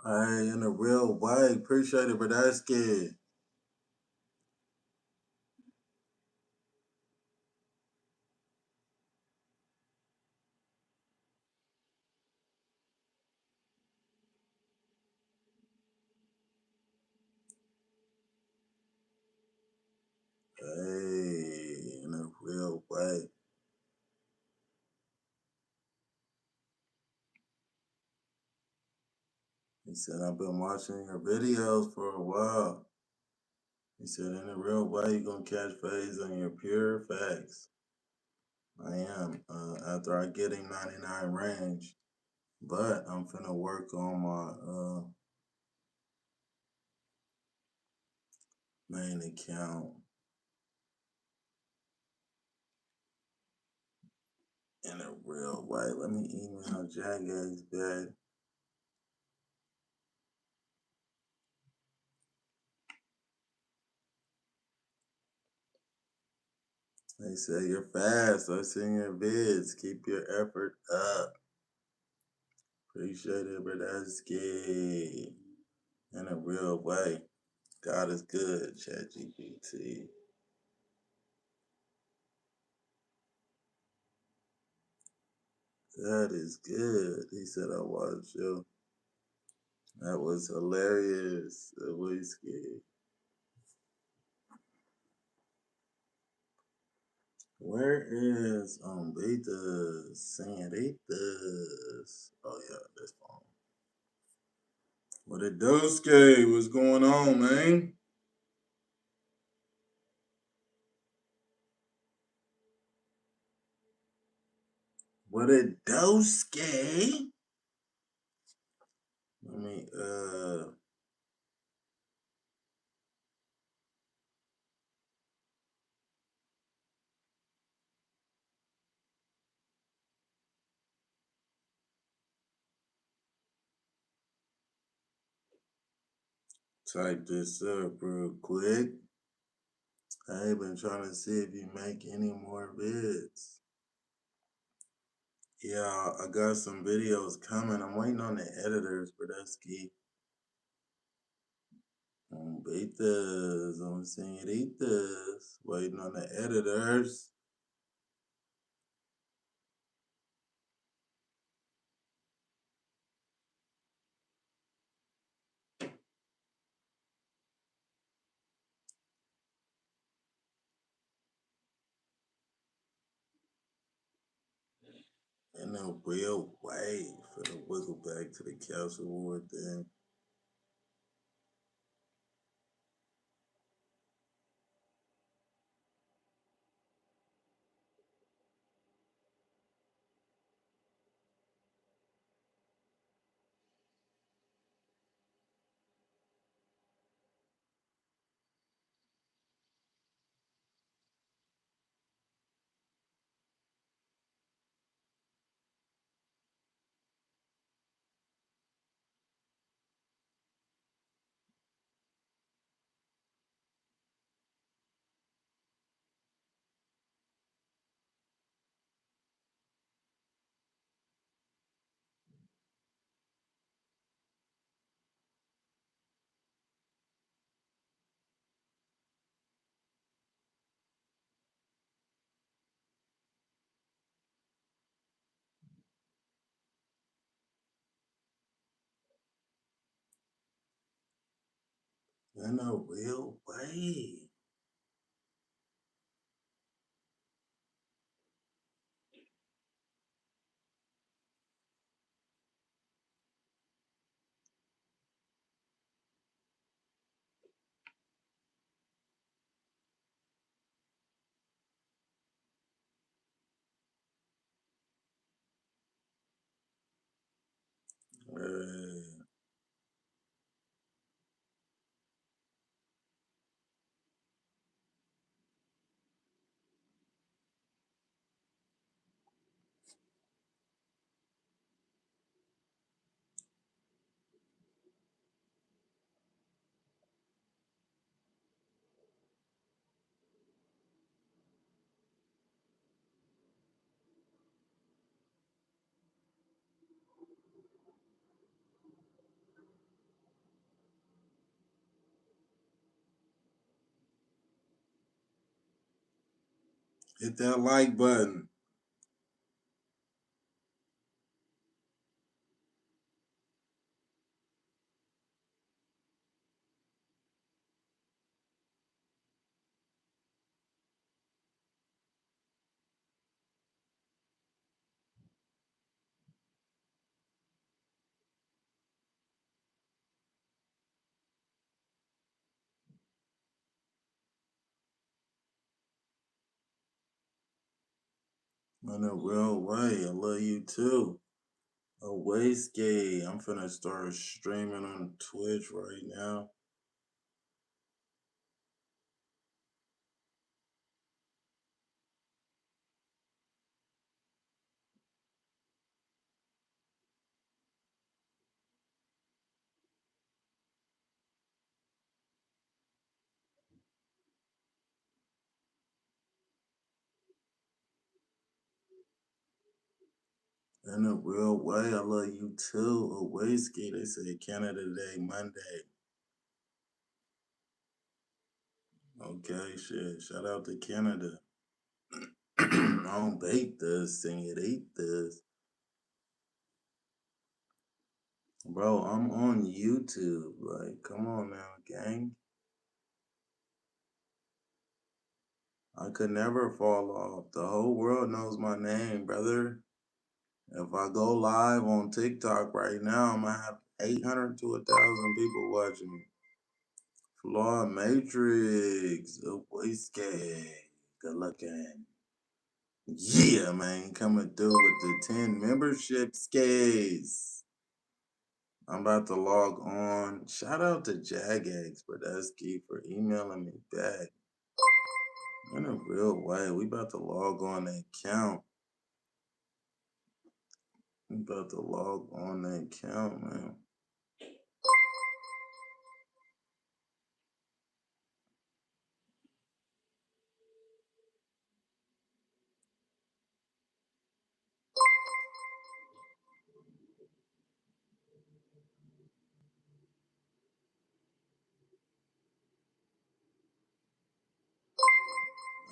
Hey, in a real way. Appreciate it, Bradesky. Hey, in a real way. He said, I've been watching your videos for a while. He said, in a real way, you're going to catch phase on your pure facts. I am. After I get him 99 range. But I'm finna work on my main account in a real way. Let me email Jagga's back. They say you're fast. I've seen your vids. Keep your effort up. Appreciate it, Bradesky. In a real way. God is good, ChatGPT. That is good. He said I watched you. That was hilarious. Whiskey. Where is Betas? Señoritas? Oh yeah, that's fine. What it do, Skate? What's going on, man? What it do, Skate? Let me type this up real quick. I ain't been trying to see if you make any more vids. Yeah, I got some videos coming. I'm waiting on the editors, but that's key. Betas, señoritas. Waiting on the editors. In a real way for the wiggle back to the Castle War thing. In a real way. Hit that like button. In a real way. I love you too. A wastegate. I'm finna start streaming on Twitch right now. In a real way, I love you too. A wastegate. They say Canada Day, Monday. Okay, shit. Shout out to Canada. I don't bake this, sing it, eat this. Bro, I'm on YouTube. Like, come on now, gang. I could never fall off. The whole world knows my name, brother. If I go live on TikTok right now, I'm gonna have 800 to 1,000 people watching me. Flaw Matrix, a wastegate. Good looking. Yeah, man, coming through with the 10 membership skates. I'm about to log on. Shout out to Jagex Bradesky for emailing me back. In a real way, we about to log on the account. We about to log on the account, man.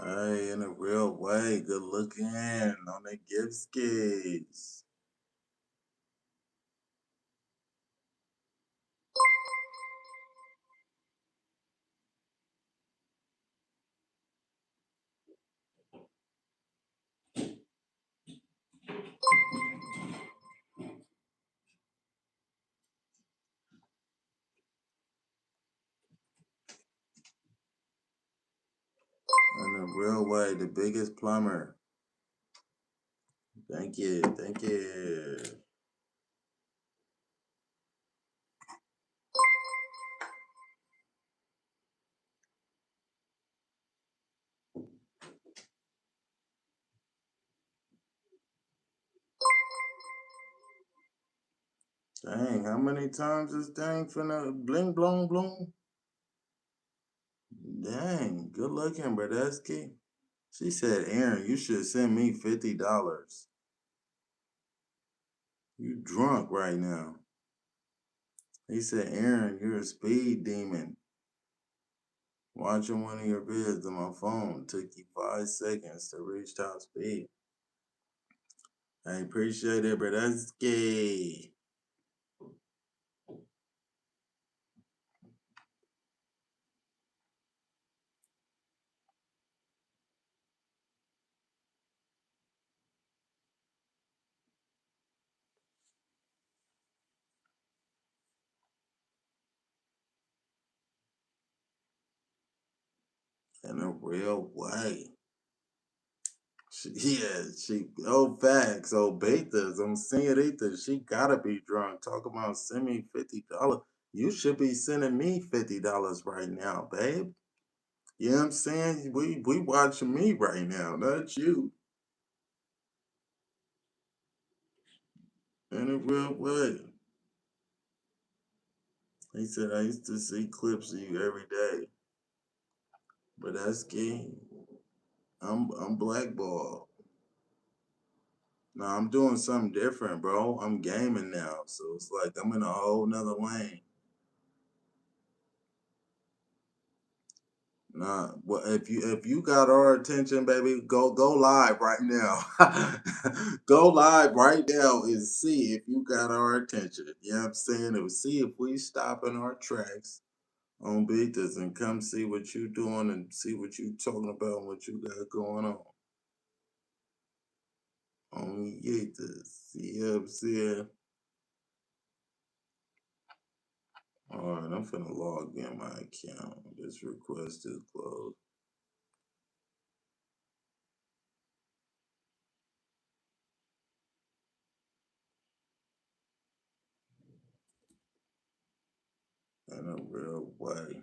Hey, in a real way, good looking on the gift skates. In a real way, the biggest plumber. Thank you, thank you. Dang, how many times this thing finna bling blong bloom? Dang, good looking, Bradesky. She said, Aaron, you should send me $50. You drunk right now. He said, Aaron, you're a speed demon. Watching one of your vids on my phone took you 5 seconds to reach top speed. I appreciate it, Bradesky. in a real way. Facts, Betas, señorita, she gotta be drunk. Talk about send me $50. You should be sending me $50 right now, babe. You know what I'm saying? We watching me right now, not you. In a real way. He said I used to see clips of you every day. But that's gay. I'm blackballed. No, I'm doing something different, bro. I'm gaming now. So it's like I'm in a whole nother lane. Nah, well, if you got our attention, baby, go live right now. Go live right now and see if you got our attention. You know what I'm saying? And see if we stop in our tracks on Beaters and come see what you doing and see what you talking about and what you got going on Yeaters. You know what I'm saying? Alright, I'm finna log in my account. This request is closed. In a real way.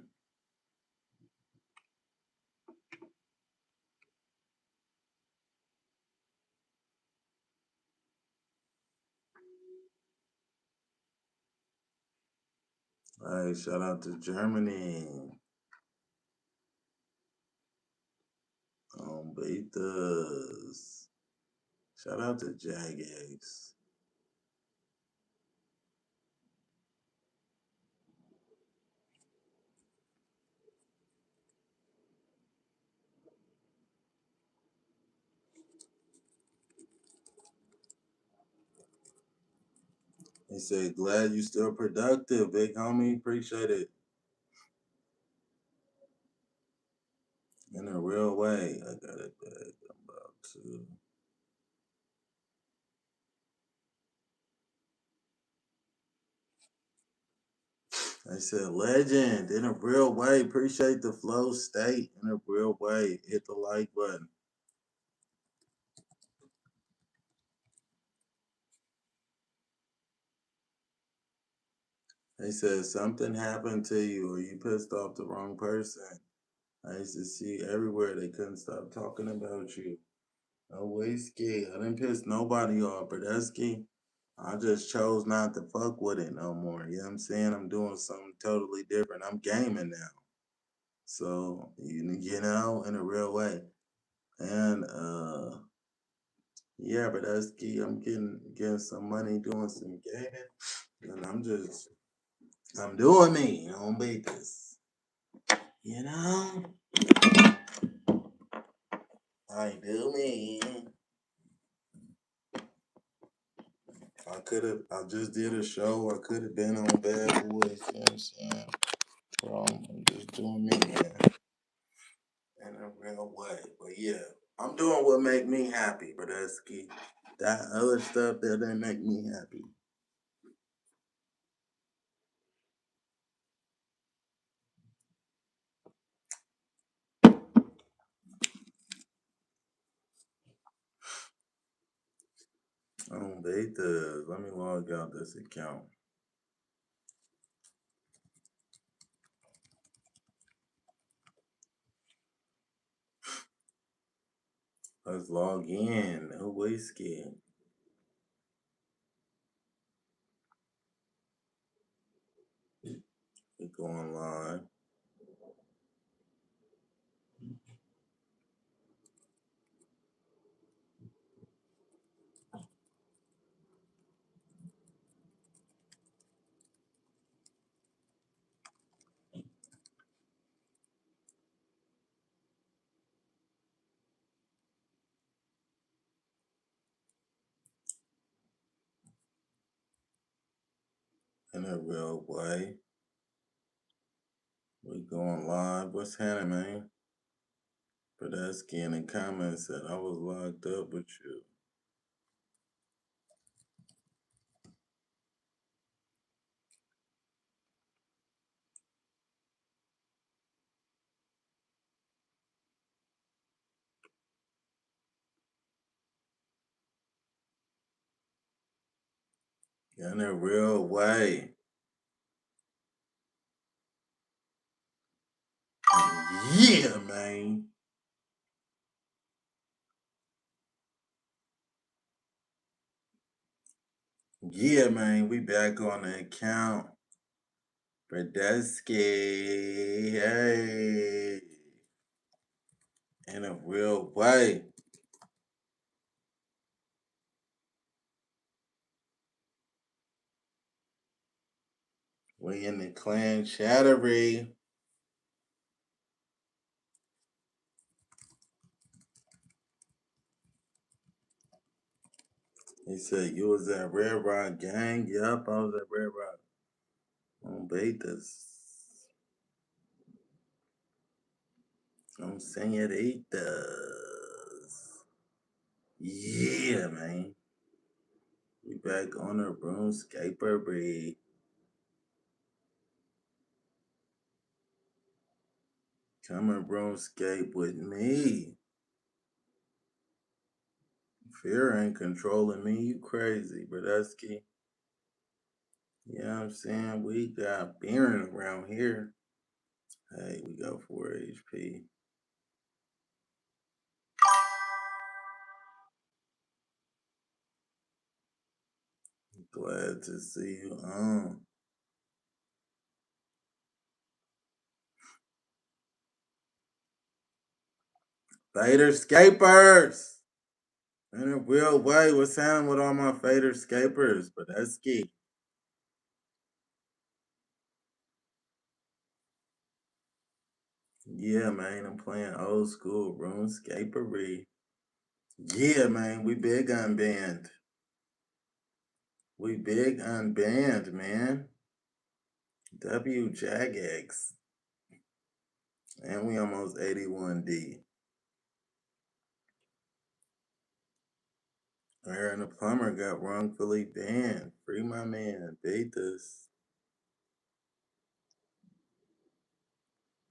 Hey, shout out to Germany. Betas. Shout out to Jagex. He said, glad you still productive, big homie. Appreciate it. In a real way. I got it back. I'm about to. I said, legend. In a real way. Appreciate the flow state. In a real way. Hit the like button. They said something happened to you or you pissed off the wrong person. I used to see everywhere they couldn't stop talking about you. No whiskey. I didn't piss nobody off, Brodesky. I just chose not to fuck with it no more. You know what I'm saying? I'm doing something totally different. I'm gaming now. So, you know, in a real way. And yeah, Brodesky, I'm getting some money doing some gaming. And I'm doing me. I don't beat this. You know? I do me. I just did a show. I could have been on Bad Boys. You know what I'm saying? Bro, I'm just doing me, man. In a real way. But yeah, I'm doing what make me happy, Brodesky. That other stuff that didn't make me happy. Beta. Let me log out this account. Let's log in. No whiskey. We go online. In a real way. We going live. What's happening, man? Brodesky in the comments said I was locked up with you. In a real way. Yeah, man. Yeah, man. We back on the account. Bradesky. Hey. In a real way. We in the clan chattery. He said you was at Red Rock gang. Yup, I was at Red Rock. On betas. Son senoritas. Yeah, man. We back on the RuneScaper breed. Come and RuneScape with me. Fear ain't controlling me. You crazy, Bradesky. You know what I'm saying? We got Baron around here. Hey, we got 4 HP. Glad to see you on. Fader Scapers! In a real way, what's happening with all my Fader Scapers? Bradesky. Yeah, man, I'm playing old school RuneScapery. Yeah, man, we big unbanned. We big unbanned, man. W Jagex. And we almost 81D. Aaron the plumber got wrongfully banned. Free my man. Beat this.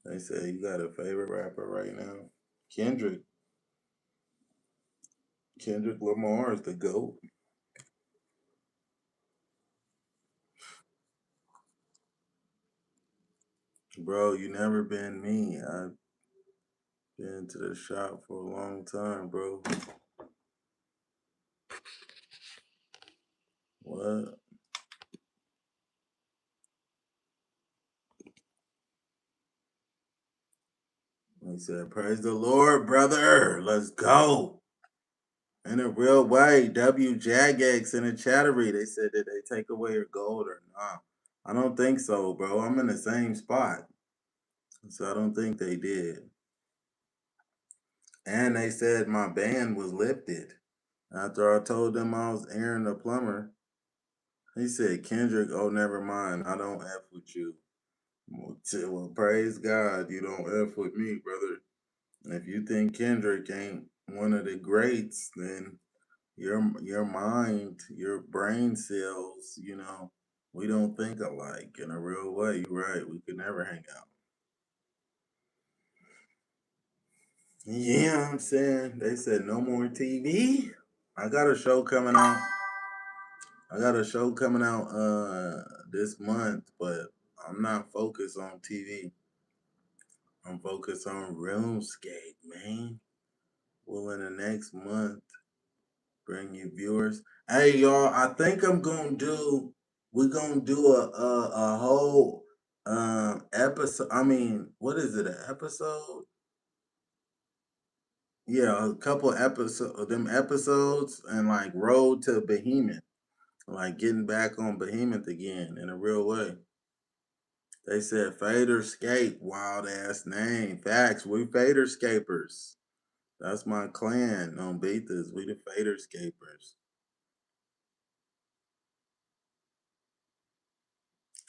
They say you got a favorite rapper right now. Kendrick. Kendrick Lamar is the GOAT. Bro, you never been me. I've been to the shop for a long time, bro. What? He said, praise the Lord, brother. Let's go. In a real way, W Jagex in the chattery, they said that they take away your gold or not. I don't think so, bro. I'm in the same spot. So I don't think they did. And they said my ban was lifted. After I told them I was Aaron the plumber, he said, Kendrick, oh, never mind. I don't F with you. Well, praise God, you don't F with me, brother. If you think Kendrick ain't one of the greats, then your mind, your brain cells, we don't think alike in a real way. You're right. We could never hang out. Yeah, I'm saying they said no more TV. I got a show coming out. I got a show coming out this month, but I'm not focused on TV. I'm focused on RuneScape, man. Well, in the next month, bring you viewers. Hey, y'all, I think we're gonna do a whole episode. I mean, what is it? An episode? Yeah, a couple episodes, them episodes, and like Road to Behemoth, like getting back on Behemoth again in a real way. They said Fader Scape, wild ass name. Facts, we Fader Scapers. That's my clan on Betas. We the Fader Scapers.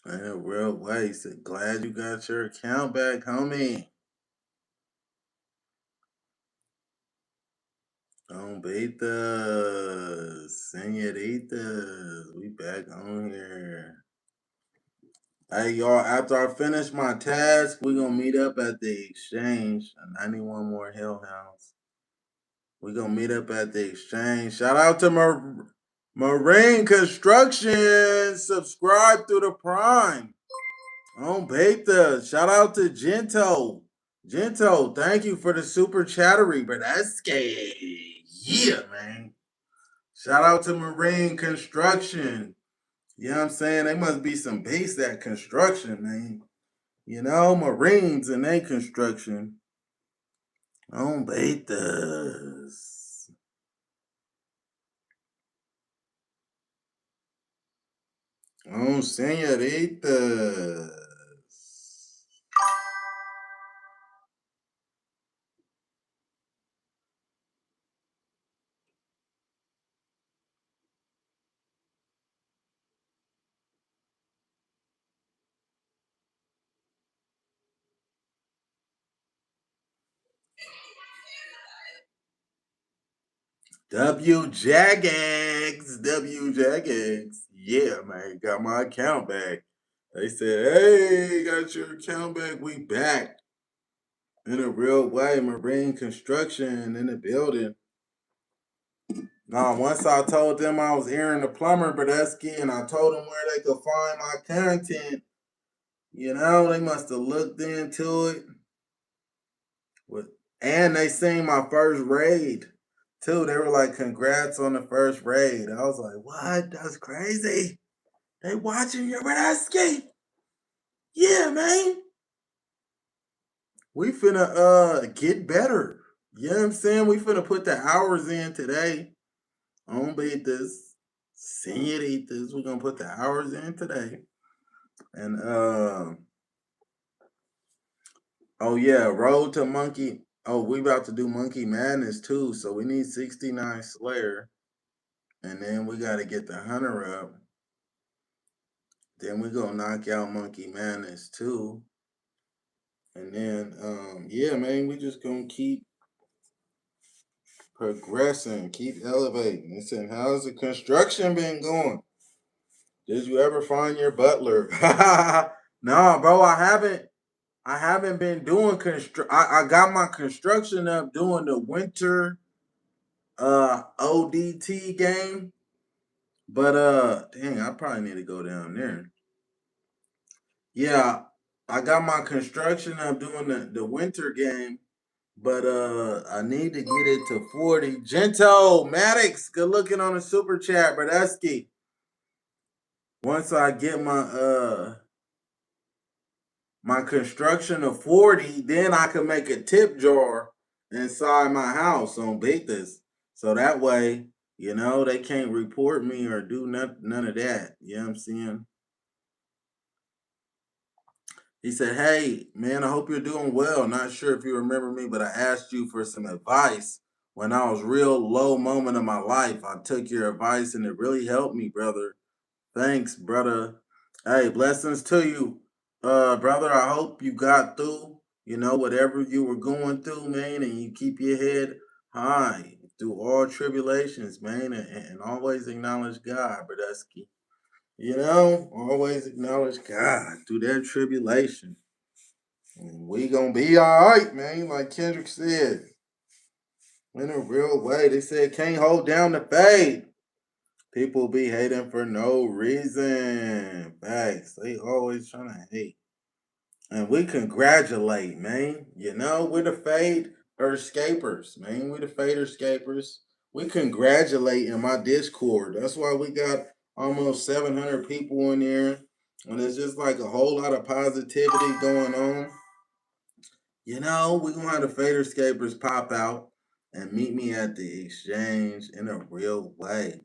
In a real way. Said, glad you got your account back, homie. On Betas. Senoritas. We back on here. Hey, y'all, after I finish my task, we going to meet up at the exchange. 91 more Hellhounds. We going to meet up at the exchange. Shout out to Marine Construction, subscribe through the Prime. On Beta, shout out to Gento. Gento, thank you for the super chattery, but that's scary. Yeah, man. Shout out to Marine Construction. You know what I'm saying? They must be some beasts at construction, man. You know, Marines and they construction. On Betas. On Senoritas. W Jagex. W Jagex. Yeah, man. Got my account back. They said, hey, got your account back. We back. In a real way. Marine Construction in the building. Now, once I told them I was Aaron the Plumber, Brodesky, and I told them where they could find my content, you know, they must have looked into it. And they seen my first raid, too. They were like, congrats on the first raid. I was like, what? That's crazy. They watching your Brodesky. Yeah, man. We finna get better. You know what I'm saying? We finna put the hours in today. On beat this. Senoritas. We're gonna put the hours in today. And oh yeah, Road to Monkey. Oh, we about to do Monkey Madness too. So we need 69 Slayer. And then we gotta get the Hunter up. Then we gonna knock out Monkey Madness too. And then yeah, man, we just gonna keep progressing, keep elevating. They said, how's the construction been going? Did you ever find your butler? Nah, bro, I haven't been doing I got my construction up doing the winter ODT game. But dang, I probably need to go down there. Yeah, I got my construction up doing the winter game. But I need to get it to 40. Gento, Maddox, good looking on the super chat, Brodesky. Once I get my construction of 40, then I can make a tip jar inside my house on betas. So that way, you know, they can't report me or do none of that. You know what I'm saying? He said, hey, man, I hope you're doing well. Not sure if you remember me, but I asked you for some advice when I was real low moment of my life. I took your advice and it really helped me, brother. Thanks, brother. Hey, blessings to you, brother. I hope you got through, you know, whatever you were going through, man, and you keep your head high through all tribulations, man, and always acknowledge God, Brodesky. You know, always acknowledge God through that tribulation. And we gonna be all right, man, like Kendrick said. In a real way. They said can't hold down the fade. People be hating for no reason. Facts. They always trying to hate. And we congratulate, man. You know, we're the fade escapers, man. We're the fade escapers. We congratulate in my Discord. That's why we got almost 700 people in there. And it's just like a whole lot of positivity going on. You know, we're gonna have the fade escapers pop out and meet me at the exchange in a real way.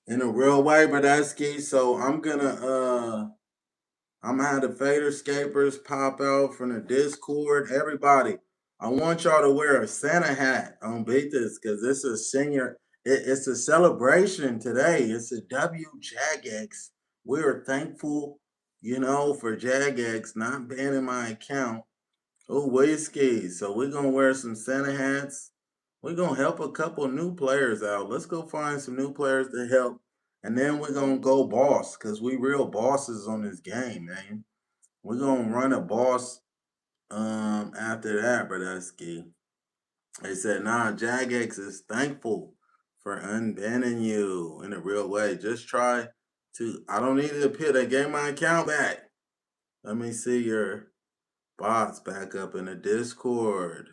In a real way, Brodesky. So I'm gonna have the fader escapers pop out from the Discord. Everybody, I want y'all to wear a Santa hat on Betas because this is it's a celebration today. It's a W Jagex. We are thankful, you know, for Jagex not banning my account. Oh, whiskey. So we're gonna wear some Santa hats. We're gonna help a couple new players out. Let's go find some new players to help. And then we're gonna go boss, because we real bosses on this game, man. We're gonna run a boss after that, Brodusky. They said, nah, Jagex is thankful for unbanning you in a real way. Just try to, I don't need to appeal. They gave my account back. Let me see your bots back up in the Discord.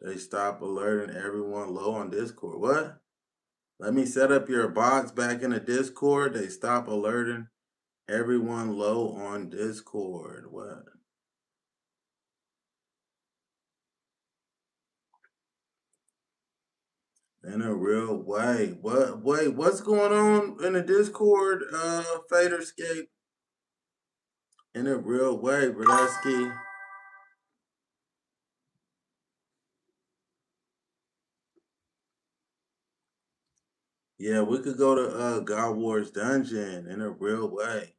They stop alerting everyone low on Discord. What? Let me set up your bots back in the Discord. They stop alerting everyone low on Discord. What? In a real way. What? Wait, what's going on in the Discord, Faderscape? In a real way, Brodusky. Yeah, we could go to God Wars Dungeon in a real way.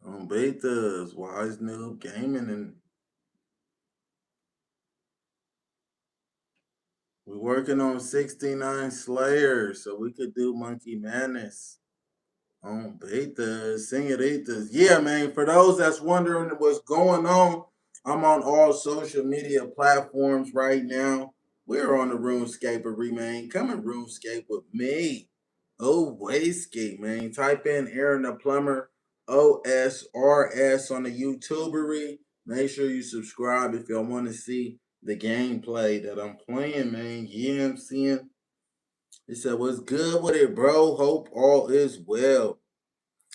On betas, Wise Noob Gaming, and we're working on 69 Slayers, so we could do Monkey Madness on betas, Señoritas. Yeah, man, for those that's wondering what's going on, I'm on all social media platforms right now. We're on the RuneScape Remain. Come and RuneScape with me. Oh, Wayscape, man. Type in Aaron the Plumber, OSRS on the YouTubery. Make sure you subscribe if y'all want to see the gameplay that I'm playing, man. Yeah, I'm seeing. He said, what's good with it, bro? Hope all is well.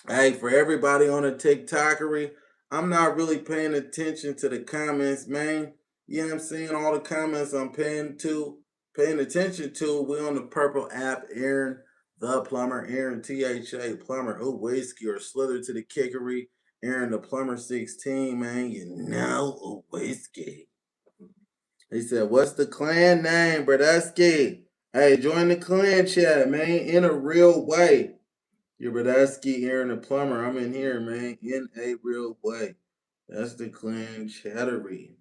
Hey, for everybody on the TikTokery, I'm not really paying attention to the comments, man. You know what I'm saying? All the comments I'm paying attention to. We on the purple app, Aaron the Plumber, Aaron THA Plumber, oh whiskey or Slither to the Kickery, Aaron the Plumber 16, man. You know, oh whiskey. He said, what's the clan name, Brodusky? Hey, join the clan chat, man, in a real way. You're Brodusky, Aaron the Plumber. I'm in here, man, in a real way. That's the clan chattery.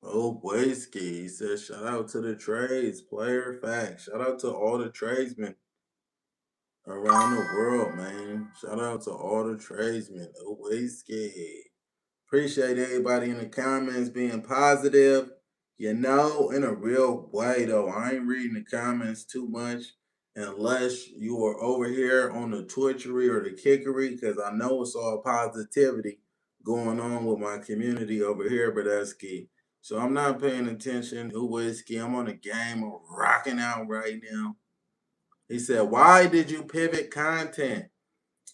Oh, whiskey. He says, shout out to the trades, player fact. Shout out to all the tradesmen around the world, man. Shout out to all the tradesmen. Oh, whiskey. Appreciate everybody in the comments being positive. You know, in a real way, though, I ain't reading the comments too much unless you are over here on the Twitchery or the Kickery, because I know it's all positivity going on with my community over here, Brodusky. So I'm not paying attention to whiskey. I'm on the game. I'm rocking out right now. He said, why did you pivot content?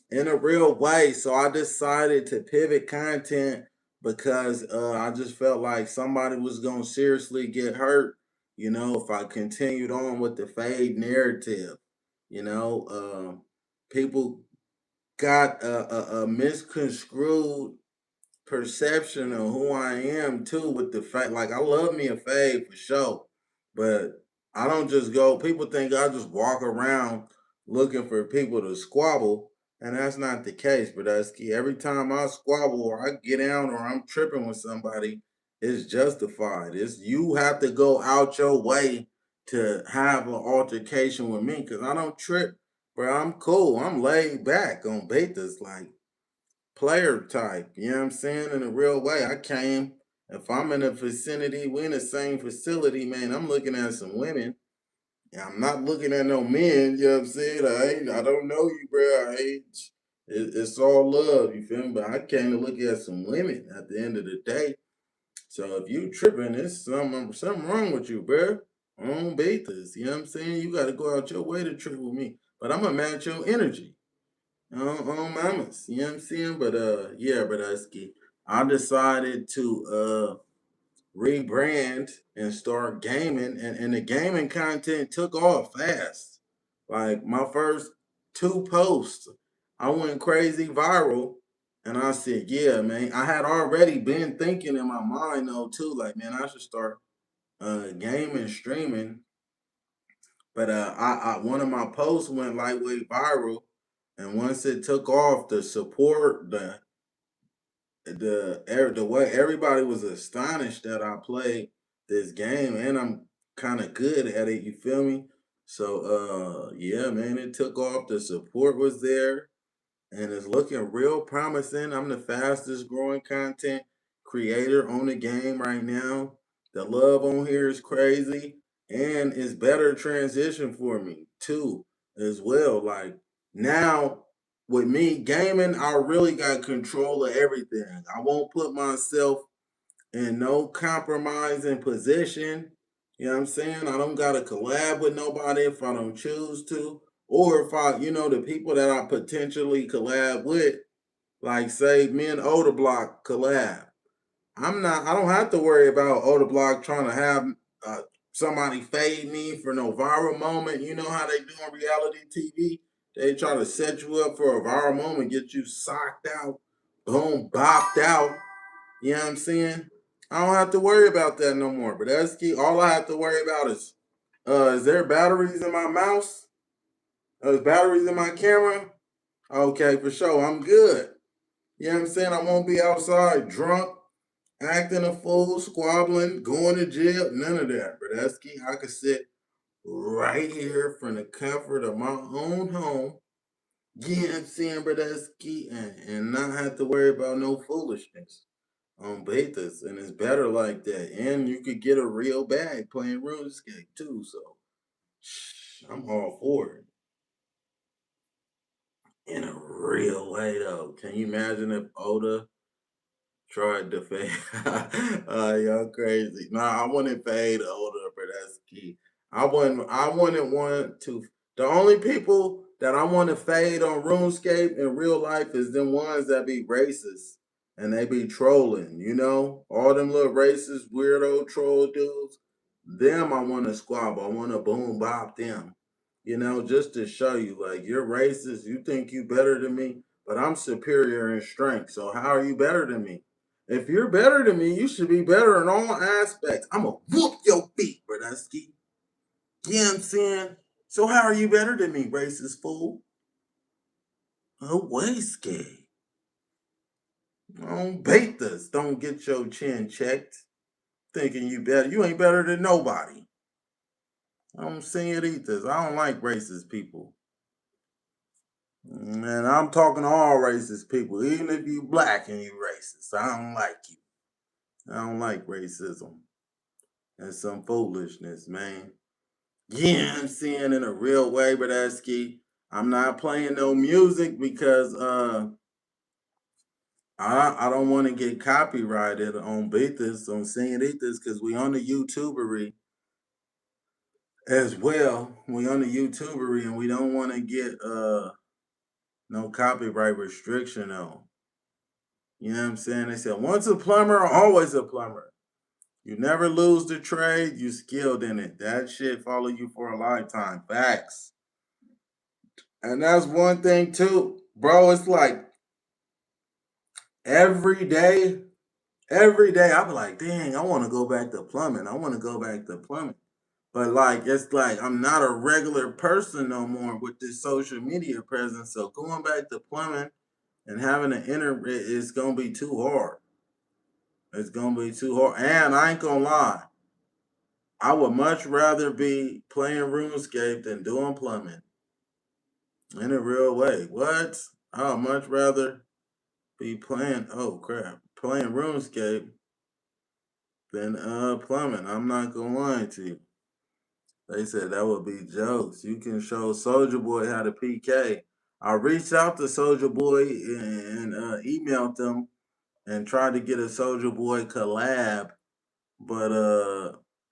In a real way. So I decided to pivot content because I just felt like somebody was going to seriously get hurt, you know, if I continued on with the fade narrative. You know, people got a misconstrued perception of who I am too with the fact like I love me a fade for sure, but I don't just go people think I just walk around looking for people to squabble, and that's not the case, but that's key. Every time I squabble or I get down or I'm tripping with somebody, it's justified. It's you have to go out your way to have an altercation with me because I don't trip, bro. I'm cool. I'm laid back on betas like player type. You know what I'm saying? In a real way. I came, if I'm in a vicinity, we in the same facility, man, I'm looking at some women. And I'm not looking at no men, you know what I'm saying? I don't know you, bro. It's all love, you feel me? But I came to look at some women at the end of the day. So if you tripping, it's something wrong with you, bro. On betas, you know what I'm saying? You got to go out your way to trip with me. But I'm gonna match your energy on mamas. You know what I'm saying? But yeah, Brodusky. I decided to rebrand and start gaming, and the gaming content took off fast. Like my first two posts, I went crazy viral. And I said, yeah, man. I had already been thinking in my mind though too, like, man, I should start gaming, streaming. But I one of my posts went lightweight viral, And once it took off, the support, the way everybody was astonished that I played this game, and I'm kind of good at it, you feel me? So yeah, man, it took off. The support was there, and it's looking real promising. I'm the fastest growing content creator on the game right now. The love on here is crazy, and it's better transition for me too, as well. Like now with me gaming, I really got control of everything. I won't put myself in no compromising position. You know what I'm saying? I don't gotta collab with nobody if I don't choose to. Or if I, the people that I potentially collab with, like say me and Older Block collab. I don't have to worry about Older Block trying to have uh, somebody fade me for no viral moment. You know how they do on reality TV? They try to set you up for a viral moment, get you socked out, boom, bopped out. You know what I'm saying? I don't have to worry about that no more. But that's key. All I have to worry about is there batteries in my mouse? Is batteries in my camera? Okay, for sure. I'm good. You know what I'm saying? I won't be outside drunk, acting a fool, squabbling, going to jail. None of that. But that's key. I could sit right here from the comfort of my own home. You know what I'm saying, Brodusky, and not have to worry about no foolishness on betas, and it's better like that. And you could get a real bag playing RuneScape too. So I'm all for it in a real way though. Can you imagine if Oda tried to fade? Y'all crazy. Nah, I wouldn't fade Oda, but that's key. I wouldn't want to. The only people that I want to fade on RuneScape in real life is them ones that be racist and they be trolling, all them little racist weirdo troll dudes. Them I want to squabble. I want to boom bop them. Just to show you, like, you're racist. You think you better than me, but I'm superior in strength. So how are you better than me? If you're better than me, you should be better in all aspects. I'm going to whoop your feet, Brodusky. You know what I'm saying? So how are you better than me, racist fool? Oh, wasted. Don't bait this. Don't get your chin checked. Thinking you better. You ain't better than nobody. I don't see it either. I don't like racist people. Man, I'm talking to all racist people. Even if you black and you racist, I don't like you. I don't like racism. That's some foolishness, man. Yeah, I'm seeing in a real way, Brodusky. I'm not playing no music because I don't want to get copyrighted on betas, on singing because we on the YouTubery as well. We on the YouTubery and we don't want to get no copyright restriction on. You know what I'm saying? They said once a plumber, always a plumber. You never lose the trade, you skilled in it. That shit follow you for a lifetime. Facts. And that's one thing too. Bro, it's like every day, I be like, dang, I want to go back to plumbing. I want to go back to plumbing. But like, it's like I'm not a regular person no more with this social media presence. So going back to plumbing and having an internet is gonna be too hard. It's gonna be too hard. And I ain't gonna lie, I would much rather be playing RuneScape than doing plumbing. In a real way. What? I would much rather be playing playing RuneScape than plumbing. I'm not gonna lie to you. They said that would be jokes. You can show Soldier Boy how to PK. I reached out to Soldier Boy and emailed them and tried to get a Soldier Boy collab, but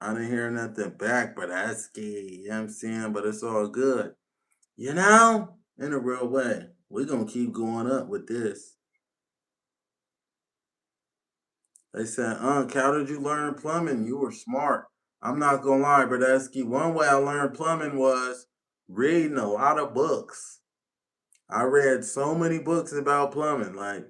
I didn't hear nothing back. But that's key, you know what I'm saying? But it's all good. In a real way. We're gonna keep going up with this. They said, how did you learn plumbing? You were smart. I'm not gonna lie, Brodusky. One way I learned plumbing was reading a lot of books. I read so many books about plumbing. Like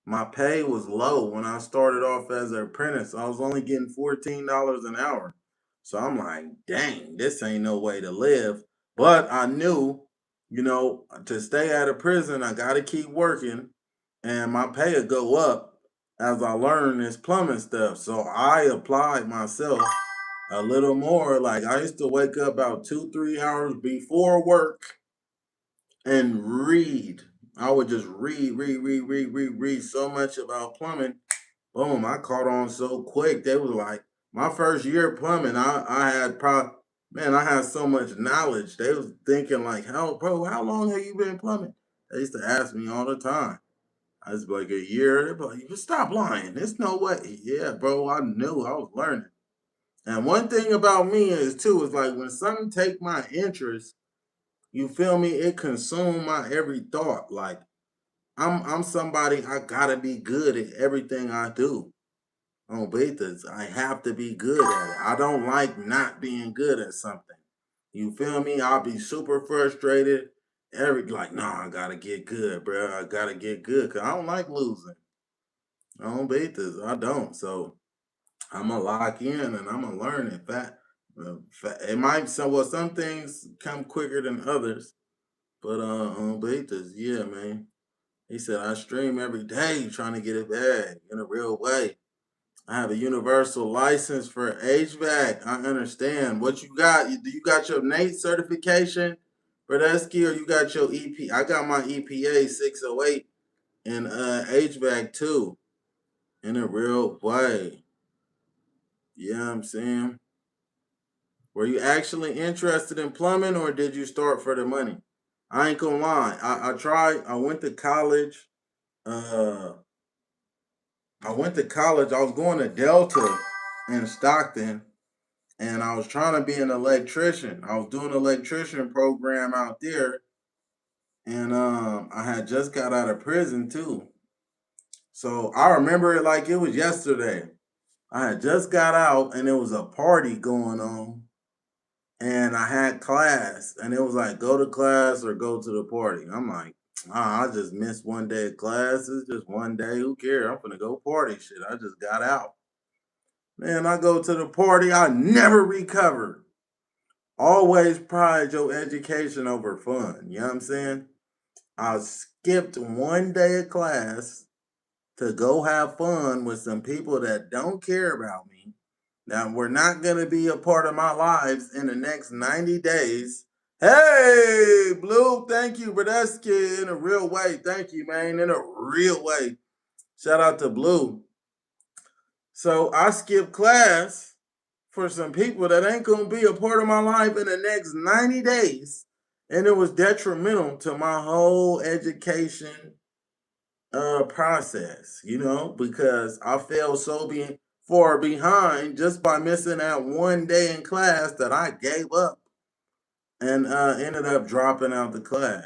my pay was low when I started off as an apprentice. I was only getting $14 an hour. So I'm like, dang, this ain't no way to live. But I knew you know, to stay out of prison, I got to keep working, and my pay will go up as I learn this plumbing stuff. So I applied myself a little more. Like I used to wake up about 2-3 hours before work and read. I would just read so much about plumbing. Boom, I caught on so quick. They was like, my first year plumbing, I had man, I had so much knowledge. They was thinking like, bro, how long have you been plumbing? They used to ask me all the time. I was like a year. They'd be like, "You stop lying. There's no way." Yeah, bro, I knew I was learning. And one thing about me is too, is like when something take my interest, you feel me? It consume my every thought. Like I'm somebody, I gotta be good at everything I do. On betas, I have to be good at it. I don't like not being good at something. You feel me? I'll be super frustrated. Like, nah, I gotta get good, bro. I gotta get good. Cause I don't like losing. On betas, I don't. So I'ma lock in and I'ma learn it. It might some things come quicker than others, but on betas, yeah, man. He said I stream every day trying to get it back in a real way. I have a universal license for HVAC. I understand. What you got? Do you got your NATE certification, Bradesky, or you got your EP? I got my EPA 608 in HVAC too, in a real way. Yeah, I'm saying. Were you actually interested in plumbing, or did you start for the money? I ain't gonna lie. I tried. I went to college. Uh, I went to college. I was going to Delta in Stockton, and I was trying to be an electrician. I was doing an electrician program out there, and I had just got out of prison too. So I remember it like it was yesterday. I had just got out, and there was a party going on, and I had class, and it was like go to class or go to the party. I'm like, I just missed one day of class. It's just one day. Who cares? I'm gonna go party. Shit, I just got out. Man, I go to the party. I never recovered. Always pride your education over fun. You know what I'm saying? I skipped one day of class to go have fun with some people that don't care about me. Now, we're not going to be a part of my lives in the next 90 days. Hey, Blue, thank you, Bradesky, in a real way. Thank you, man, in a real way. Shout out to Blue. So I skipped class for some people that ain't gonna be a part of my life in the next 90 days. And it was detrimental to my whole education process, you know, because I fell so far behind just by missing that one day in class that I gave up and ended up dropping out the class.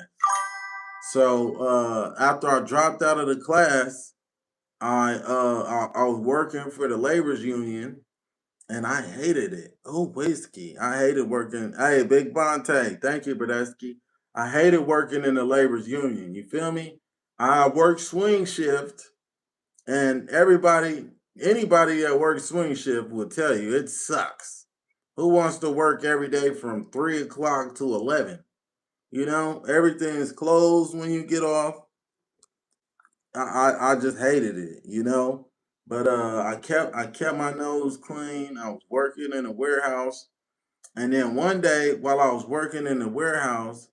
So after I dropped out of the class, I was working for the labor's union and I hated it. Oh, whiskey. I hated working. Hey, Big Bonte. Thank you, Bradesky. I hated working in the labor's union. You feel me? I worked swing shift, and anybody that works swing shift will tell you it sucks. Who wants to work every day from 3 o'clock to 11? You know, everything's closed when you get off. I just hated it, you know. But I kept my nose clean. I was working in a warehouse. And then one day while I was working in the warehouse,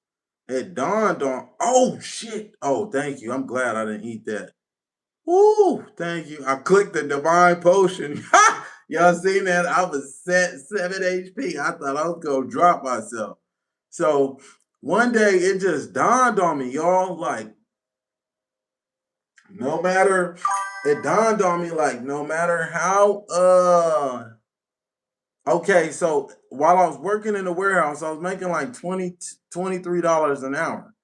it dawned on, oh shit. Oh, thank you. I'm glad I didn't eat that. Woo, thank you. I clicked the divine potion. Y'all seen that? I was set 7 HP. I thought I was gonna drop myself. So one day it just dawned on me, y'all, like no matter, it dawned on me like no matter how okay, so while I was working in the warehouse, I was making like $23 an hour,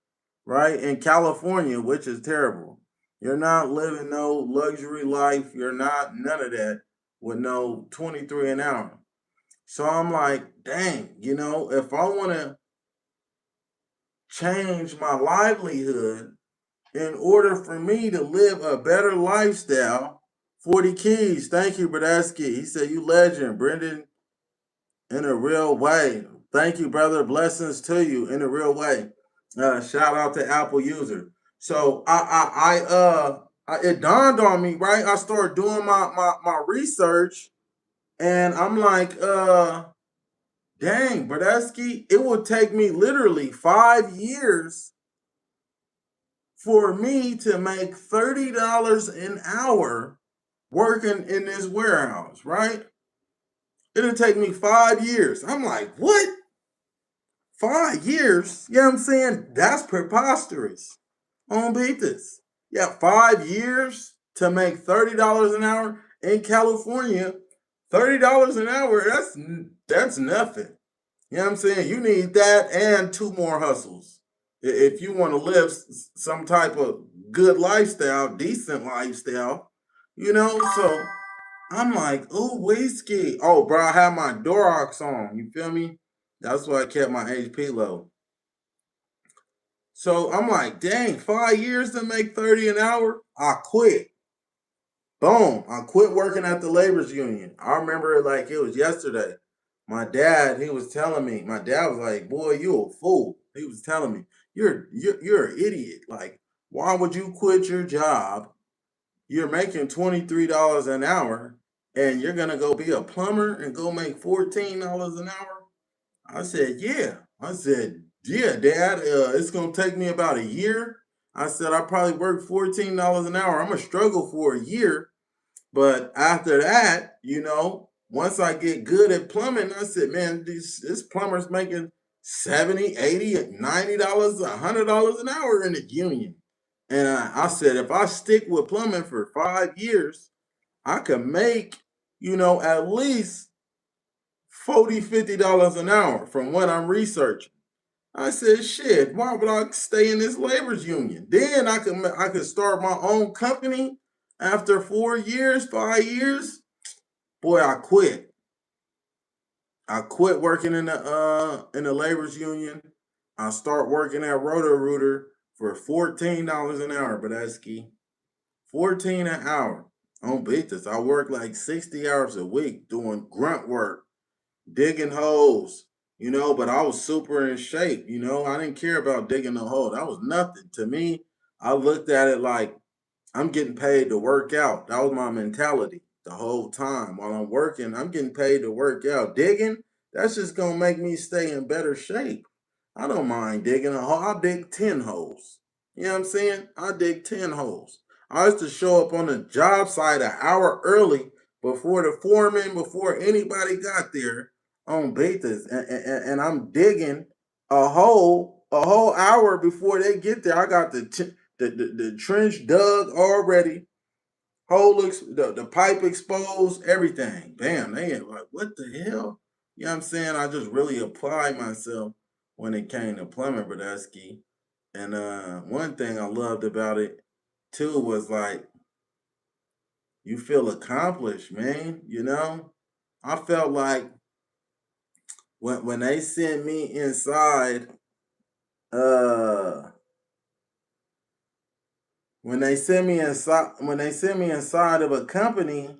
right? In California, which is terrible. You're not living no luxury life. You're not none of that with no 23 an hour. So I'm like, dang, you know, if I want to change my livelihood in order for me to live a better lifestyle, 40 keys. Thank you, Bradesky. He said, you legend, Brendan, in a real way. Thank you, brother. Blessings to you in a real way. Shout out to Apple user. So it dawned on me, right? I started doing my research, and I'm like, dang, Bradesky, it would take me literally 5 years for me to make $30 an hour working in this warehouse, right? It'll take me 5 years. I'm like, what? 5 years? You know what I'm saying? That's preposterous. On beat this. Yeah, 5 years to make $30 an hour in California. $30 an hour, that's nothing. You know what I'm saying? You need that and two more hustles. If you want to live some type of good lifestyle, decent lifestyle, so I'm like, oh, whiskey. Oh, bro, I have my Dorox on. You feel me? That's why I kept my HP low. So I'm like, dang, 5 years to make 30 an hour? I quit. Boom. I quit working at the labor's union. I remember it like it was yesterday. My dad, he was telling me, my dad was like, boy, you a fool. He was telling me, you're an idiot. Like, why would you quit your job? You're making $23 an hour and you're gonna go be a plumber and go make $14 an hour? I said, yeah. I said, yeah, Dad, it's going to take me about a year. I said, I probably work $14 an hour. I'm going to struggle for a year. But after that, once I get good at plumbing, I said, man, this plumber's making 70, 80, $90, $100 an hour in the union. And I said, if I stick with plumbing for 5 years, I can make, at least $40, $50 an hour from what I'm researching. I said, shit, why would I stay in this labor's union? Then I could start my own company after 4 years, 5 years. Boy, I quit. I quit working in the labor's union. I start working at Roto-Rooter for $14 an hour, Badesky. 14 an hour. Don't beat this. I work like 60 hours a week doing grunt work, digging holes, but I was super in shape, I didn't care about digging a hole. That was nothing. To me, I looked at it like I'm getting paid to work out. That was my mentality the whole time. While I'm working, I'm getting paid to work out. Digging, that's just gonna make me stay in better shape. I don't mind digging a hole. I'll dig 10 holes. You know what I'm saying? I dig 10 holes. I used to show up on the job site an hour early before the foreman, before anybody got there on betas. And I'm digging a whole hour before they get there. I got the trench dug already, the pipe exposed, everything. Bam, they ain't like, what the hell? You know what I'm saying? I just really applied myself when it came to plumbing, Bradesky. And one thing I loved about it too was like you feel accomplished, man. I felt like when they sent me inside, uh, when they sent me inside of a company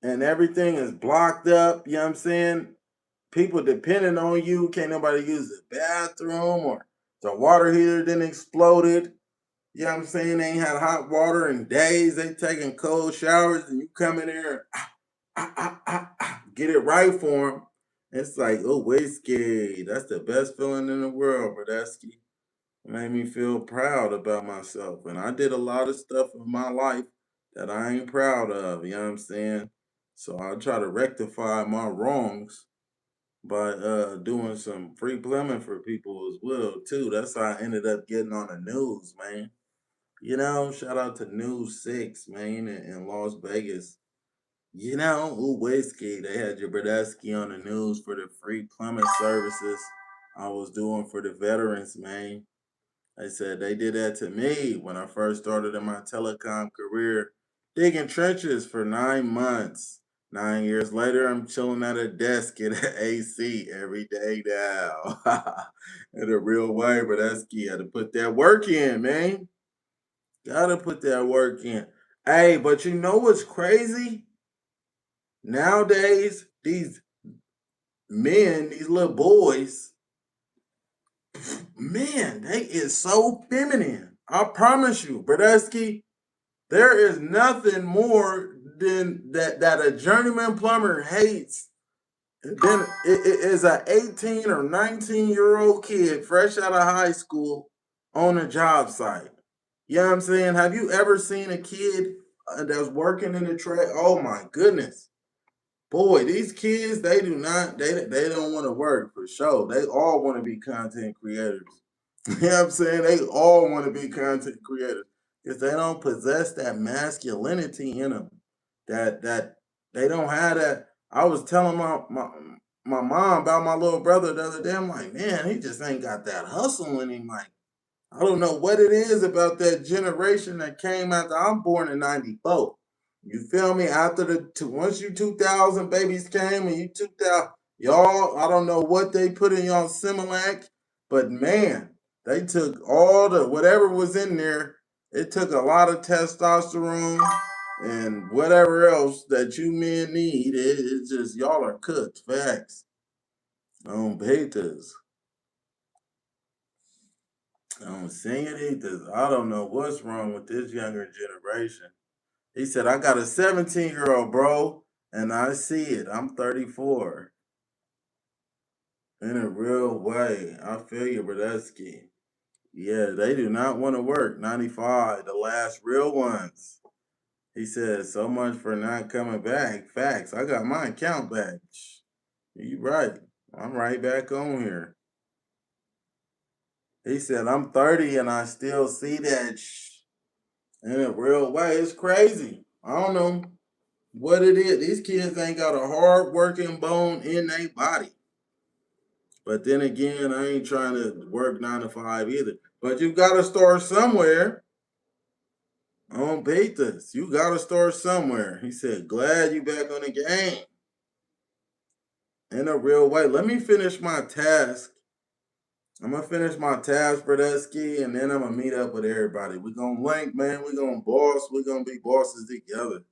and everything is blocked up, you know what I'm saying? People depending on you, can't nobody use the bathroom or the water heater then exploded. You know what I'm saying? They ain't had hot water in days. They taking cold showers and you come in there and get it right for them. It's like, oh, whiskey. That's the best feeling in the world, Bradesky. It made me feel proud about myself. And I did a lot of stuff in my life that I ain't proud of, you know what I'm saying? So I try to rectify my wrongs by doing some free plumbing for people as well, too. That's how I ended up getting on the news, man. Shout out to News 6, man, in Las Vegas. Ooh, whiskey. They had your Bradesky on the news for the free plumbing services I was doing for the veterans, man. They said they did that to me when I first started in my telecom career, digging trenches for 9 months. 9 years later, I'm chilling at a desk in an AC every day now. In a real way, but that's key. Had to put that work in, man. Gotta put that work in. Hey, but you know what's crazy? Nowadays, these men, these little boys, Man, they is so feminine. I promise you, Brodusky, there is nothing more than that a journeyman plumber hates. Then it is a 18 or 19-year-old kid fresh out of high school on a job site. You know what I'm saying? Have you ever seen a kid that's working in the trade? Oh my goodness. Boy, these kids, they do not, they don't want to work for sure. They all want to be content creators. You know what I'm saying? They all want to be content creators because they don't possess that masculinity in them. That they don't have that. I was telling my mom about my little brother the other day. I'm like, man, he just ain't got that hustle in him. Like, I don't know what it is about that generation that came after I'm born in '94. You feel me? After once you 2000 babies came and you 2000, y'all, I don't know what they put in y'all Similac, but man, they took all the whatever was in there. It took a lot of testosterone and whatever else that you men need. It's just y'all are cooked. Facts. Haters. Señoritas, I don't know what's wrong with this younger generation. He said, I got a 17-year-old, bro, and I see it. I'm 34. In a real way. I feel you, Brodusky. Yeah, they do not want to work. 95, the last real ones. He said, so much for not coming back. Facts. I got my account back. You right. I'm right back on here. He said, I'm 30 and I still see that in a real way. It's crazy. I don't know what it is. These kids ain't got a hard working bone in their body. But then again, I ain't trying to work 9 to 5 either. But you gotta start somewhere. On Betas, you gotta start somewhere. He said, glad you back on the game. In a real way. Let me finish my task. I'm gonna finish my task, Brodusky, and then I'm gonna meet up with everybody. We're gonna link, man. We're gonna boss. We're gonna be bosses together.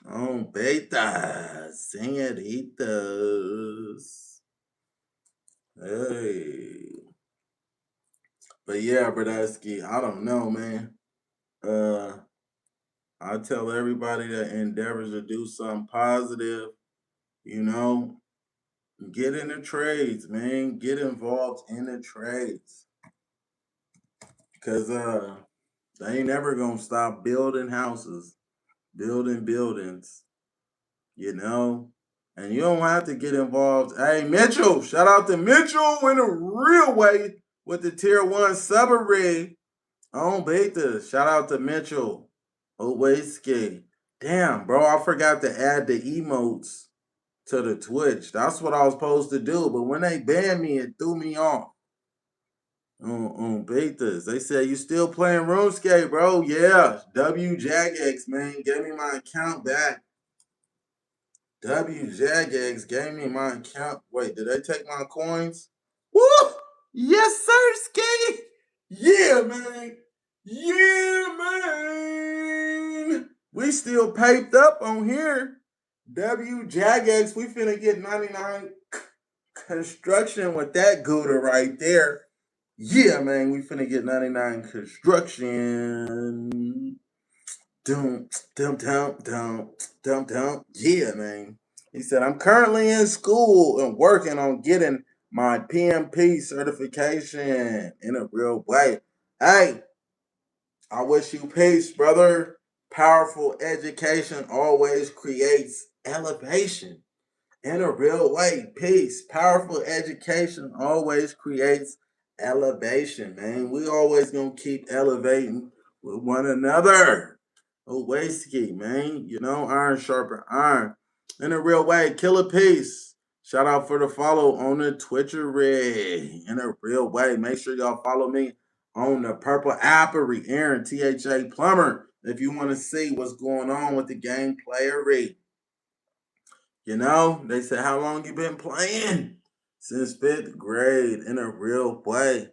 On Betas, señoritas. Hey. But yeah, Brodusky, I don't know, man. I tell everybody that endeavors to do something positive, you know, get in the trades, man. Get involved in the trades. Cause they ain't never gonna stop building houses, building buildings, you know. And you don't have to get involved. Hey, Mitchell, shout out to Mitchell in a real way with the tier 1 submarine on beta. Shout out to Mitchell. Owaski. Damn, bro, I forgot to add the emotes to the Twitch. That's what I was supposed to do. But when they banned me, it threw me off. On betas. They said, you still playing RuneScape, bro? Yeah. WJagX, man. Gave me my account back. WJagX gave me my account. Wait, did they take my coins? Woo! Yes, sir, Ski. Yeah, man. Yeah, man. We still paped up on here. WJagX, we finna get 99 construction with that Gouda right there. Yeah, man, we finna get 99 construction. Dum, dum, dum, dum, dum, dum. Yeah, man. He said, I'm currently in school and working on getting my PMP certification in a real way. Hey, I wish you peace, brother. Powerful education always creates elevation in a real way. Peace. Powerful education always creates elevation, man. We always gonna keep elevating with one another. Owaski, man. You know, iron sharpen iron. In a real way. Killer peace. Shout out for the follow on the Twitcher rig. In a real way. Make sure y'all follow me on the Purple Appery, Aaron THA Plumber. If you want to see what's going on with the gameplay rig. You know, they said, how long you been playing? Since 5th grade in a real way.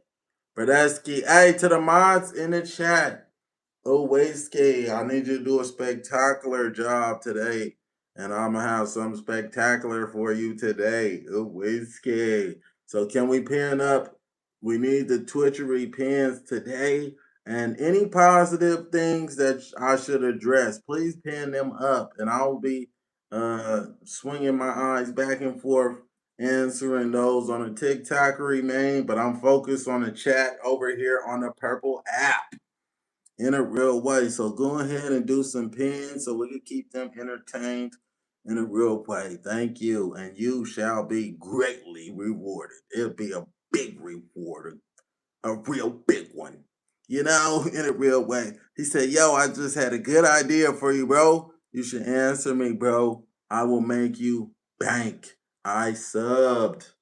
Brodusky, hey, to the mods in the chat. Owaski, I need you to do a spectacular job today. And I'm going to have something spectacular for you today. Owaski. So can we pin up We need the Twitchery pins today. And any positive things that I should address, please pin them up. And I'll be swinging my eyes back and forth, answering those on the TikTokery, man. But I'm focused on the chat over here on the purple app in a real way. So go ahead and do some pins so we can keep them entertained in a real way. Thank you. And you shall be greatly rewarded. It'll be a big reward, a real big one, you know, in a real way. He said, yo, I just had a good idea for you, bro. You should answer me, bro. I will make you bank. I subbed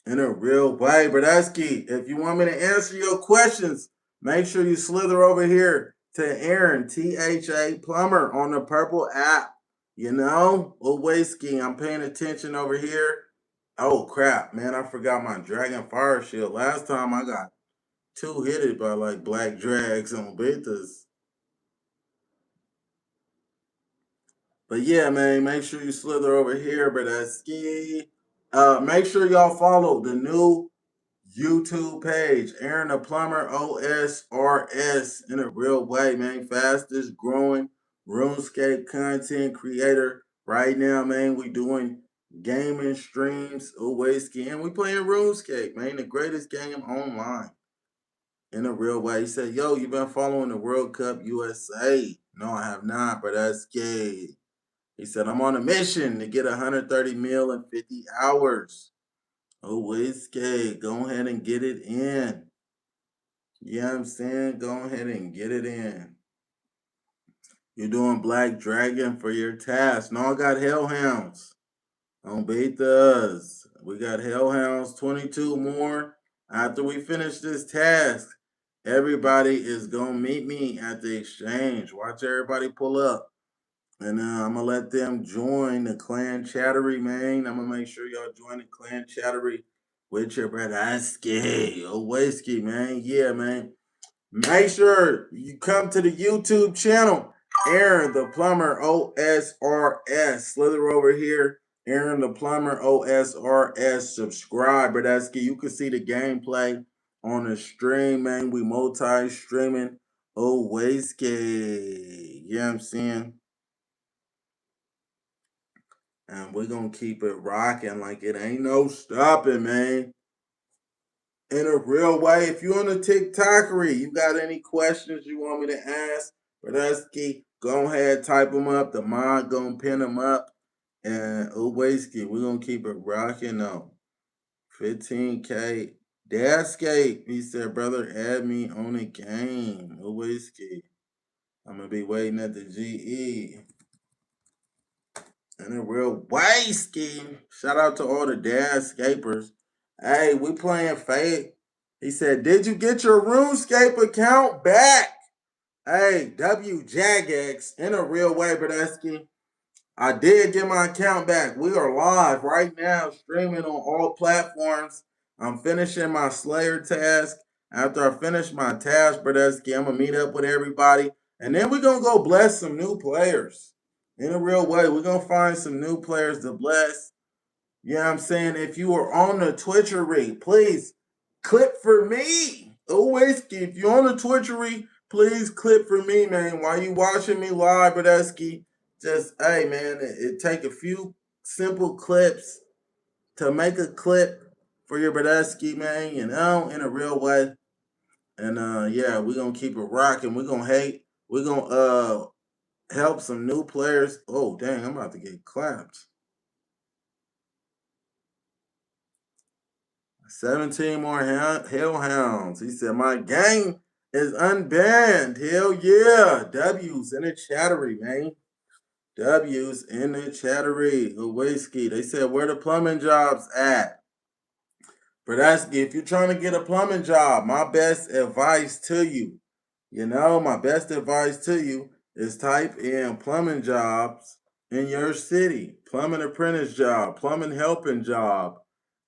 in a real way. Brodesky, if you want me to answer your questions, make sure you slither over here to Aaron, THA Plumber on the purple app. You know, Owaski, I'm paying attention over here. Oh crap, man, I forgot my Dragon Fire Shield. Last time I got two-hitted by like black drags on betas. But yeah, man, make sure you slither over here, Brodesky. Make sure y'all follow the new YouTube page, Aaron the Plumber OSRS, in a real way, man. Fastest growing RuneScape content creator right now, man. We doing gaming streams, Owaski, and we playing RuneScape, man. The greatest game online in a real way. He said, yo, you been following the World Cup USA? No, I have not, but that's gay. He said, I'm on a mission to get 130 mil in 50 hours. Oh, whiskey, go ahead and get it in. You know what I'm saying? Go ahead and get it in. You're doing Black Dragon for your task. No, I got Hellhounds on betas. We got Hellhounds, 22 more. After we finish this task, everybody is going to meet me at the exchange. Watch everybody pull up. And I'm going to let them join the Clan Chattery, man. I'm going to make sure y'all join the Clan Chattery with your brother Aski. Oh, Whiskey, man. Yeah, man. Make sure you come to the YouTube channel, Aaron the Plumber OSRS. Slither over here, Aaron the Plumber OSRS. Subscribe, Brodesky. You can see the gameplay on the stream, man. We multi-streaming. Oh, Whiskey. You know what I'm saying? And we're going to keep it rocking like it ain't no stopping, man. In a real way, if you're on the TikTokery, you got any questions you want me to ask, Brodesky, go ahead, type them up. The mod going to pin them up. And Uwayski, we're going to keep it rocking though. 15K. Dascape, he said, brother, add me on the game. Uwayski. I'm going to be waiting at the GE. In a real way, scheme. Shout out to all the Dadscapers. Hey, we playing Fate. He said, did you get your RuneScape account back? Hey, WJagX, in a real way, Brodesky. I did get my account back. We are live right now, streaming on all platforms. I'm finishing my Slayer task. After I finish my task, Brodesky, I'm going to meet up with everybody. And then we're going to go bless some new players. In a real way, we're going to find some new players to bless. You know what I'm saying? If you are on the Twitchery, please clip for me. Oh, Whiskey, if you're on the Twitchery, please clip for me, man. While you watching me live, Brodesky, just, hey, man, it take a few simple clips to make a clip for your Brodesky, man, you know, in a real way. And, yeah, we're going to keep it rocking. We're going to We're going to help some new players. Oh, dang, I'm about to get clapped. 17 more Hellhounds. He said, my game is unbanned. Hell yeah. W's in the chattery, man. W's in the chattery. Whiskey. They said, where the plumbing jobs at? Brodesky, if you're trying to get a plumbing job, my best advice to you, my best advice to you is type in plumbing jobs in your city, plumbing apprentice job, plumbing helping job,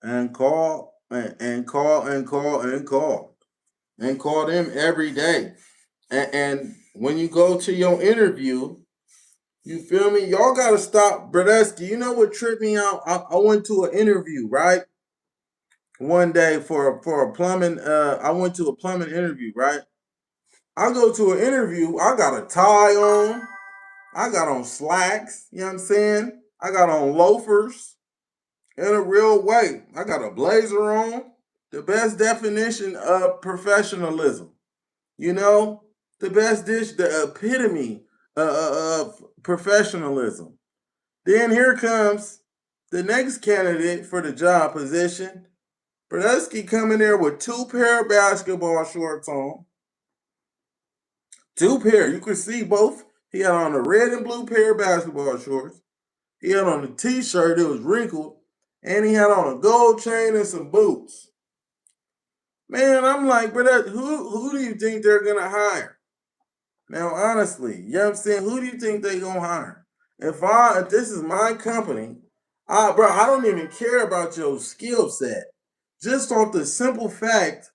and call and call them every day. And when you go to your interview, you feel me? Y'all gotta stop, Brodesky. You know what tripped me out? I went to an interview, right? one day for a plumbing. I went to a plumbing interview, right? I go to an interview. I got a tie on. I got on slacks. You know what I'm saying? I got on loafers in a real way. I got a blazer on. The best definition of professionalism. You know, the best dish, the epitome of professionalism. Then here comes the next candidate for the job position. Brodusky coming there with 2 pair of basketball shorts on. 2 pair. You could see both. He had on a red and blue pair of basketball shorts. He had on a t-shirt that was wrinkled. And he had on a gold chain and some boots. Man, I'm like, bro, who do you think they're going to hire? Now, honestly, you know what I'm saying? Who do you think they going to hire? If this is my company, I don't even care about your skill set. Just off the simple fact,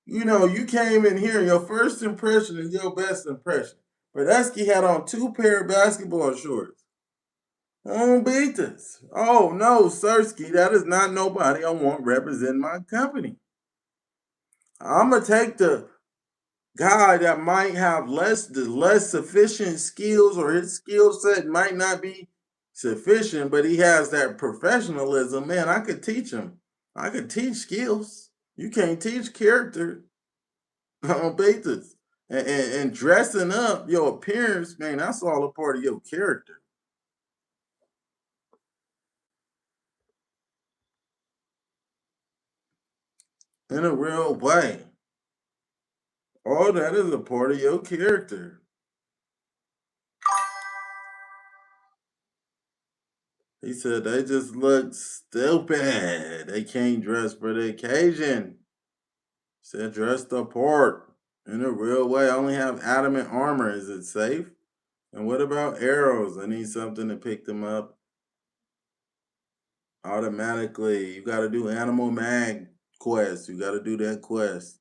you came in here, your first impression is your best impression. Brodusky had on 2 pair of basketball shorts. Don't beat this. Oh, no, Sirski, that is not nobody I want representing my company. I'm going to take the guy that might have less sufficient skills, or his skill set might not be sufficient, but he has that professionalism. Man, I could teach him. I could teach skills. You can't teach character on basis. And dressing up, your appearance, man, that's all a part of your character. In a real way. All that is a part of your character. He said they just look stupid. They can't dress for the occasion. Said dress the part in a real way. I only have adamant armor. Is it safe? And what about arrows? I need something to pick them up automatically. You got to do animal mag quest. You got to do that quest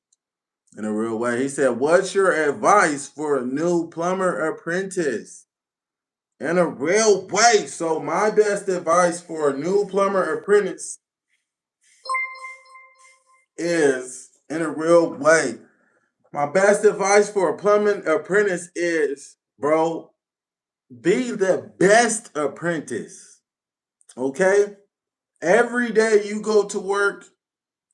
in a real way. He said, what's your advice for a new plumber apprentice? In a real way. So my best advice for a new plumber apprentice is, in a real way, my best advice for a plumbing apprentice is, bro, be the best apprentice. Okay? Every day you go to work,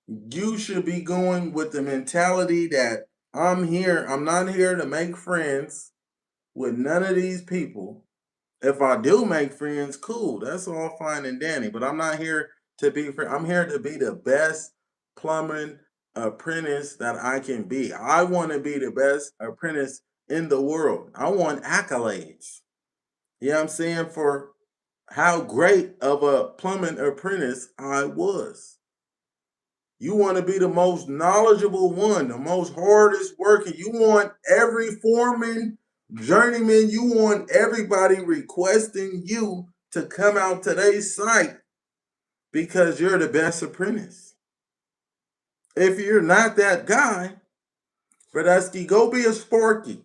you should be going with the mentality that I'm not here to make friends with none of these people. If I do make friends, cool. That's all fine and dandy. But I'm not here to be friends. I'm here to be the best plumbing apprentice that I can be. I want to be the best apprentice in the world. I want accolades. You know what I'm saying? For how great of a plumbing apprentice I was. You want to be the most knowledgeable one, the most hardest working. You want every foreman, journeyman, you want everybody requesting you to come out to their site because you're the best apprentice. If you're not that guy, Brodusky, go be a Sparky.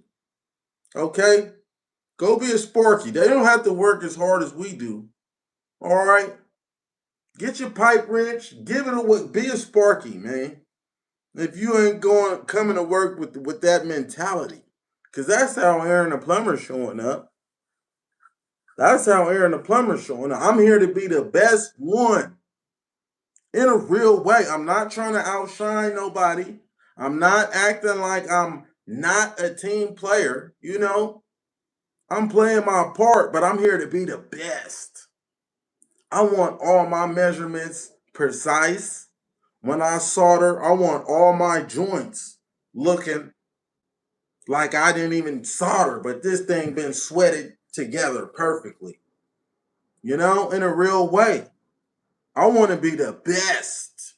Okay? Go be a Sparky. They don't have to work as hard as we do. All right? Get your pipe wrench, give it a be a Sparky, man. If you ain't coming to work with that mentality. Because that's how Aaron the Plumber's showing up. That's how Aaron the Plumber's showing up. I'm here to be the best one in a real way. I'm not trying to outshine nobody. I'm not acting like I'm not a team player. I'm playing my part, but I'm here to be the best. I want all my measurements precise. When I solder, I want all my joints looking like I didn't even solder, but this thing been sweated together perfectly. In a real way. I want to be the best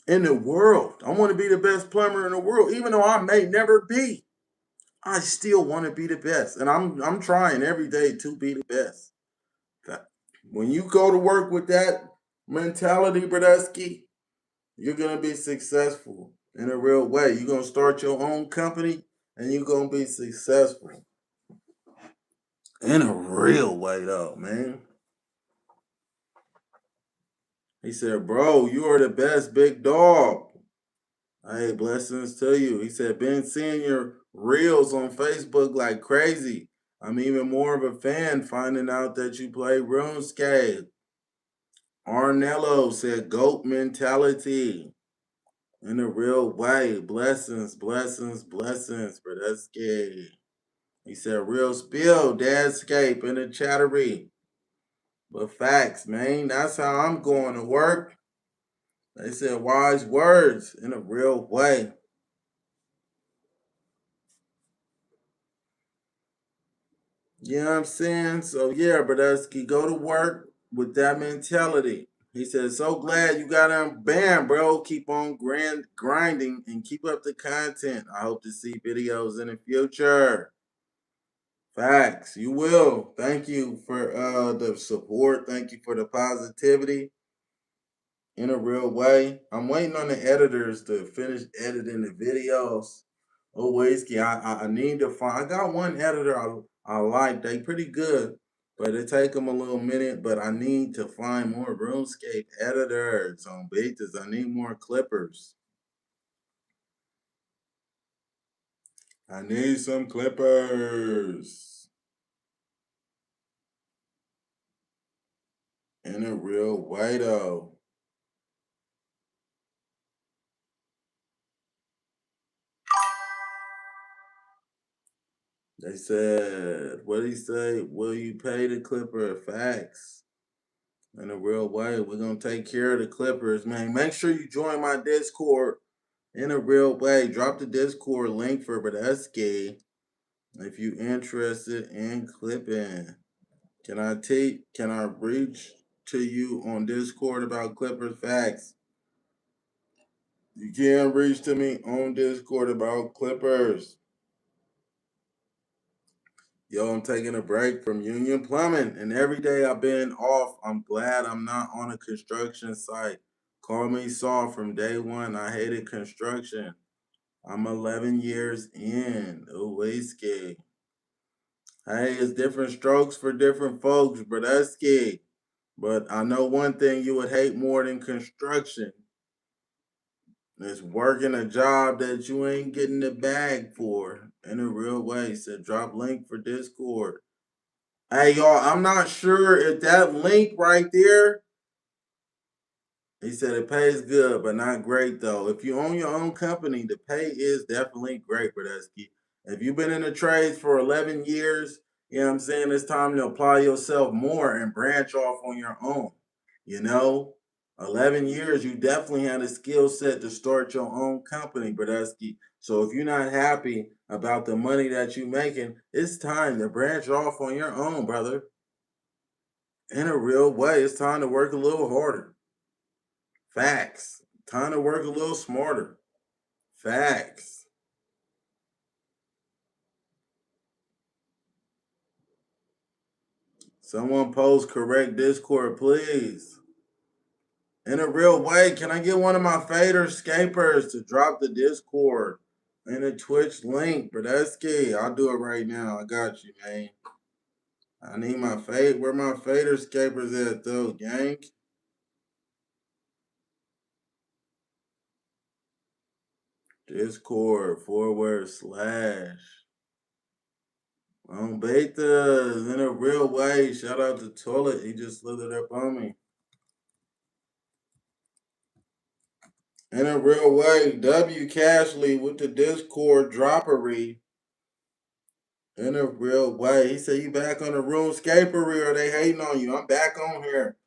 in the world. I want to be the best plumber in the world, even though I may never be. I still want to be the best, and I'm trying every day to be the best. When you go to work with that mentality, Brodusky, you're gonna be successful in a real way. You're gonna start your own company, and you're gonna be successful in a real way, though, man. He said, bro, you are the best, big dog. Hey, blessings to you. He said, been seeing your reels on Facebook like crazy. I'm even more of a fan finding out that you play RuneScape. Arnello said, GOAT mentality. In a real way. Blessings, blessings, blessings, Brodesky. He said, real spill, Dadscape in the chattery. But facts, man, that's how I'm going to work. They said wise words in a real way. You know what I'm saying? So yeah, Brodesky, go to work with that mentality. He said, so glad you got unbanned, bro. Keep on grinding and keep up the content. I hope to see videos in the future. Facts, you will. Thank you for the support. Thank you for the positivity in a real way. I'm waiting on the editors to finish editing the videos. Oh, Whiskey, I need to find. I got one editor I like. They pretty good, but it take them a little minute. But I need to find more RuneScape editors on betas. I need more clippers. I need some clippers. In a real way, though. They said, what did he say? Will you pay the Clipper? Facts. In a real way. We're going to take care of the Clippers, man. Make sure you join my Discord in a real way. Drop the Discord link for Brodesky if you interested in clipping. Can I reach to you on Discord about Clippers? Facts. You can reach to me on Discord about Clippers. Yo, I'm taking a break from union plumbing, and every day I've been off. I'm glad I'm not on a construction site. Call me soft from day one. I hated construction. I'm 11 years in. Whiskey. Hey, it's different strokes for different folks, Brodesky. But I know one thing you would hate more than construction. It's working a job that you ain't getting the bag for in a real way. So drop link for Discord. Hey, y'all, I'm not sure if that link right there, he said it pays good, but not great, though. If you own your own company, the pay is definitely great, Brodesky. If you've been in the trades for 11 years, you know what I'm saying, it's time to apply yourself more and branch off on your own. You know, 11 years, you definitely had a skill set to start your own company, Brodesky. So if you're not happy about the money that you're making, it's time to branch off on your own, brother. In a real way, it's time to work a little harder. Facts. Time to work a little smarter. Facts. Someone post correct Discord, please. In a real way, can I get one of my fader scapers to drop the Discord and the Twitch link? Brodesky, I'll do it right now. I got you, man. I need my fade. Where my fader scapers at, though, gang? Discord // on betas in a real way. Shout out to Toilet. He just slithered up on me. In a real way, W. Cashley with the Discord droppery. In a real way. He said, you back on the RuneScapery or they hating on you. I'm back on here,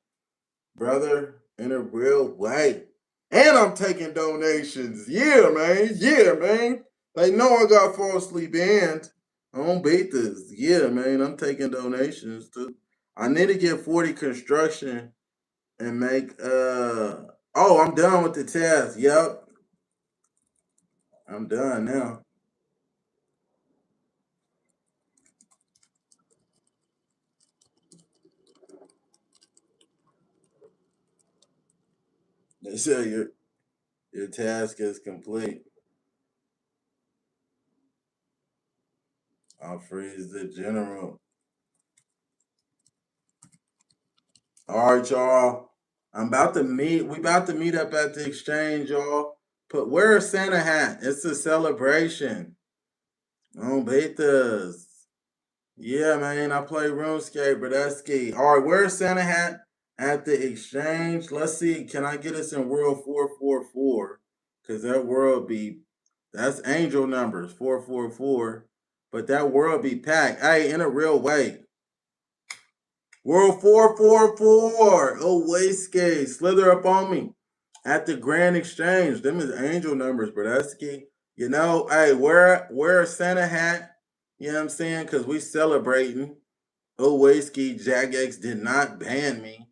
brother. In a real way. And I'm taking donations. Yeah, man. Yeah, man. They know I got falsely banned. I don't beat this. Yeah, man. I'm taking donations too. I need to get 40 construction and make oh, I'm done with the test. Yep. I'm done now. They say your task is complete. I'll freeze the general. All right, y'all. I'm about to meet. We about to meet up at the exchange, y'all. But wear a Santa hat. It's a celebration. Oh, betas. Yeah, man. I play RuneScape, but that's key. All right, wear a Santa hat at the exchange. Let's see. Can I get us in world 444? Because that world be, that's angel numbers, 444. But that world be packed. Hey, in a real way. World 444. Oh, wastegate. Slither up on me at the Grand Exchange. Them is angel numbers, Brodusky. You know, hey, wear a Santa hat. You know what I'm saying? Because we celebrating. Oh, wastegate. Jagex did not ban me.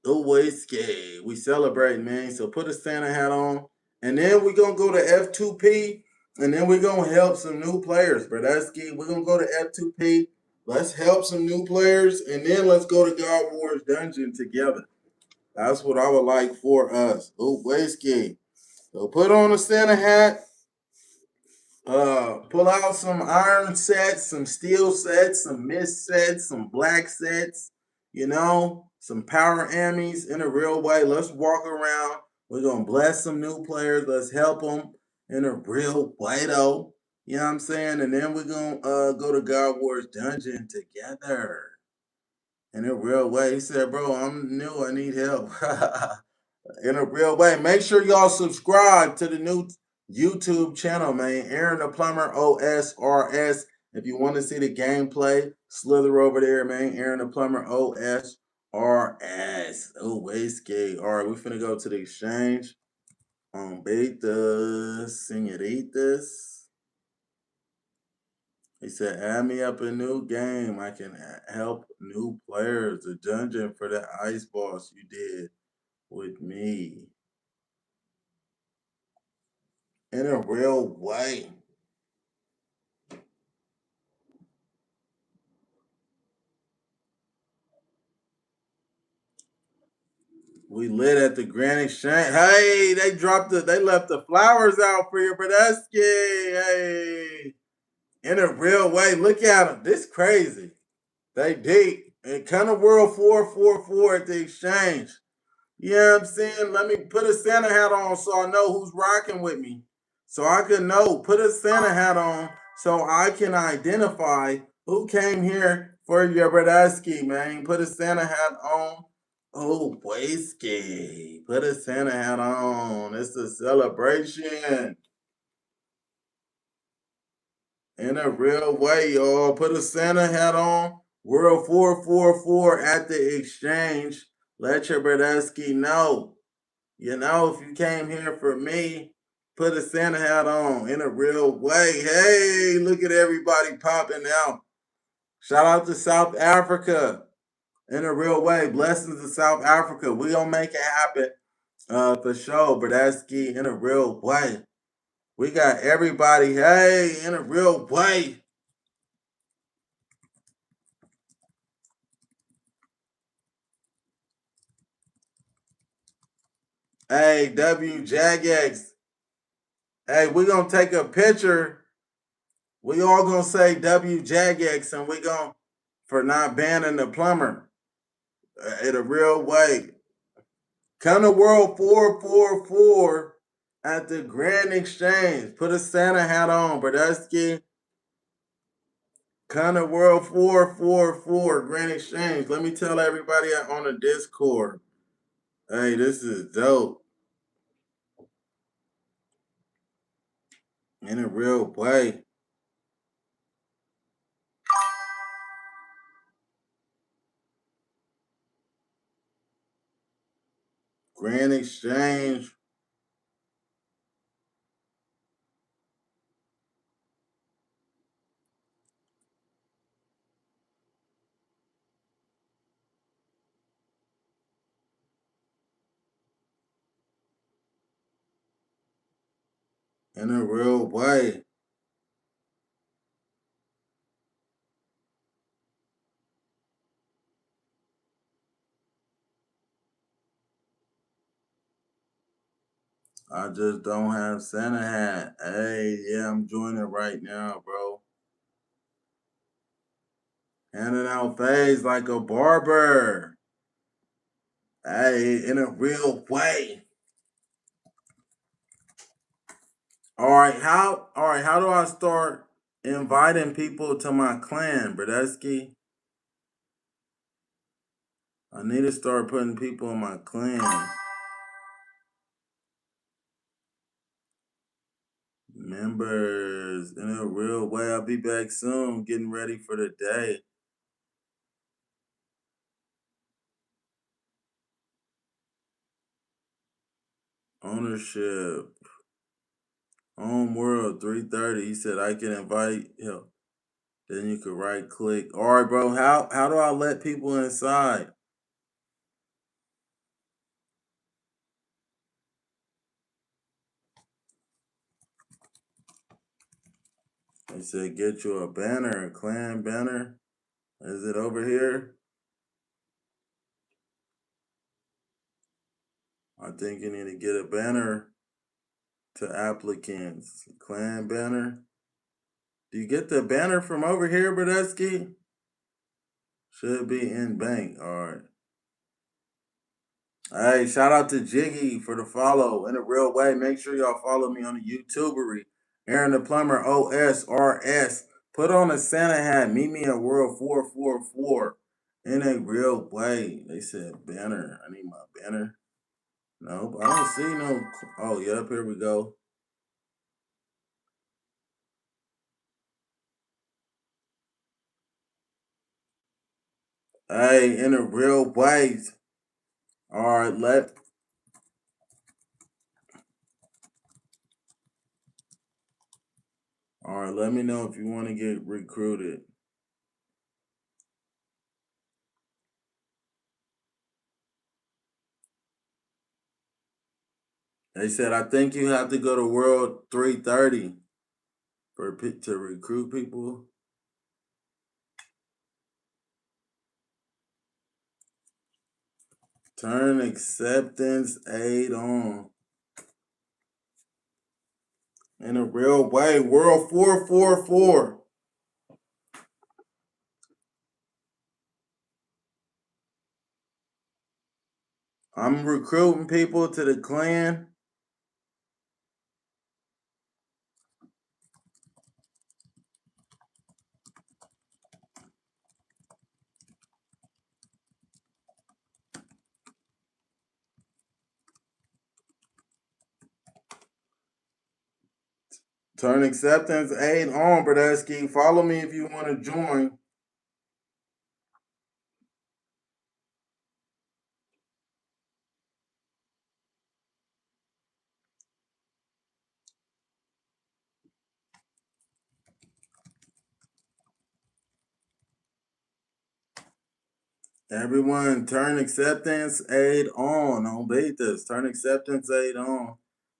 Oh, wastegate. We celebrating, man. So put a Santa hat on. And then we're going to go to F2P. And then we're going to help some new players, Brodusky. We're going to go to F2P. Let's help some new players, and then let's go to God Wars Dungeon together. That's what I would like for us. Oh, wastegate. So put on a Santa hat. Pull out some iron sets, some steel sets, some mist sets, some black sets. You know, some power ammies in a real way. Let's walk around. We're gonna bless some new players. Let's help them in a real way, though. You know what I'm saying? And then we're gonna go to God Wars Dungeon together in a real way. He said, bro, I'm new. I need help. In a real way. Make sure y'all subscribe to the new YouTube channel, man. Aaron the Plumber OSRS. If you want to see the gameplay, slither over there, man. Aaron the Plumber OSRS. Oh, wastegate. All right, we're finna go to the exchange. Betas, senoritas. He said, add me up a new game. I can help new players. The dungeon for the ice boss you did with me. In a real way. We lit at the Grand Exchange. Hey, they left the flowers out for you, Brodusky. Hey. In a real way. Look at them. This crazy. They deep. And kind of world 444 at the exchange. You know what I'm saying? Let me put a Santa hat on so I know who's rocking with me. So I can know. Put a Santa hat on so I can identify who came here for your Brodusky, man. Put a Santa hat on. Oh, whiskey. Put a Santa hat on. It's a celebration. In a real way, y'all. Put a Santa hat on. World 444 at the exchange. Let your Brodusky know. You know, if you came here for me, put a Santa hat on in a real way. Hey, look at everybody popping out. Shout out to South Africa in a real way. Blessings to South Africa. We gonna make it happen for sure. Brodusky in a real way. We got everybody, hey, in a real way. Hey, W Jagex. Hey, we're gonna take a picture. We all gonna say W Jagex and we gonna for not banning the plumber in a real way. Come to World 444 at the Grand Exchange. Put a Santa hat on, Brodusky. Come to World 444 Grand Exchange. Let me tell everybody on the Discord. Hey, this is dope. In a real way. Grand Exchange. In a real way. I just don't have Santa hat. Hey, yeah, I'm joining right now, bro. Handing out phase like a barber. Hey, in a real way. All right, how do I start inviting people to my clan, Bradesky? I need to start putting people in my clan. Members in a real way. I'll be back soon, getting ready for the day. Ownership. Home world 330. He said I can invite him. Then you could right click. All right, bro. How do I let people inside? They said get you a banner, a clan banner. Is it over here? I think you need to get a banner to applicants. Clan banner. Do you get the banner from over here, Bradesky? Should be in bank. All right. Hey, shout out to Jiggy for the follow in a real way. Make sure y'all follow me on the YouTubery. Aaron the Plumber OSRS. Put on a Santa hat. Meet me at World 444 in a real way. They said banner. I need my banner. Nope, I don't see no. Oh, yep, here we go. Hey, in a real way. All right, let me know if you want to get recruited. They said I think you have to go to World 330 to recruit people. Turn acceptance aid on. In a real way. World 444. I'm recruiting people to the clan. Turn acceptance aid on, Bradesky. Follow me if you want to join. Everyone, turn acceptance aid on betas. Turn acceptance aid on.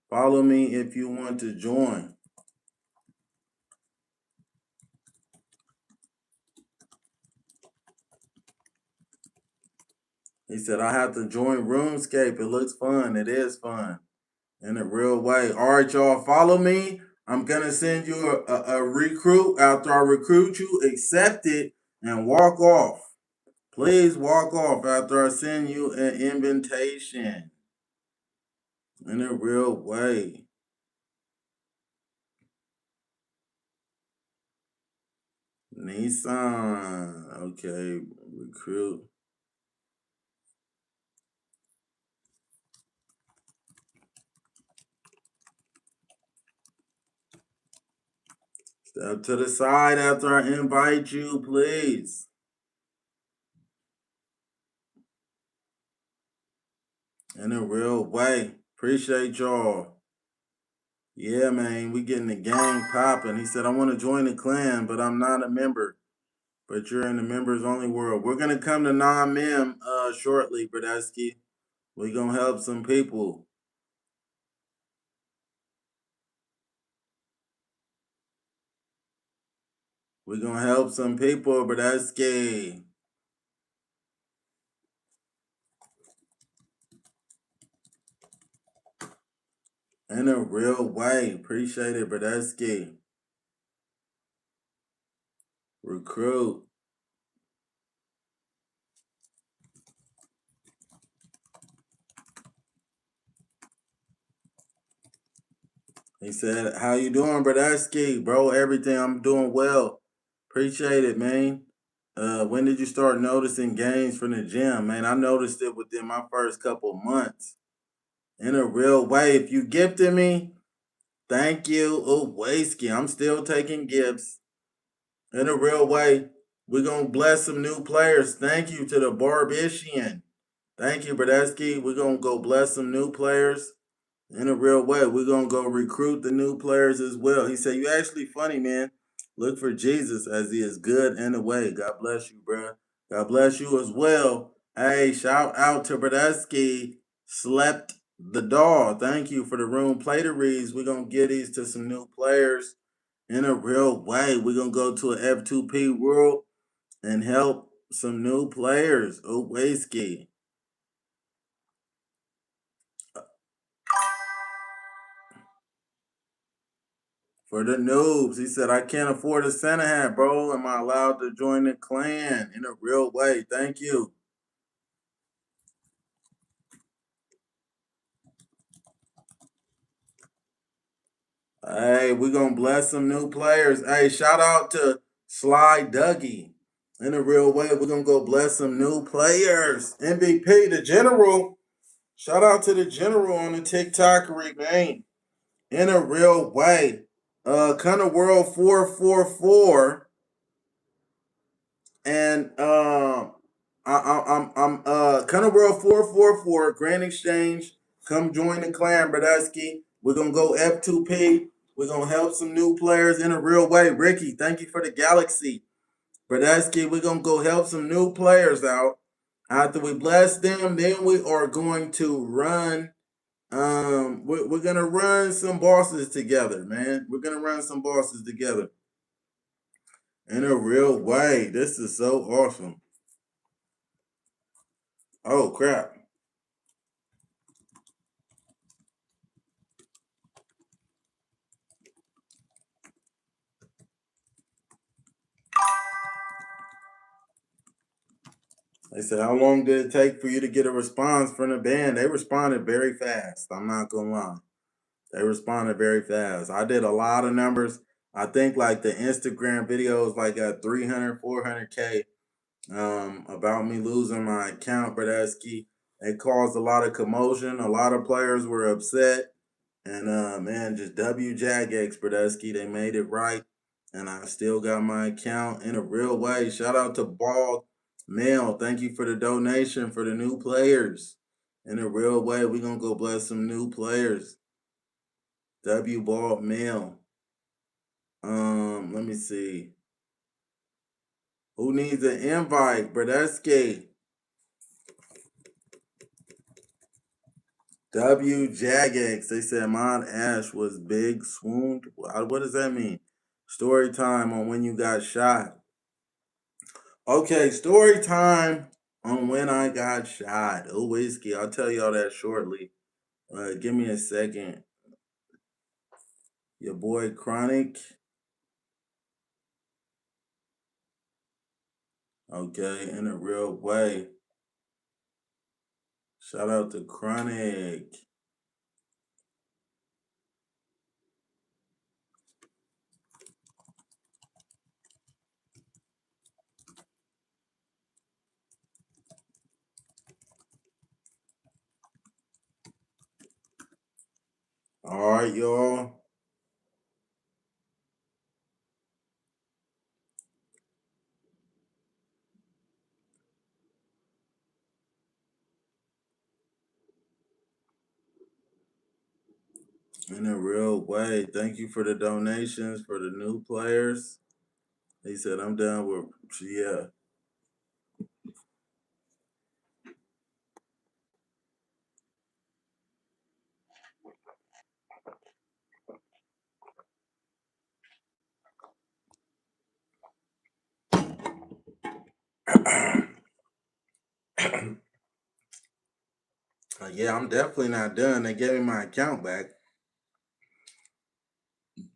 Follow me if you want to join. He said, I have to join RuneScape. It looks fun. It is fun. In a real way. All right, y'all, follow me. I'm going to send you a recruit. After I recruit you, accept it and walk off. Please walk off after I send you an invitation. In a real way. Nissan. Okay, recruit. Step to the side after I invite you, please. In a real way. Appreciate y'all. Yeah, man, we getting the gang popping. He said, I want to join the clan, but I'm not a member. But you're in the members only world. We're gonna come to non-mem shortly, Bradesky. We're gonna help some people. We're gonna help some people, Bradesky. In a real way. Appreciate it, Bradesky. Recruit. He said, "How you doing, Bradesky, bro? Everything, I'm doing well. Appreciate it, man. When did you start noticing gains from the gym, man? I noticed it within my first couple months in a real way. If you gifted me, thank you, Uwaski. I'm still taking gifts in a real way. We're gonna bless some new players. Thank you to the Barbitian. Thank you, Bradesky. We're gonna go bless some new players." In a real way, we're gonna go recruit the new players as well. He said, "You actually funny, man. Look for Jesus as he is good in a way." God bless you, bro. God bless you as well. Hey, shout out to Bradesky. Slept the doll. Thank you for the room play to reads. We're gonna get these to some new players in a real way. We're gonna go to an F2P world and help some new players. Oh, whiskey. For the noobs, he said, "I can't afford a Santa hat, bro. Am I allowed to join the clan in a real way? Thank you." Hey, we're going to bless some new players. Hey, shout out to Sly Dougie. In a real way, we're going to go bless some new players. MVP, the general. Shout out to the general on the TikTokery, man. In a real way. Kind of World 444. And I'm Cunner World 444 Grand Exchange. Come join the clan, Bradesky. We're gonna go F2P. We're gonna help some new players in a real way. Ricky, thank you for the galaxy. Bradesky, we're gonna go help some new players out. After we bless them, then we are going to run. We're gonna run some bosses together, man. We're gonna run some bosses together in a real way. This is so awesome. Oh crap. They said, "How long did it take for you to get a response from the band?" They responded very fast. I'm not gonna lie. They responded very fast. I did a lot of numbers. I think like the Instagram videos like at 300, 400K about me losing my account, Bradesky. It caused a lot of commotion. A lot of players were upset. And man, just WJagX Bradesky, they made it right. And I still got my account in a real way. Shout out to Bald Mail. Thank you for the donation for the new players. In a real way, we're gonna go bless some new players. W Bald Mail. Let me see. Who needs an invite? Bradesky. WJagX. They said Mod Ash was big swooned. What does that mean? Story time on when you got shot. Okay, story time on when I got shot. Oh, whiskey. I'll tell y'all that shortly. Give me a second. Your boy Chronic. Okay, in a real way. Shout out to Chronic. All right, y'all. In a real way. Thank you for the donations for the new players. He said, "I'm done with, yeah." Yeah, I'm definitely not done. They gave me my account back.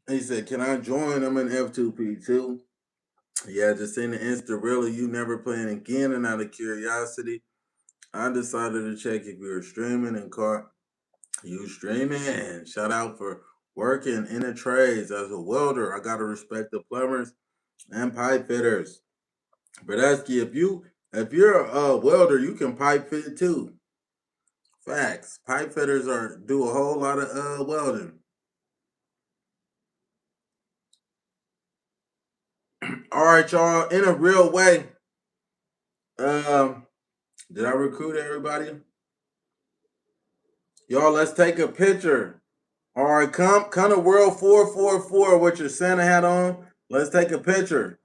He said, "Can I join? I'm in F2P too." Yeah, just seen the Insta really you never playing again, and out of curiosity, I decided to check if you were streaming and caught you streaming. Shout out for working in the trades as a welder. I gotta respect the plumbers and pipe fitters. Bradesky, if you're a welder, you can pipe fit too. Facts. Pipe fitters do a whole lot of welding. All right, y'all. In a real way, did I recruit everybody? Y'all, let's take a picture. All right, come to World 444 with your Santa hat on. Let's take a picture.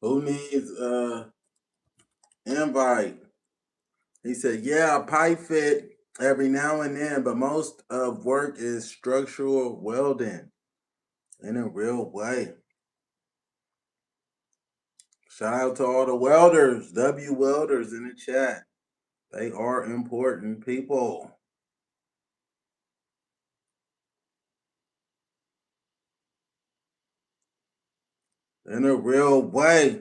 Who needs invite? He said, yeah, pipe fit every now and then, but most of work is structural welding in a real way. Shout out to all the welders, W welders in the chat. They are important people. In a real way.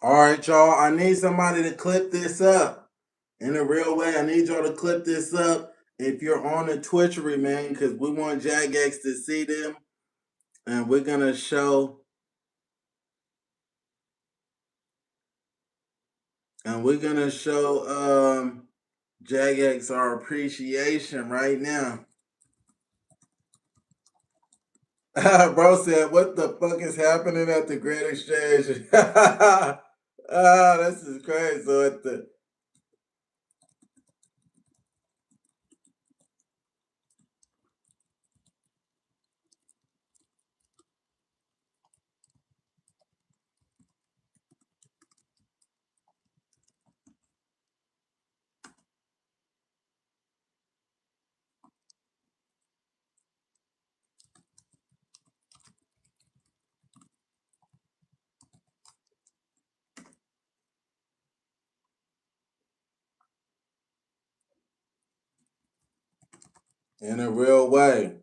All right, y'all. I need somebody to clip this up. In a real way, I need y'all to clip this up if you're on the Twitchery, man, because we want Jagex to see them. And we're going to show... Jagex our appreciation right now. Bro said, what the fuck is happening at the Great Exchange? This is crazy. So at the... In a real way.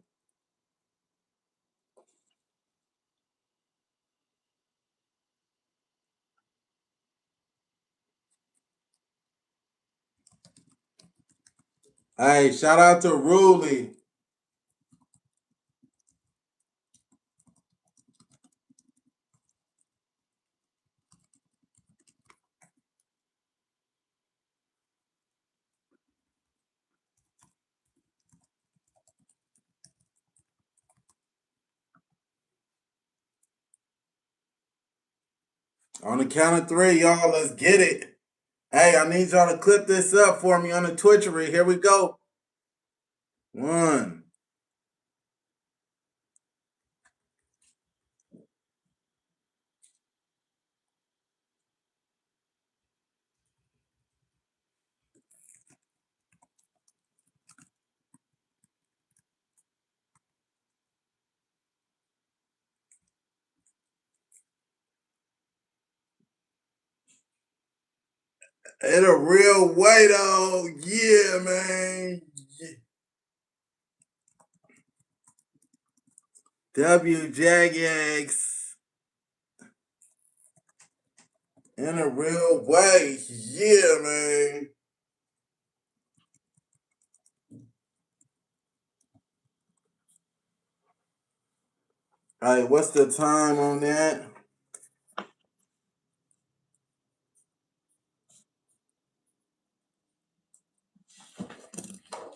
Hey, shout out to Ruli. On the count of three, y'all, let's get it. Hey, I need y'all to clip this up for me on the Twitchery. Here we go. 1. In a real way, though. Yeah, man. W Jagex. In a real way. Yeah, man. All right, what's the time on that?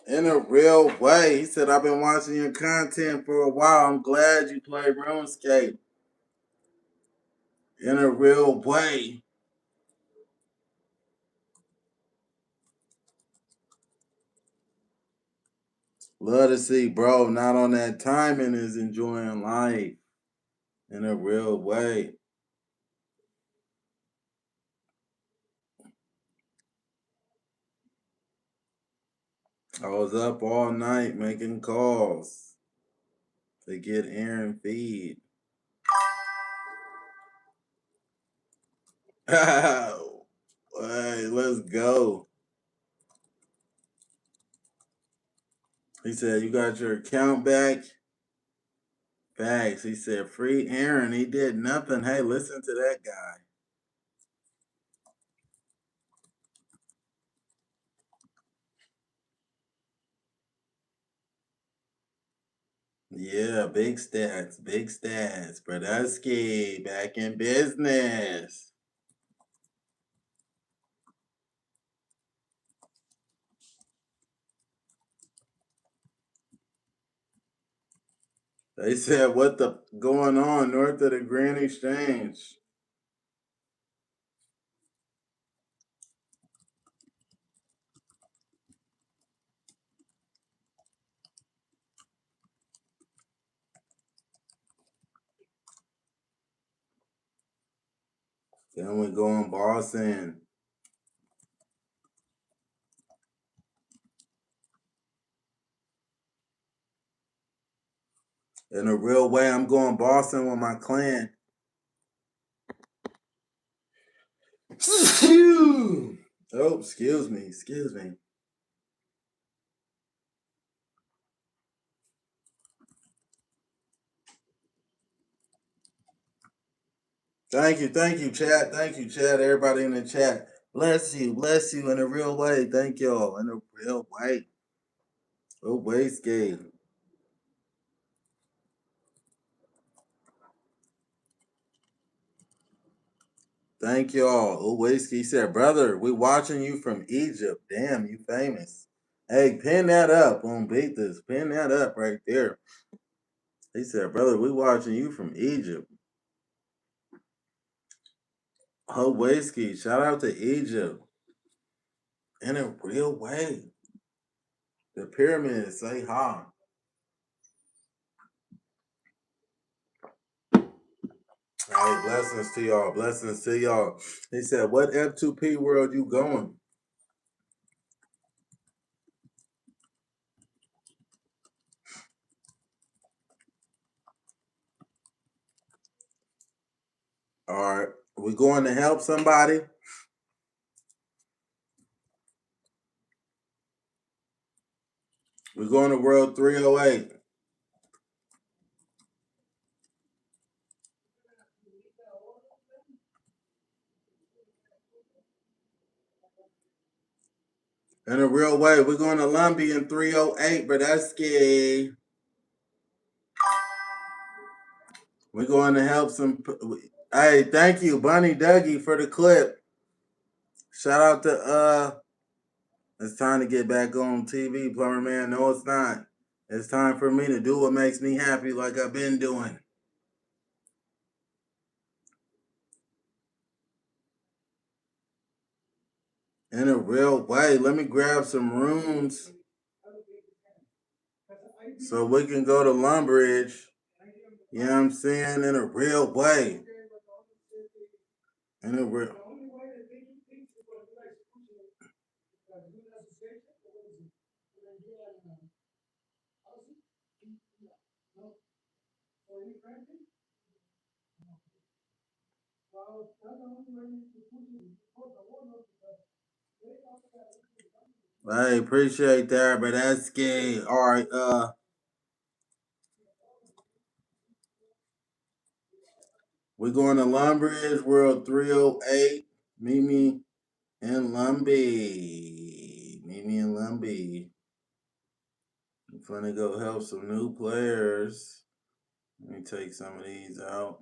In a real way. He said, I've been watching your content for a while. I'm glad you play RuneScape. In a real way. Love to see bro not on that timing is enjoying life. In a real way. I was up all night making calls to get Aaron feed. Hey, let's go. He said, you got your account back? Facts. He said, free Aaron. He did nothing. Hey, listen to that guy. Yeah, big stats. Big stats. Brodusky, back in business. They said, what the going on north of the Grand Exchange? Then we go in Boston. In a real way, I'm going Boston with my clan. Oh, excuse me. Excuse me. Thank you, chat. Thank you, chat. Everybody in the chat. Bless you in a real way. Thank y'all in a real way. Oh, wastegate. Thank y'all. Oh, wastegate said, brother, we watching you from Egypt. Damn, you famous. Hey, pin that up on Beat This. Pin that up right there. He said, brother, we watching you from Egypt. Oh, wastegate. Shout out to Egypt. In a real way. The pyramids say hi. Hey, blessings to y'all. Blessings to y'all. He said, what F2P world you going? All right. We going to help somebody? We're going to World 308. In a real way, we're going to Lumbee in 308, but that's scary. We're going to help some. Hey, thank you, Bunny Dougie, for the clip. Shout out to it's time to get back on TV, Plumber Man. No, it's not. It's time for me to do what makes me happy, like I've been doing. In a real way, let me grab some rooms so we can go to Lumbridge. You know what I'm saying? In a real way. In a real. Hey, appreciate that, but that's gay. All right, we're going to Lumbridge World 308. Meet me in Lumbee. Meet me in Lumbee. I'm gonna go help some new players. Let me take some of these out.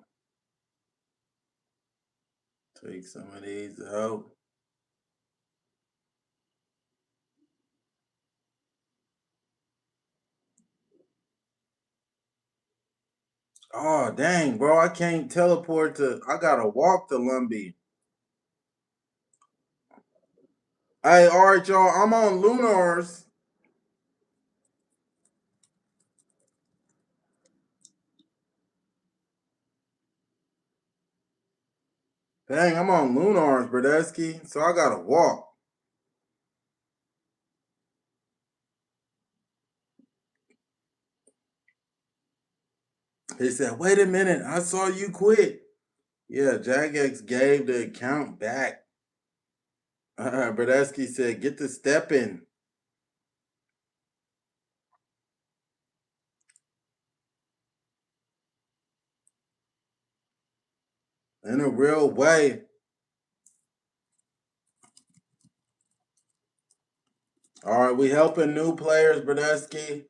Take some of these out. Oh, dang, bro. I can't teleport to. I gotta walk to Lumbee. Hey, all right, y'all. I'm on Lunars. Dang, I'm on Lunars, Brodusky. So I gotta walk. He said, wait a minute. I saw you quit. Yeah, Jagex gave the account back. Bradesky said, get the stepping. In a real way. All right, we helping new players, Bradesky.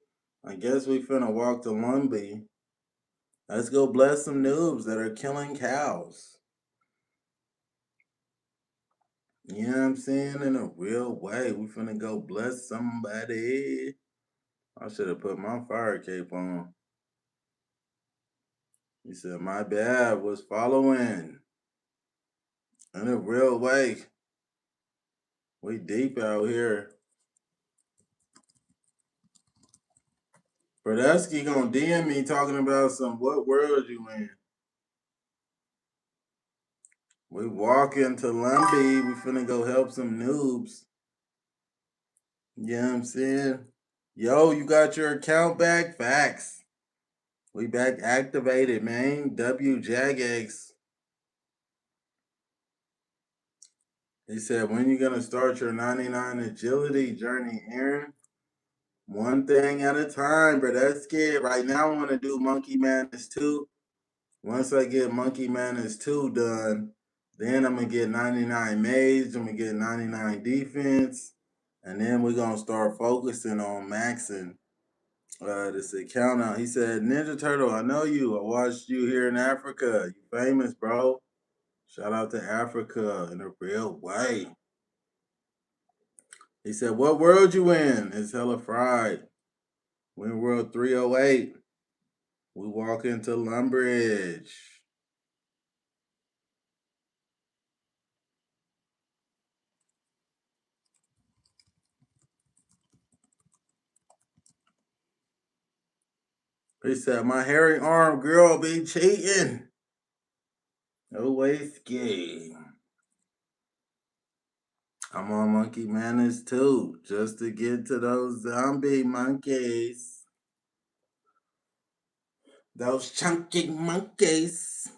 I guess we finna walk to Lumbee. Let's go bless some noobs that are killing cows. You know what I'm saying? In a real way. We finna go bless somebody. I should have put my fire cape on. He said, my bad, was following. In a real way. We deep out here. Bradesky gonna DM me talking about some what world you in. We walking to Lumbee. We finna go help some noobs. You know what I'm saying? Yo, you got your account back? Facts. We back activated, man. W Jagex. He said, when you gonna start your 99 agility journey, Aaron? One thing at a time, bro. That's scared. Right now, I want to do Monkey Madness 2. Once I get Monkey Madness 2 done, then I'm going to get 99 mage. I'm going to get 99 defense. And then we're going to start focusing on maxing this account out. He said, Ninja Turtle, I know you. I watched you here in Africa. You famous, bro. Shout out to Africa in a real way. He said, what world you in? It's hella fried. We in world 308. We walk into Lumbridge. He said, my hairy arm girl be cheating. No whiskey. I'm on Monkey Madness too, just to get to those zombie monkeys. Those chunky monkeys.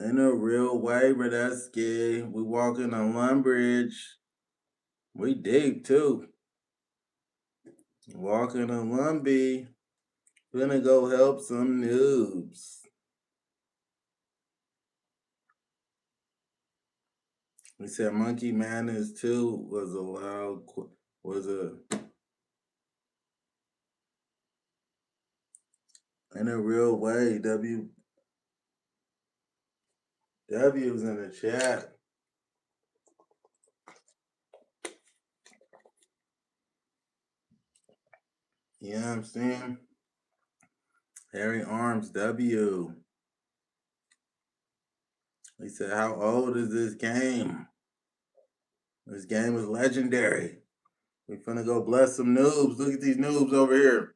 In a real way, but that's scary. We walking on Lumbridge. We deep too. Walking on Lumbee. Gonna go help some noobs. He said Monkey Madness 2 was in a real way. W's in the chat. You know what I'm saying? Harry Arms W. He said, how old is this game? This game is legendary. We finna go bless some noobs. Look at these noobs over here.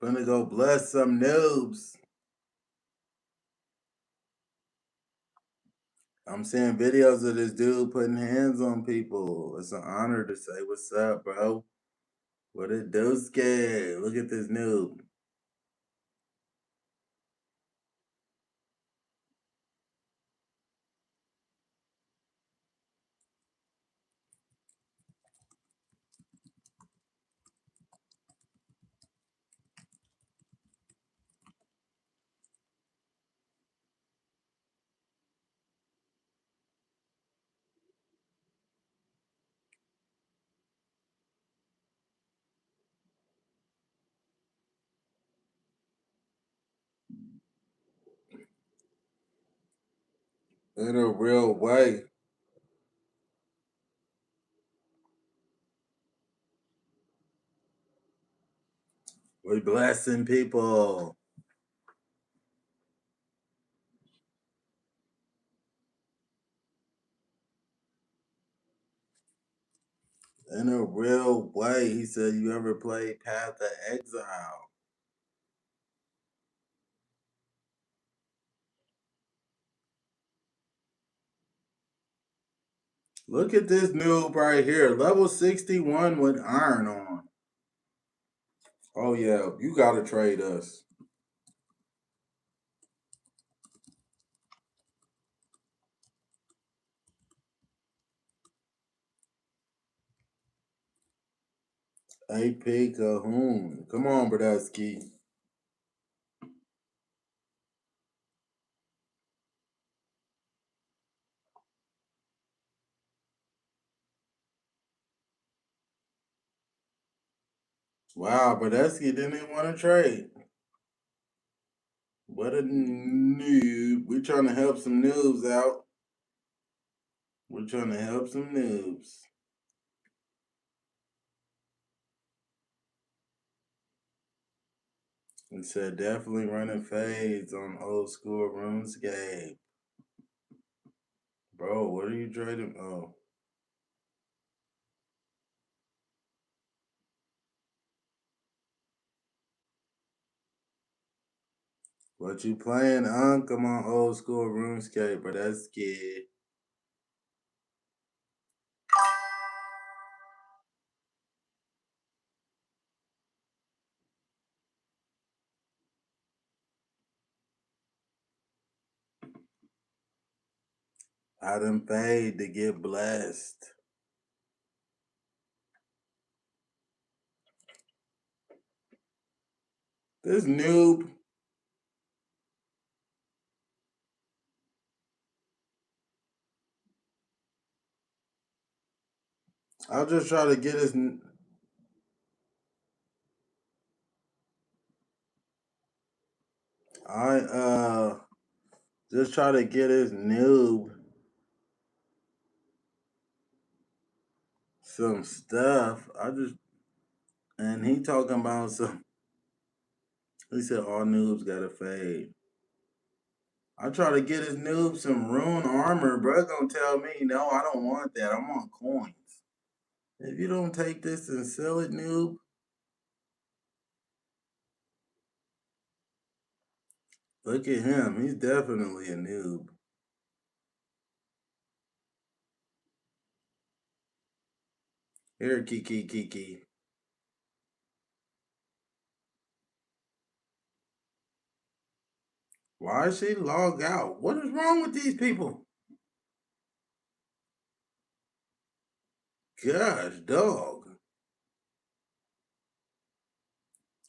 Finna go bless some noobs. I'm seeing videos of this dude putting hands on people. It's an honor to say what's up, bro. What it do, scared? Look at this noob. In a real way. We're blessing people. In a real way. He said, you ever played Path of Exile? Look at this noob right here. Level 61 with iron on. Oh yeah, you gotta trade us. AP Cahoon. Come on, Bradesky. Wow, Bradesky didn't even want to trade. What a noob. We're trying to help some noobs out. We're trying to help some noobs. He said definitely running fades on old school RuneScape. Bro, what are you trading? Oh. What you playing, Come on old school RuneScape, but that's scared. I done paid to get blessed. This noob. I'll just try to get his. Just try to get his noob some stuff. And he talking about some. He said all noobs gotta fade. I try to get his noob some rune armor, bro. Gonna tell me no, I don't want that. I want coins. If you don't take this and sell it, noob. Look at him. He's definitely a noob. Here, Kiki. Why is she logged out? What is wrong with these people? Gosh, dog.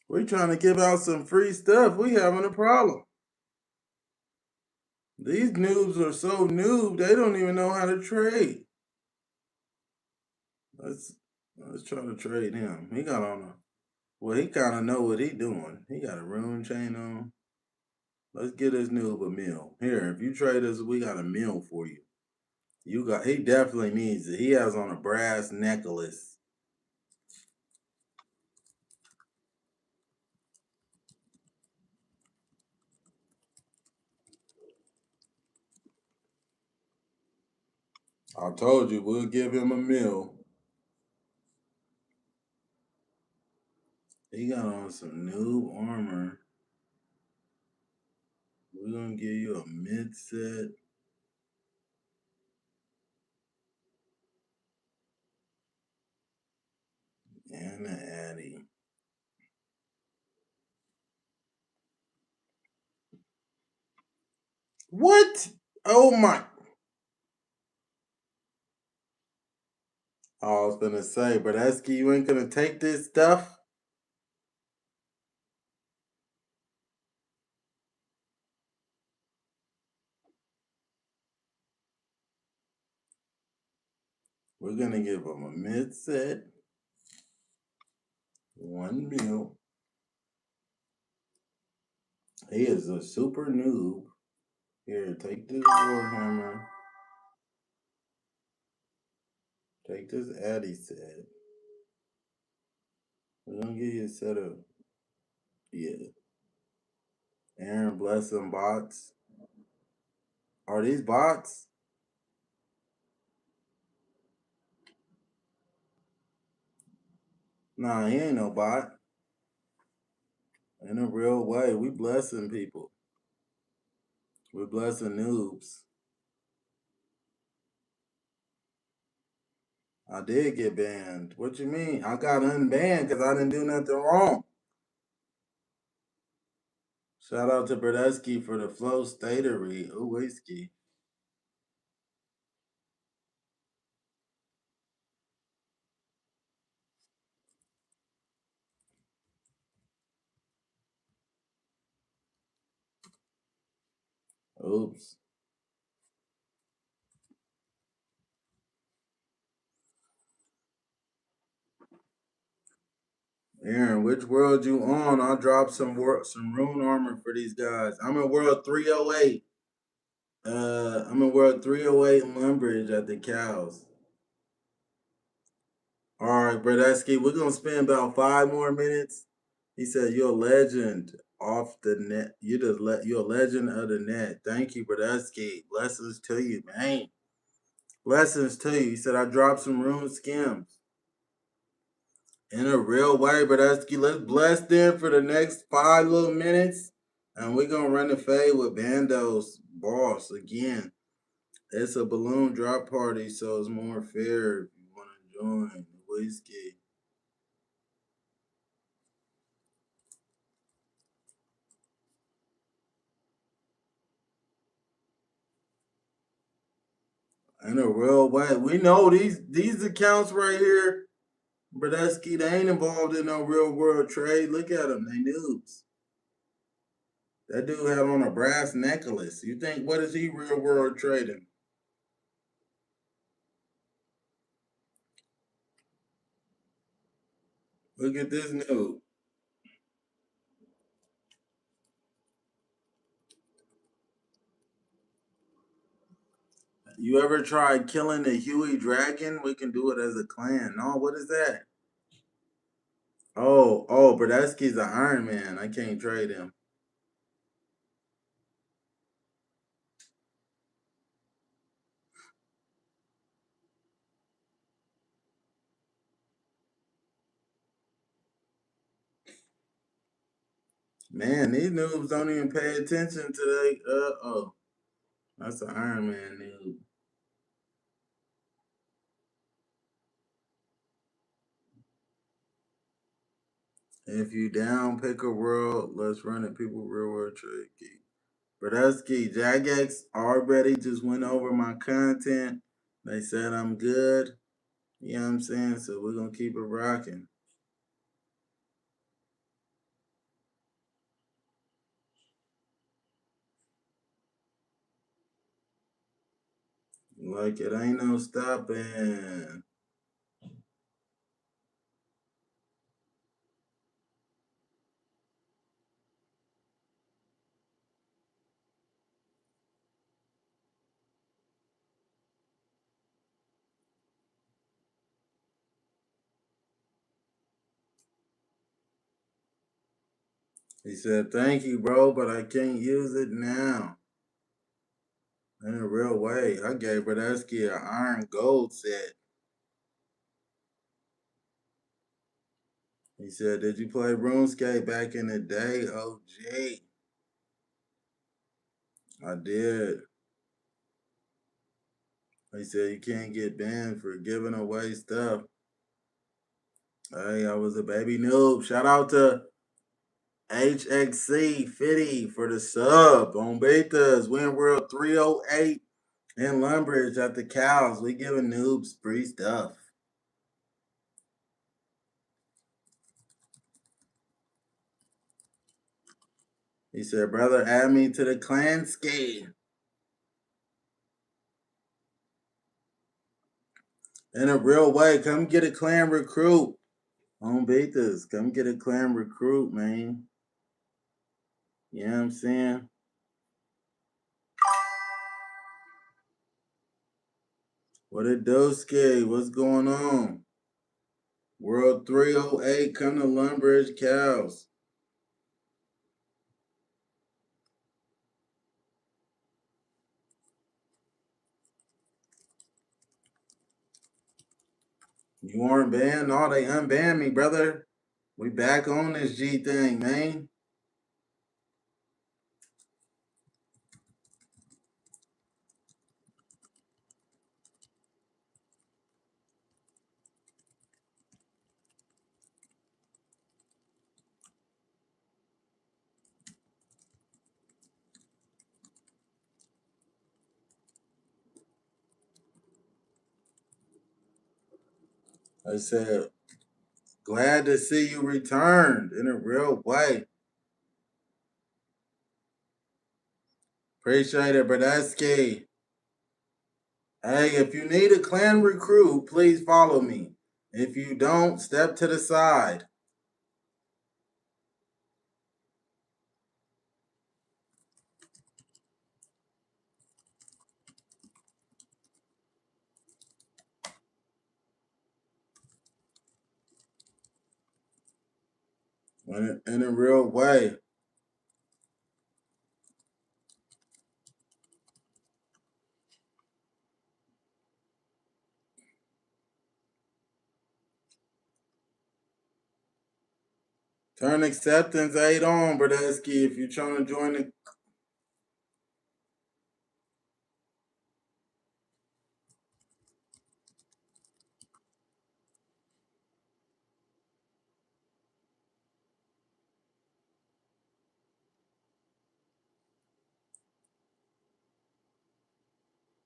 We're trying to give out some free stuff. We having a problem. These noobs are so noob, they don't even know how to trade. Let's try to trade him. He got on a well, he kind of know what he doing. He got a rune chain on. Let's get this noob a meal. Here, if you trade us, we got a meal for you. He definitely needs it. He has on a brass necklace. I told you we'll give him a meal. He got on some new armor. We're gonna give you a mid set. And an Addy. What? Oh my. I was gonna say, but Esky, you ain't gonna take this stuff? We're gonna give him a mid set. One meal. He is a super noob. Here, take this Warhammer. Take this Addy set. We're gonna give you a set of, yeah. Aaron, bless them bots. Are these bots? Nah, he ain't no bot. In a real way, we blessing people. We're blessing noobs. I did get banned. What you mean? I got unbanned because I didn't do nothing wrong. Shout out to Brodesky for the flow statery. Ooh, whiskey. Oops. Aaron, which world you on? I'll drop some rune armor for these guys. I'm in world 308. I'm in world 308 in Lumbridge at the cows. All right, Brodesky, we're gonna spend about 5 more minutes. He said you're a legend off the net. You're a legend of the net. Thank you, Brodesky. Blessings to you, man. Blessings to you. He said I dropped some rune skims. In a real way, Brodesky. Let's bless them for the next 5 little minutes. And we're gonna run the fade with Bando's boss again. It's a balloon drop party, so it's more fair if you wanna join. Whiskey. In a real way. We know these accounts right here, Brodesky, they ain't involved in no real world trade. Look at them, they noobs. That dude had on a brass necklace. You think, what is he real world trading? Look at this noob. You ever tried killing the Huey Dragon? We can do it as a clan. No, what is that? Oh, Brodesky's an Iron Man. I can't trade him. Man, these noobs don't even pay attention to they. Oh, that's an Iron Man noob. If you down, pick a world. Let's run it. People real world trade key. Brodesky, Jagex already just went over my content. They said I'm good. You know what I'm saying? So we're gonna keep it rocking. Like it ain't no stopping. He said, thank you, bro, but I can't use it now. In a real way. I gave Brodesky an iron gold set. He said, did you play RuneScape back in the day? Oh, gee. I did. He said, you can't get banned for giving away stuff. Hey, I was a baby noob. Shout out to HXC 50 for the sub on betas. We in World 308 in Lumbridge at the cows. We giving noobs free stuff. He said, brother, add me to the clan scheme. In a real way, come get a clan recruit. On betas, come get a clan recruit, man. You know what I'm saying? What it do, Ski? What's going on? World 308, come to Lumbridge Cows. You weren't banned? No, they unbanned me, brother. We back on this G thing, man. I said, glad to see you returned in a real way. Appreciate it, Bradesky. Hey, if you need a clan recruit, please follow me. If you don't, step to the side. In a real way. Turn acceptance 8 on, Bradesky, if you're trying to join the.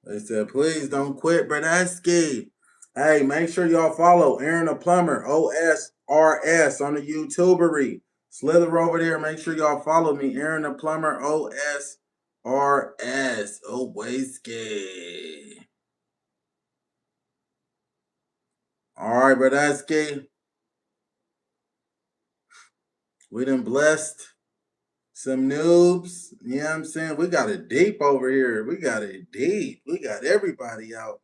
They said, please don't quit, Bradesky. Hey, make sure y'all follow Aaron the Plumber, OSRS, on the YouTubery. Slither over there. Make sure y'all follow me, Aaron the Plumber, OSRS. Owaski. All right, Bradesky. We done blessed some noobs. You know what I'm saying? We got it deep over here. We got it deep. We got everybody out.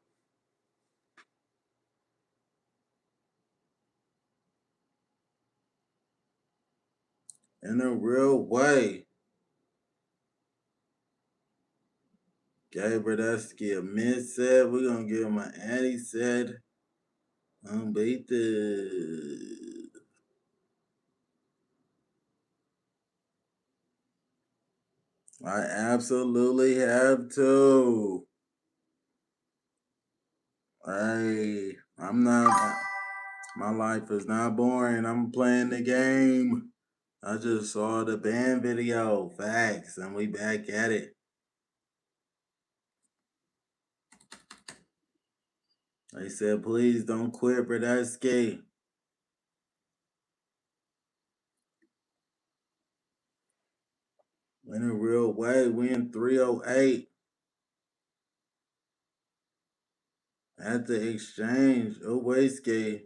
In a real way. Gave Bradesky a mid set. We're gonna give him an anti set. Unbeaten. I absolutely have to. Hey, I'm not. My life is not boring. I'm playing the game. I just saw the band video. Facts. And we back at it. They said, please don't quit, Bradesky. In a real way, we in 308. At the exchange. Owaski.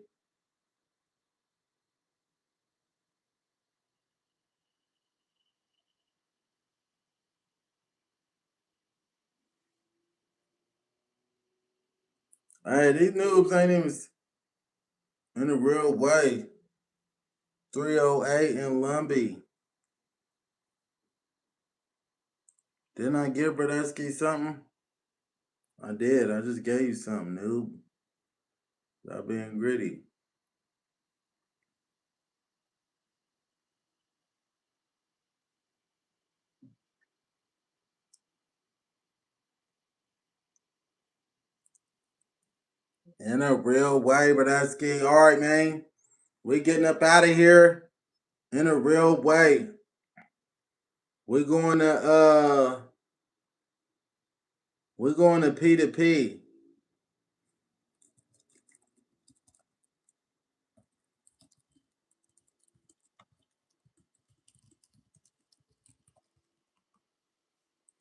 Hey, these noobs ain't even in a real way. 308 in Lumbee. Didn't I give Bradesky something? I did. I just gave you something, noob. Stop being gritty. In a real way, Bradesky. All right, man. We getting up out of here in a real way. We're going to P2P.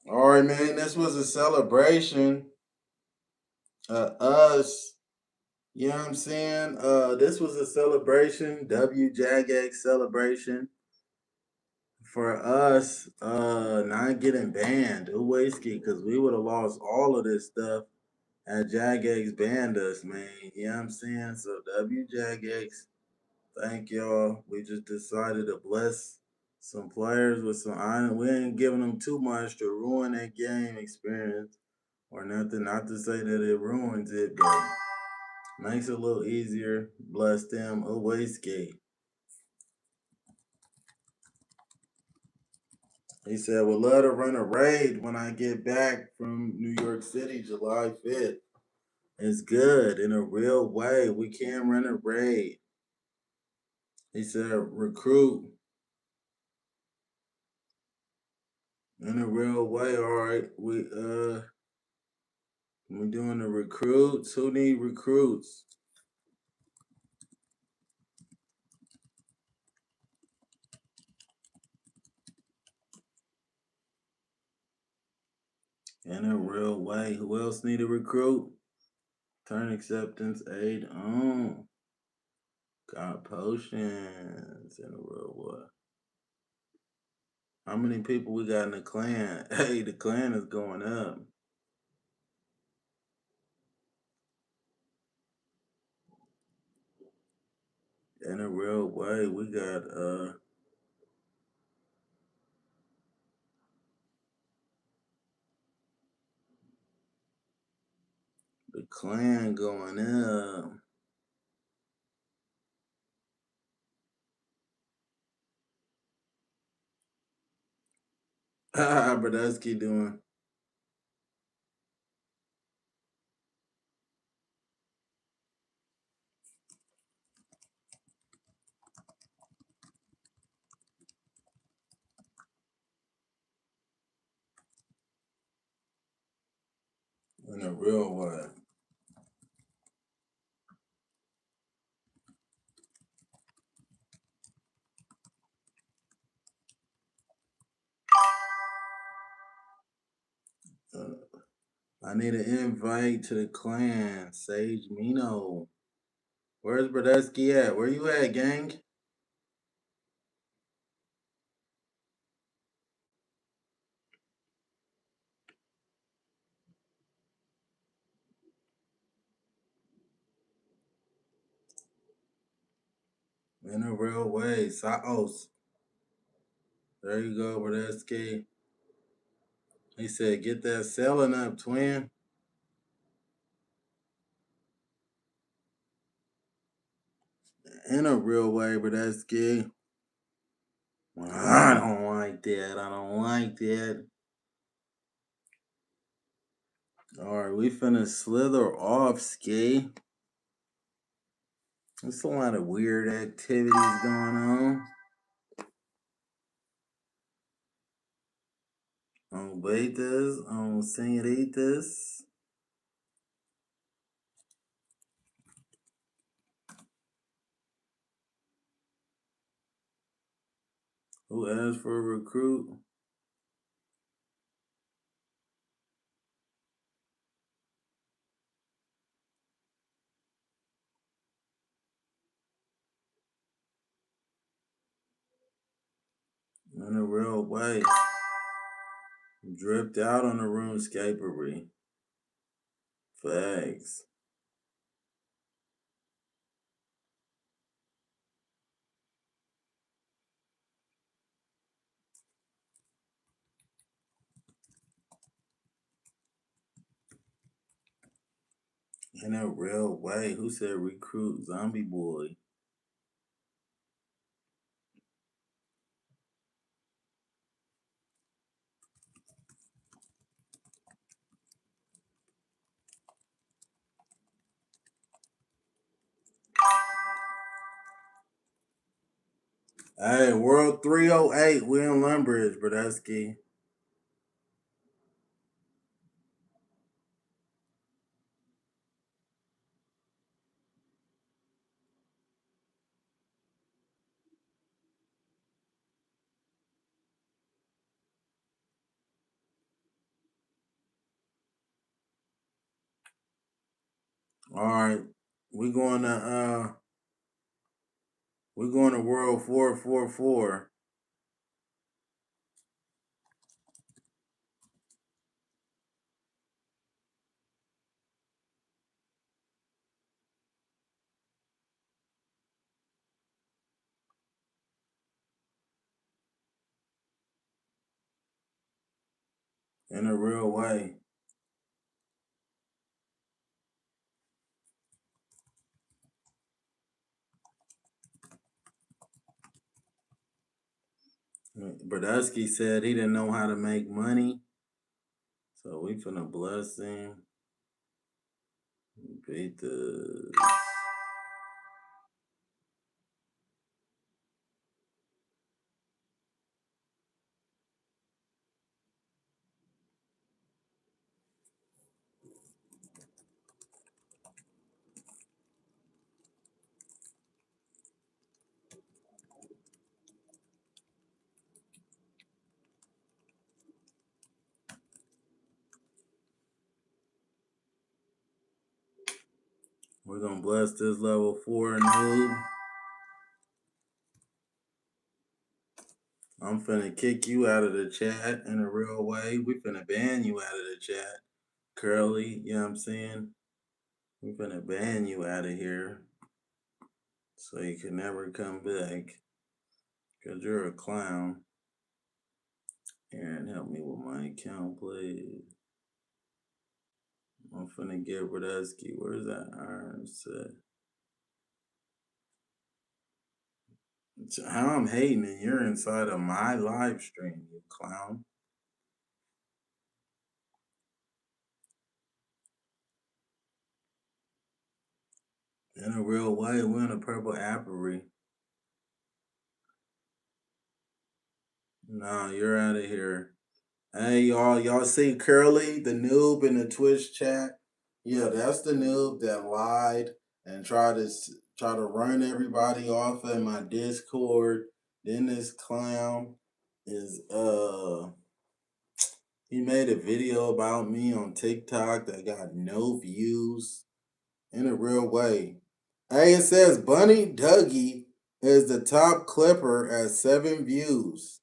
All right, man. This was a celebration. Us. You know what I'm saying? This was a celebration, WJagX celebration. For us, not getting banned, Uweski, because we would have lost all of this stuff had Jagex banned us, man. You know what I'm saying? So WJagX, thank y'all. We just decided to bless some players with some honor. We ain't giving them too much to ruin their game experience or nothing. Not to say that it ruins it, but makes it a little easier. Bless them. Uweski. He said, would love to run a raid when I get back from New York City, July 5th. It's good in a real way. We can run a raid. He said, recruit in a real way. All right. We're doing the recruits. Who need recruits? In a real way. Who else need a recruit? Turn acceptance aid on. Got potions in a real way. How many people we got in the clan? Hey, the clan is going up. In a real way, we got the clan going up. Brodusky doing. In a real way. I need an invite to the clan. Sage Mino. Where's Brodusky at? Where you at, gang? In a real way. Saos. There you go, Brodusky. He said, get that selling up, twin. In a real way, Brodusky. I don't like that. I don't like that. Alright, we finna slither off, Ski. There's a lot of weird activities going on. On betas, on senoritas. Who asked for a recruit? In a real way. Dripped out on the RuneScapery. Facts. In a real way. Who said recruit Zombie Boy? Hey, World 308, we in Lumbridge, Brodusky. Alright. We're going to World 444. In a real way. Brodusky said he didn't know how to make money. So we finna bless him. Beat the... We're gonna bless this level 4 noob. I'm finna kick you out of the chat in a real way. We finna ban you out of the chat. Curly, you know what I'm saying? We finna ban you out of here. So you can never come back. Cause you're a clown. Aaron, help me with my account, please. I'm finna get Brodesky. Where's that iron set? How I'm hating and you're inside of my live stream, you clown. In a real way, we're in a purple apiary. No, you're out of here. Hey, y'all see Curly, the noob in the Twitch chat? Yeah, that's the noob that lied and tried to run everybody off at my Discord. Then this clown is he made a video about me on TikTok that got no views. In a real way. Hey, it says Bunny Dougie is the top clipper at 7 views.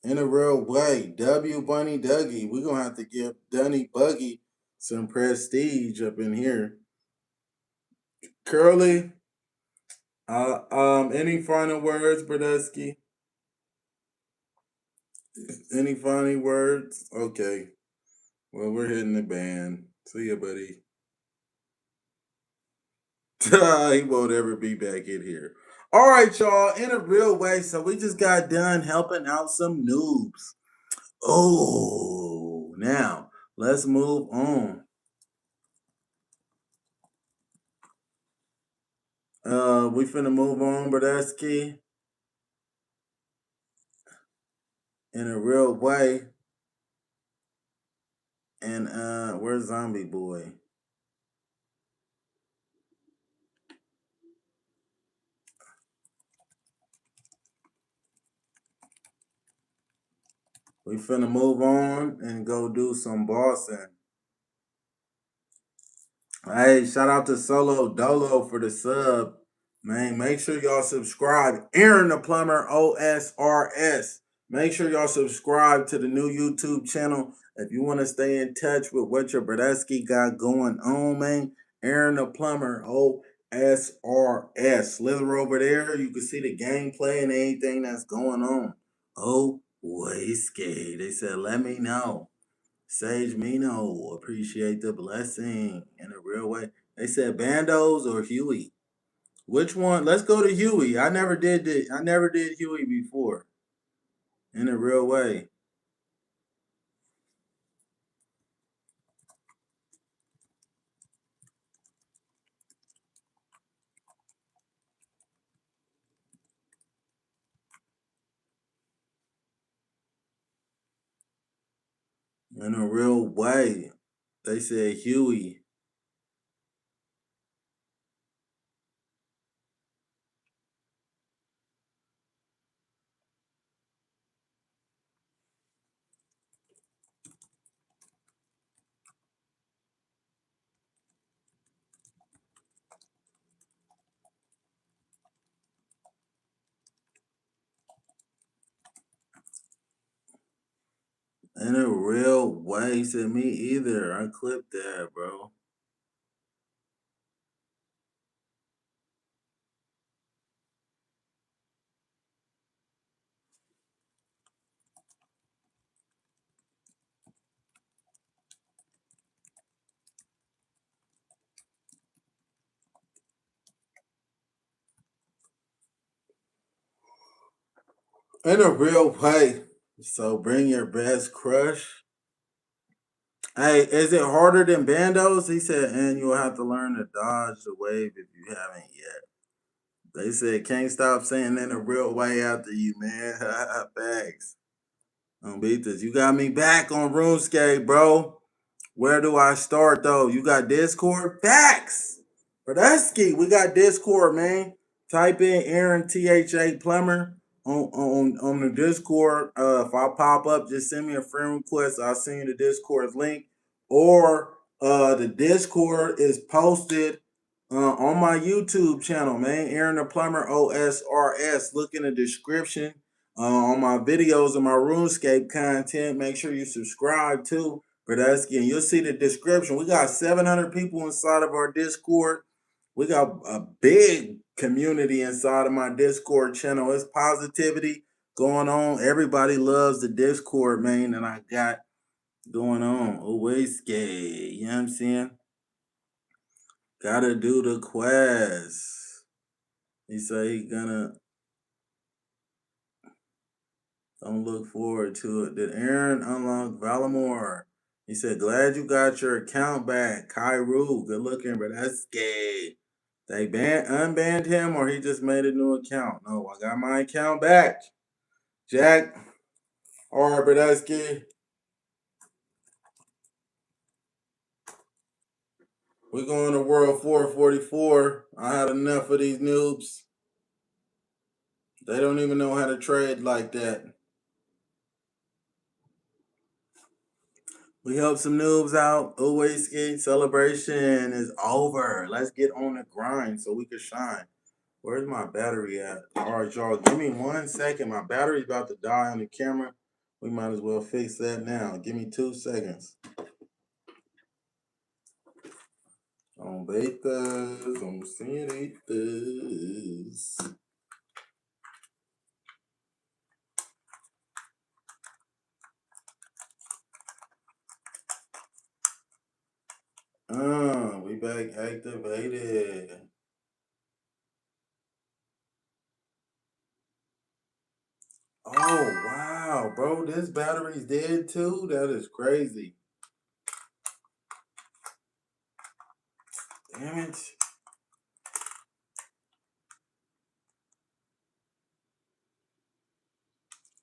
In a real way. W Bunny Dougie. We're gonna have to give Dunny Buggy some prestige up in here. Curly. Any final words, Brodesky? Any final words? Okay. Well, we're hitting the ban. See ya, buddy. He won't ever be back in here. All right, y'all. In a real way, so we just got done helping out some noobs. Oh, now let's move on. We finna move on, Brodesky. In a real way. And where's Zombie Boy? We finna move on and go do some bossing. Hey, shout out to Solo Dolo for the sub. Man, make sure y'all subscribe. Aaron the Plumber OSRS. Make sure y'all subscribe to the new YouTube channel if you want to stay in touch with what your Brodesky got going on, man. Aaron the Plumber OSRS. Slither over there. You can see the gameplay and anything that's going on. Oh, Whiskey. They said, let me know. Sage Mino, appreciate the blessing in a real way. They said Bandos or Huey. Which one? Let's go to Huey. I never did Huey before. In a real way. In a real way. They said Huey. In a real way. He said me either. I clipped that, bro. In a real way. So bring your best crush. Hey, is it harder than Bandos? He said, and you'll have to learn to dodge the wave if you haven't yet. They said, can't stop saying in a real way after you, man. Thanks. Beat this. You got me back on RuneScape, bro. Where do I start, though? You got Discord? Facts! Brodesky, we got Discord, man. Type in Aaron THA Plumber on the Discord. If I pop up, just send me a friend request. I'll send you the Discord link. Or the Discord is posted on my YouTube channel, man. Aaron the Plumber OSRS. Look in the description. On my videos and my RuneScape content. Make sure you subscribe too. Brodusky, and you'll see the description. We got 700 people inside of our Discord. We got a big community inside of my Discord channel. It's positivity going on. Everybody loves the Discord, man, and I got going on. Always scared. You know what I'm saying? Gotta do the quest. He say he gonna don't look forward to it. Did Aaron unlock Valamore? He said, glad you got your account back. Kyru, good looking, but that's scared. They unbanned him or he just made a new account? No, I got my account back. Jack. Alright, Brodusky. We're going to World 444. I had enough of these noobs. They don't even know how to trade like that. We helped some noobs out. Always skate celebration is over. Let's get on the grind so we can shine. Where's my battery at? Alright, y'all, give me 1 second. My battery's about to die on the camera. We might as well fix that now. Give me 2 seconds. On betas, on senoritas. We back activated. Oh, wow, bro. This battery's dead too? That is crazy. Damn it.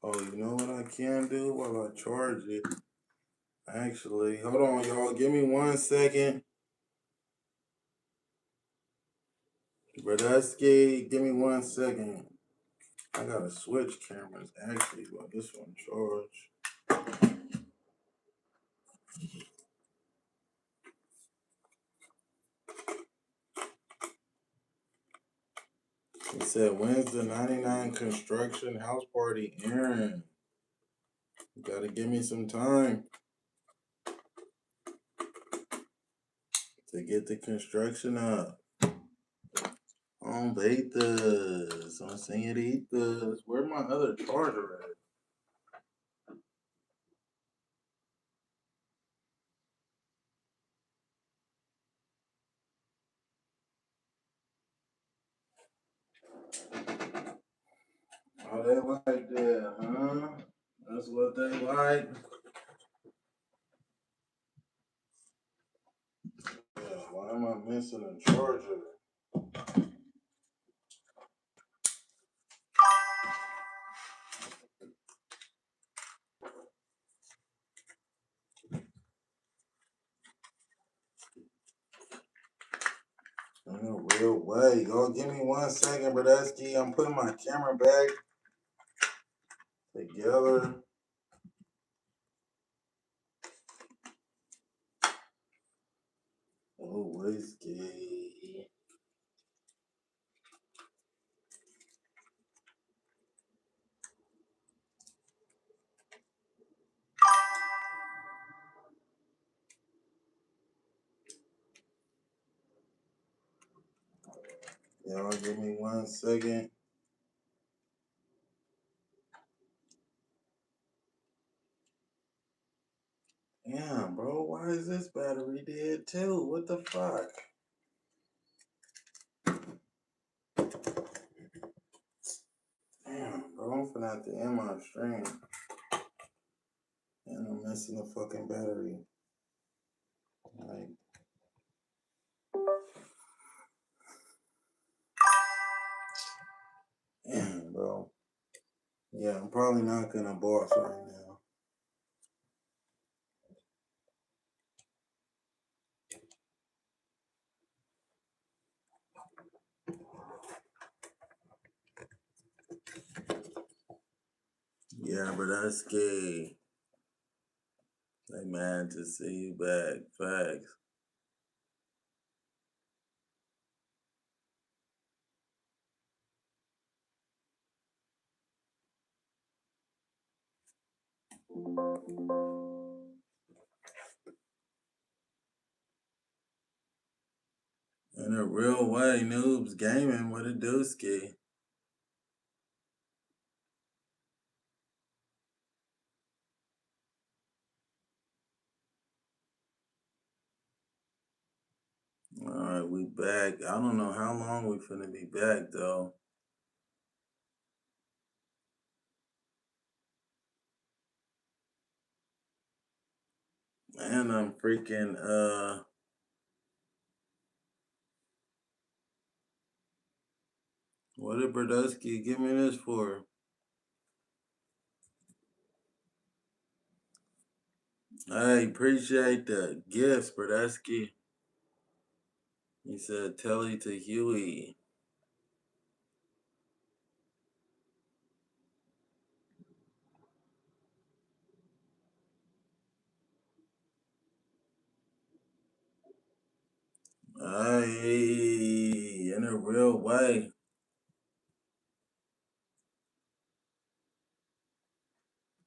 Oh, you know what I can do while I charge it? Actually, hold on, y'all. Give me 1 second. Brodusky, give me 1 second. I gotta switch cameras actually while this one charge. It said, when's the 99 construction house party, Aaron? You gotta give me some time to get the construction up. On betas, on senoritas. Where's my other charger at? Oh, they like that, huh? That's what they like. Yeah, why am I missing a charger? In a real way. Y'all give me 1 second, Brodusky. I'm putting my camera back together. Oh, whiskey. Y'all give me 1 second. Damn, bro. Why is this battery dead too? What the fuck? Damn, bro. I'm finna have to end my stream. And I'm missing the fucking battery. Like, damn, bro. Yeah, I'm probably not gonna boss right now. Yeah, but that's gay. They mad to see you back. Facts. In a real way, Noobs Gaming with a dooski. Alright, we back. I don't know how long we finna be back though. And I'm freaking what did Berdusky give me this for? Hey, appreciate the gifts, Berdusky. He said Telly to Huey. Hey, in a real way.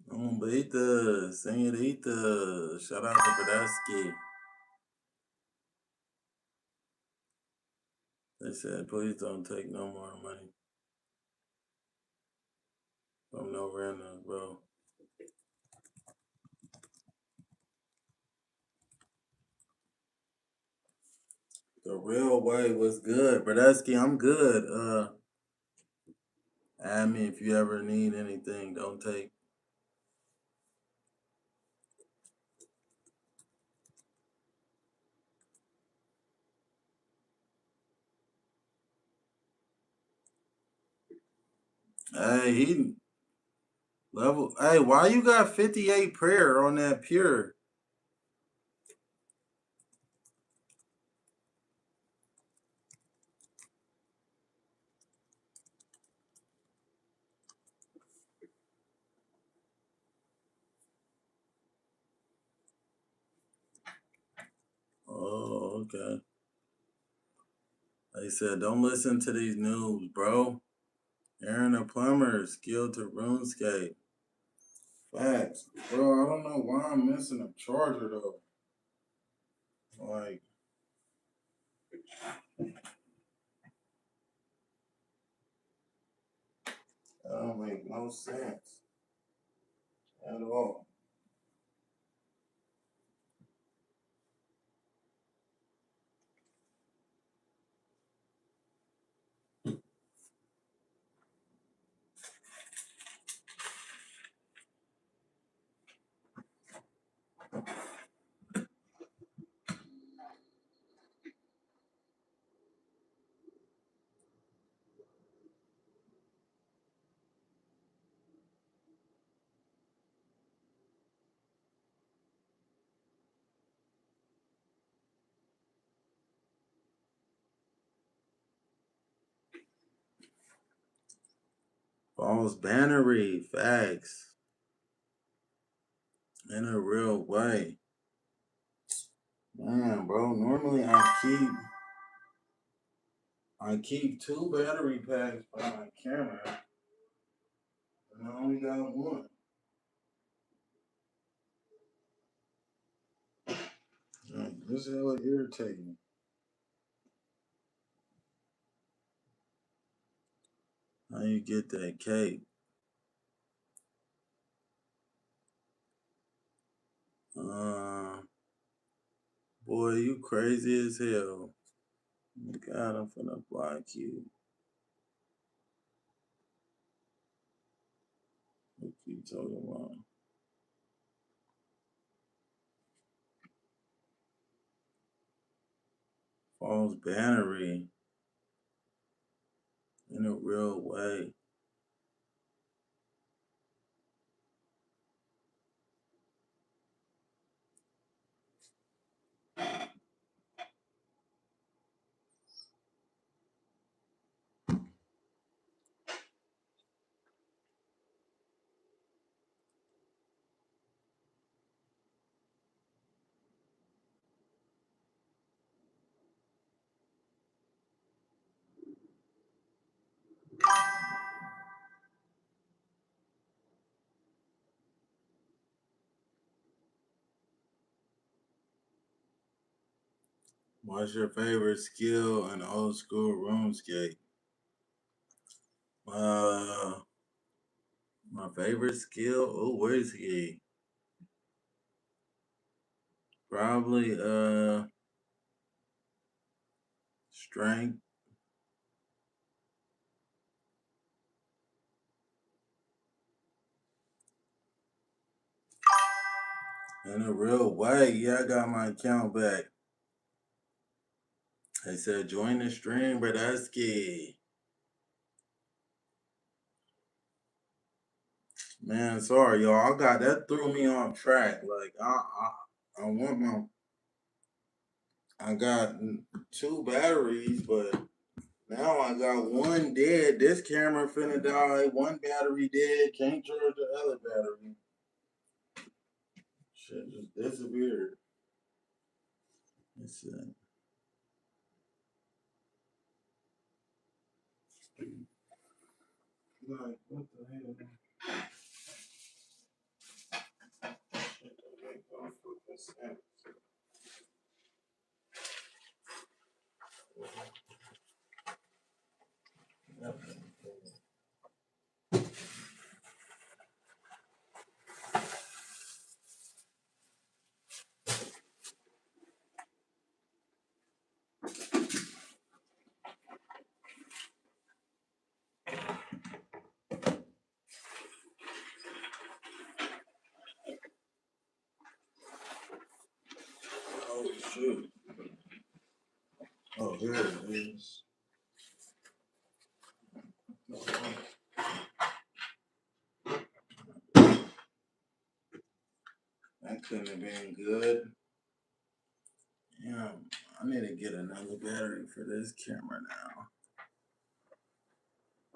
Bombita, senorita. Shout out to Berdusky. They said, please don't take no more money from no randoms, bro. The real way was good. Berdusky, I'm good. Add me if you ever need anything. Don't take. Hey, he level. Hey, why you got 58 prayer on that pure? Oh, okay. They said, don't listen to these noobs, bro. Aaron the plumber, skilled to RuneScape. Facts. Bro, I don't know why I'm missing a charger, though. Like, that don't make no sense at all. False bannery, facts. In a real way. Man, bro, normally I keep 2 battery packs for my camera, and I only got 1. Like, this is hella irritating. How you get that cape? Boy, you crazy as hell. God, I'm finna block you. What you talking about? False bannery. In a real way. What's your favorite skill in old school RuneScape? My favorite skill? Oh, where's he? Probably strength. In a real way. Yeah, I got my account back. They said join the stream, Bradesky. Man, sorry, y'all. I got that threw me off track. Like I want my I got 2 batteries, but now I got 1 dead. This camera finna die. 1 battery dead. Can't charge the other battery. Shit just disappeared. Let's see. Like, what the hell? Shit don't make no fucking sense. Oh shoot. Oh, here it is. That couldn't have been good. Yeah, I need to get another battery for this camera now.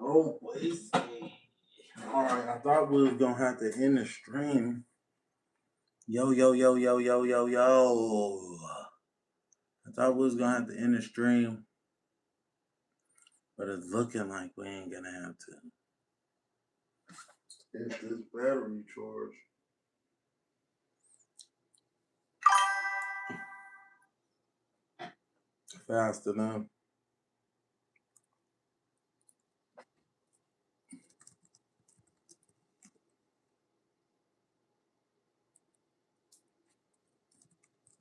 Oh, please. Alright, I thought we was gonna have to end the stream. Yo, yo, yo, yo, yo, yo, yo. I thought we was gonna have to end the stream, but it's looking like we ain't gonna have to. It's this battery charge. Fast enough.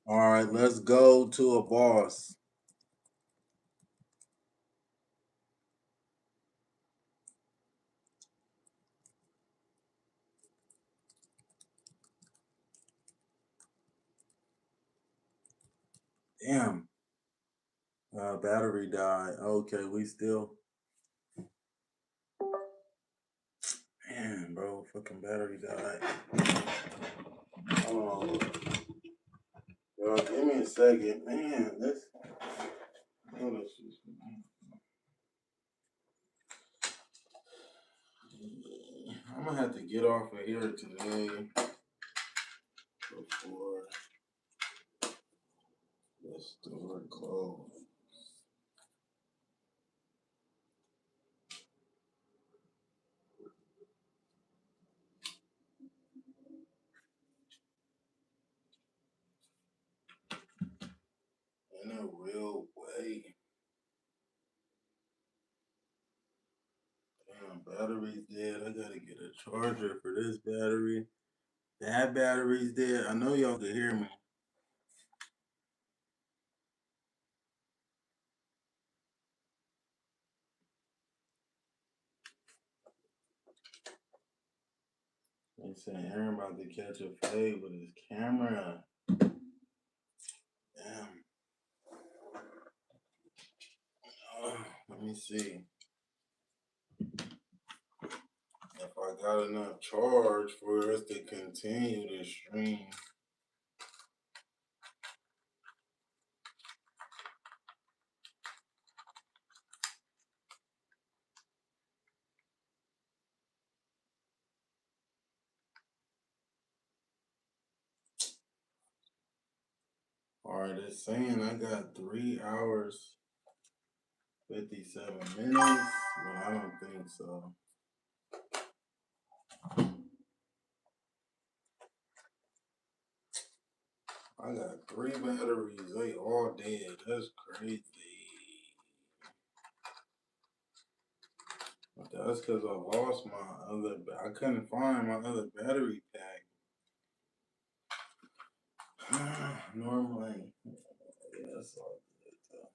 Alright, let's go to a boss. Damn. Battery died. Okay, we still. Man, bro, fucking battery died. Hold on. Yo, give me a second. Man, this. Hold on. I'm gonna have to get off of here today before the store closes. In a real way. Damn, battery's dead. I gotta get a charger for this battery. That battery's dead. I know y'all can hear me. They saying Aaron about to catch a fade with his camera. Damn. Let me see if I got enough charge for us to continue this stream. Alright, it's saying I got 3 hours 57 minutes, but I don't think so. I got 3 batteries. They all dead. That's crazy. But that's because I lost my other. I couldn't find my other battery pack. Normally, yeah, that's all good though.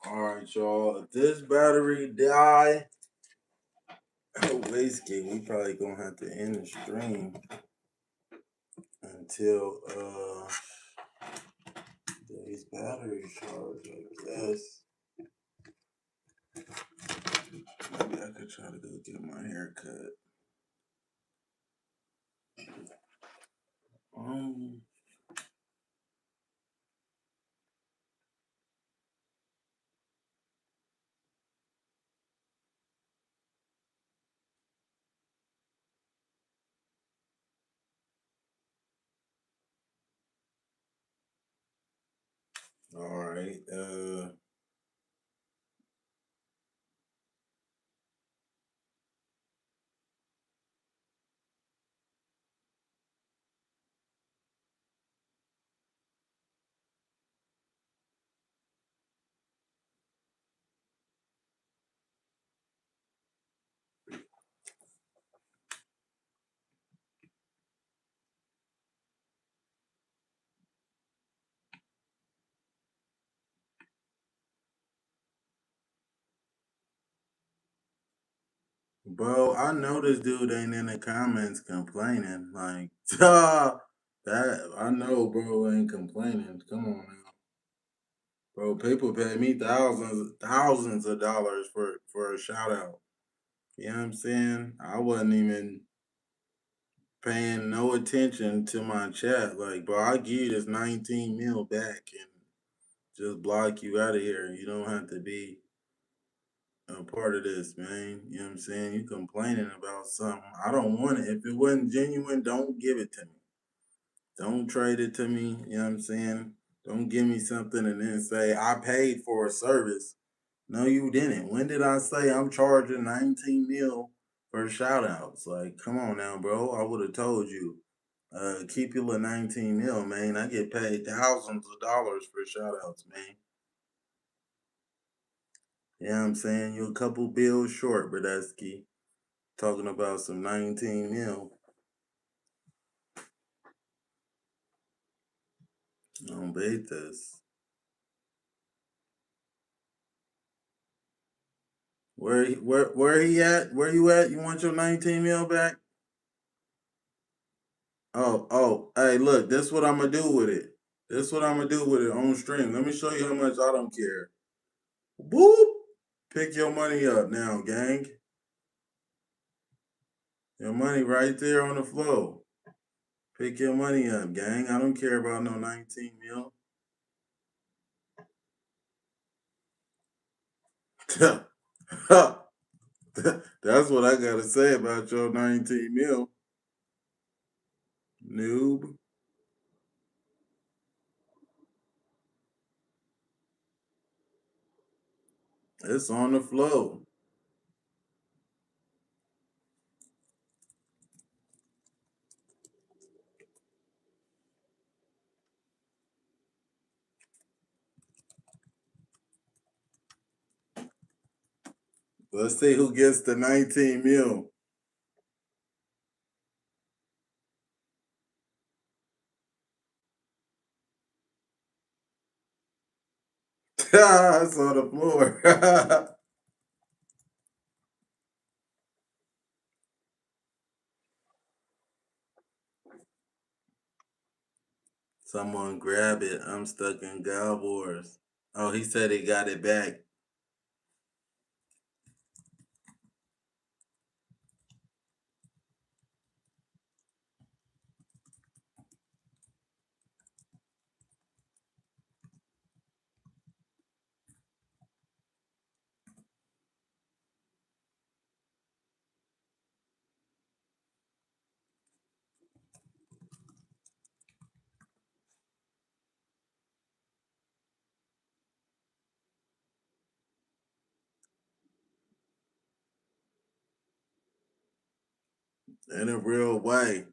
Alright, y'all. If this battery die, wasted, we probably gonna have to end the stream until these batteries charge, I guess. Maybe I could try to go get my hair cut. Alright, bro, I know this dude ain't in the comments complaining. Like, that I know, bro, ain't complaining. Come on now. Bro, people pay me thousands of dollars for a shout out. You know what I'm saying? I wasn't even paying no attention to my chat. Like, bro, I give you this 19 mil back and just block you out of here. You don't have to be a part of this, man. You know what I'm saying? You complaining about something. I don't want it. If it wasn't genuine, don't give it to me. Don't trade it to me. You know what I'm saying? Don't give me something and then say I paid for a service. No, you didn't. When did I say I'm charging 19 mil for shout outs? Like, come on now, bro. I would have told you. Keep your little 19 mil, man. I get paid thousands of dollars for shout outs, man. You know what I'm saying? You're a couple bills short, Bradesky. Talking about some 19 mil. Don't bait this. Where he at? Where you at? You want your 19 mil back? Oh, hey, look, this what I'm gonna do with it. This what I'm gonna do with it on stream. Let me show you how much I don't care. Boop! Pick your money up now, gang. Your money right there on the floor. Pick your money up, gang. I don't care about no 19 mil. That's what I gotta say about your 19 mil. Noob. It's on the floor. Let's see who gets the 19 mil. It's on the floor. Someone grab it. I'm stuck in God Wars. Oh, he said he got it back. In a real way.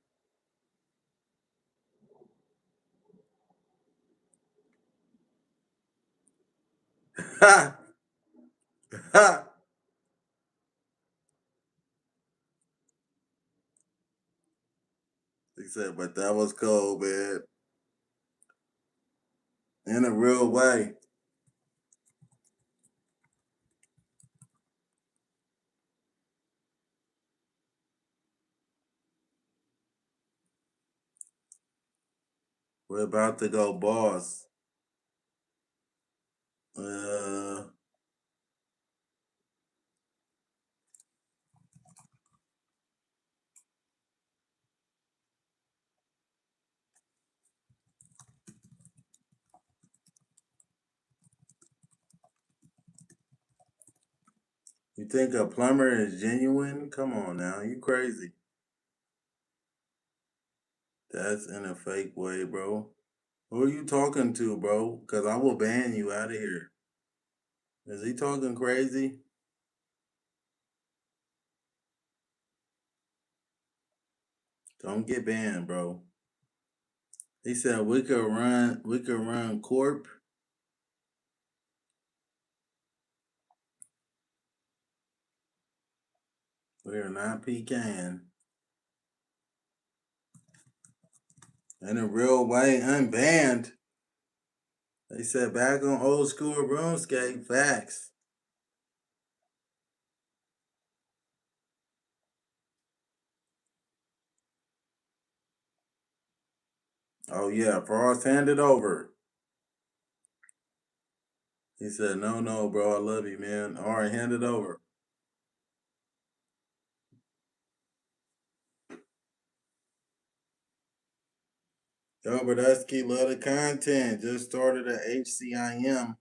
Ha! Ha! He said, but that was cold, man. In a real way. We're about to go boss. Uh, you think a plumber is genuine? Come on now, you crazy. That's in a fake way, bro. Who are you talking to, bro? Because I will ban you out of here. Is he talking crazy? Don't get banned, bro. He said we could run Corp. We are not pecan. In a real way, unbanned. They said back on old school RuneScape, facts. Oh yeah, Frost hand it over. He said, no, bro, I love you, man. All right, hand it over. Yo, Brodusky, love the content. Just started a HCIM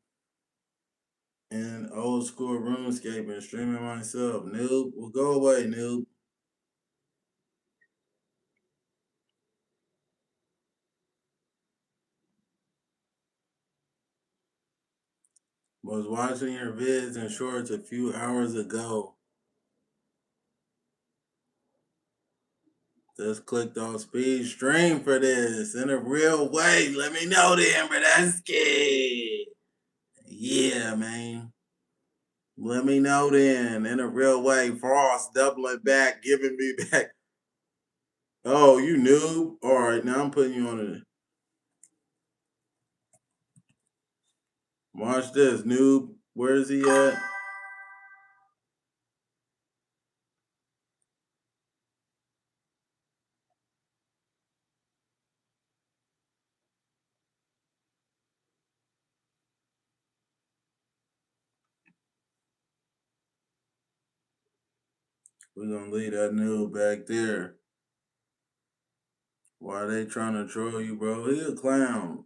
and old school RuneScape and streaming myself. Noob, well, go away, noob. Was watching your vids and shorts a few hours ago. Just clicked on speed stream for this in a real way. Let me know then, Brodusky. Yeah, man. Let me know then in a real way. Frost doubling back, giving me back. Oh, you noob. All right, now I'm putting you on it. Watch this, noob. Where is he at? We're gonna leave that noob back there. Why they trying to troll you, bro? He a clown.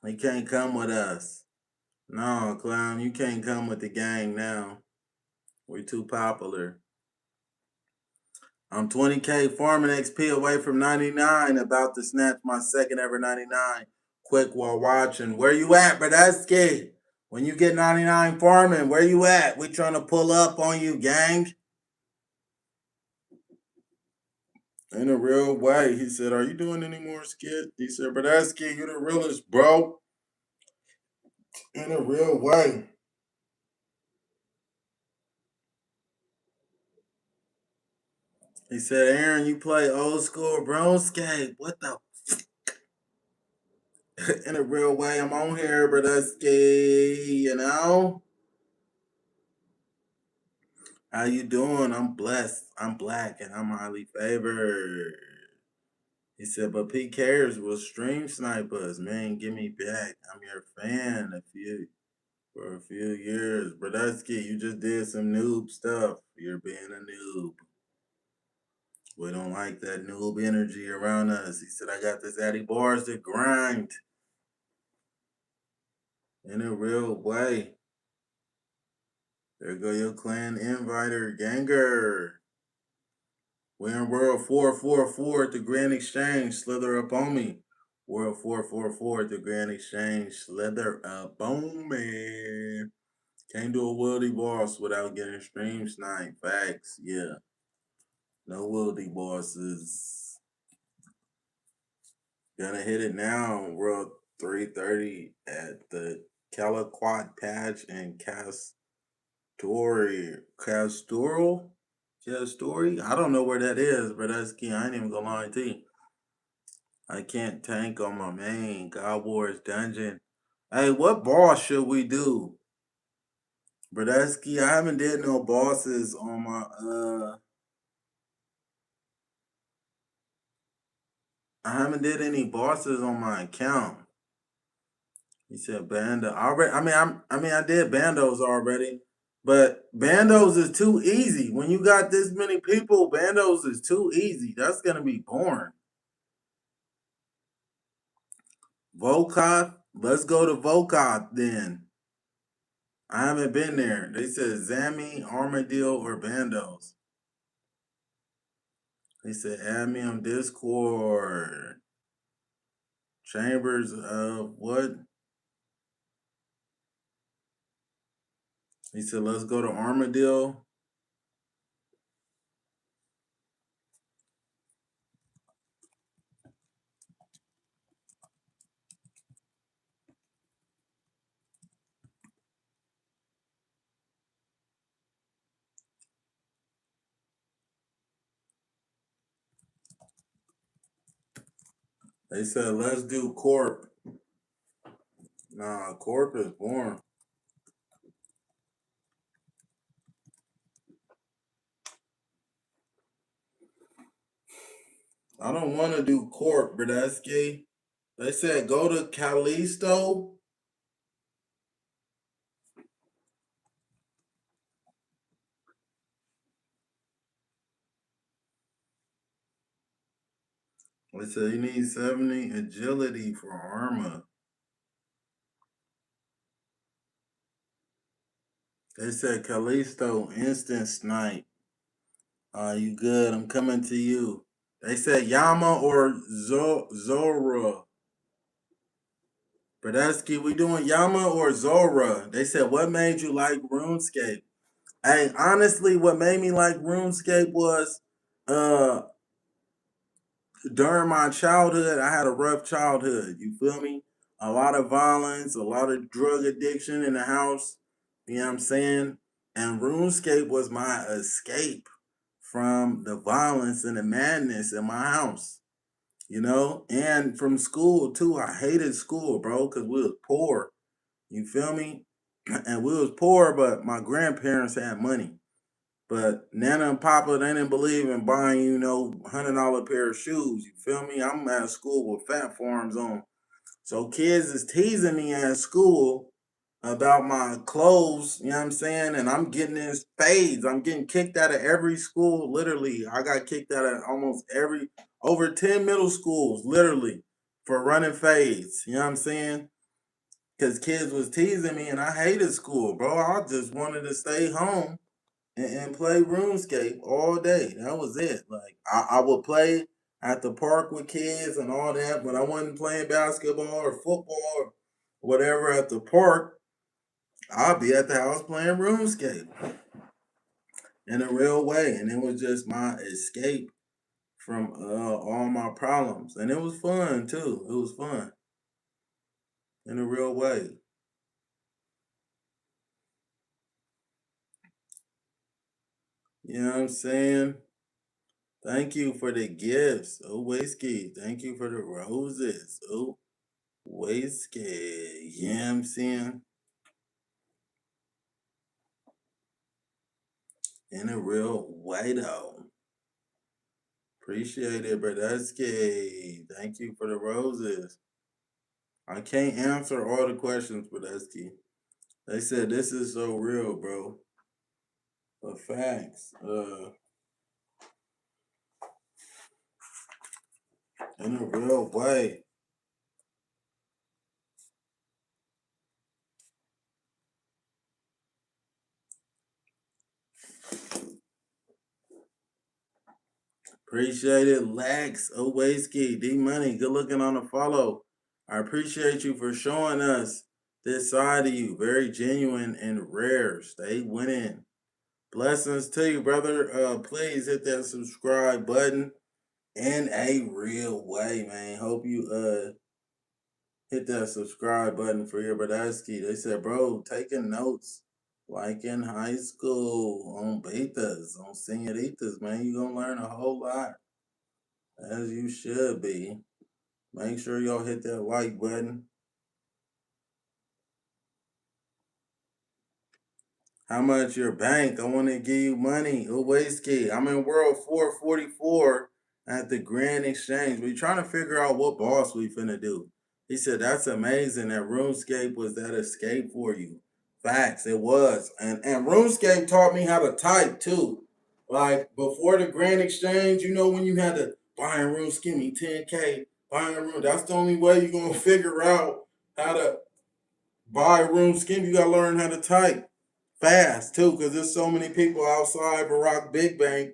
He can't come with us. No, clown, you can't come with the gang now. We're too popular. I'm 20K farming XP away from 99. About to snatch my second ever 99. Quick while watching. Where you at, Brodusky? When you get 99 farming, where you at? We trying to pull up on you, gang. In a real way. He said, are you doing any more skit? He said, Brodusky, you the realest, bro. In a real way. He said, Aaron, you play old school RuneScape. What the in a real way, I'm on here, Brodusky, you know? How you doing? I'm blessed. I'm black and I'm highly favored. He said, but P cares will stream snipers. Man, give me back. I'm your fan for a few years. Brodusky, you just did some noob stuff. You're being a noob. We don't like that noob energy around us. He said, I got this Addy bars to grind in a real way. There go your clan inviter, Ganger. We're in World 444 at the Grand Exchange. Slither up on me. World 444 at the Grand Exchange. Slither up on me. Can't do a worldy boss without getting stream snipe. Facts, yeah. No wildy bosses. Gonna hit it now, World 330 at the Caliquat Patch in Castoral? Castory? I don't know where that is, but that's key. I ain't even gonna lie to you. I can't tank on my main. God Wars Dungeon. Hey, what boss should we do? Brodesky, I haven't did no bosses on my I haven't did any bosses on my account. He said Bando. Already, I did Bandos already, but Bandos is too easy. When you got this many people, Bandos is too easy. That's gonna be boring. Volkoth, let's go to Volkoth then. I haven't been there. They said Zammy, Armadillo, or Bandos. They said add me on Discord. Chambers of what? He said let's go to Armadillo. They said let's do Corp. Nah, Corp is boring. I don't want to do Corp, Brodesky. They said go to Callisto. They said you need 70 agility for armor. They said Callisto instant snipe. You good? I'm coming to you. They said Yama or Zora. Brodesky, we doing Yama or Zora? They said what made you like RuneScape? Hey, honestly, what made me like RuneScape was uh during my childhood, I had a rough childhood. You feel me? A lot of violence, a lot of drug addiction in the house. You know what I'm saying? And RuneScape was my escape from the violence and the madness in my house. You know, and from school too. I hated school, bro, because we was poor. You feel me? And we was poor, but my grandparents had money. But Nana and Papa, they didn't believe in buying, you know, $100 pair of shoes. You feel me? I'm at school with fat forms on. So kids is teasing me at school about my clothes, you know what I'm saying? And I'm getting in spades. I'm getting kicked out of every school, literally. I got kicked out of almost over 10 middle schools, literally, for running fades. You know what I'm saying? Because kids was teasing me and I hated school, bro. I just wanted to stay home and play RuneScape all day. That was it. Like I would play at the park with kids and all that, but I wasn't playing basketball or football or whatever at the park. I'll be at the house playing RuneScape in a real way. And it was just my escape from all my problems. And it was fun too. It was fun in a real way. You know what I'm saying? Thank you for the gifts. Oh, Whiskey. Thank you for the roses. Oh, Whiskey. You know what I'm saying? In a real way, though. Appreciate it, Brodesky. Thank you for the roses. I can't answer all the questions, Brodesky. They said this is so real, bro. But facts. In a real way. Appreciate it, Lex, Owaski, D Money. Good looking on the follow. I appreciate you for showing us this side of you. Very genuine and rare. Stay winning. Blessings to you, brother. Please hit that subscribe button in a real way, man. Hope you hit that subscribe button for your Bradowski. They said, bro, taking notes like in high school on betas, on senoritas, man. You gonna learn a whole lot, as you should be. Make sure y'all hit that like button. How much your bank? I want to give you money. Uwaiski. I'm in World 444 at the Grand Exchange. We trying to figure out what boss we finna do. He said, that's amazing that RuneScape was that escape for you. Facts, it was. And RuneScape taught me how to type too. Like before the Grand Exchange, you know when you had to buy a RuneScape, me 10K, buying a Rune. That's the only way you're gonna figure out how to buy a RuneScape. You gotta learn how to type fast too, because there's so many people outside Barack Big Bank.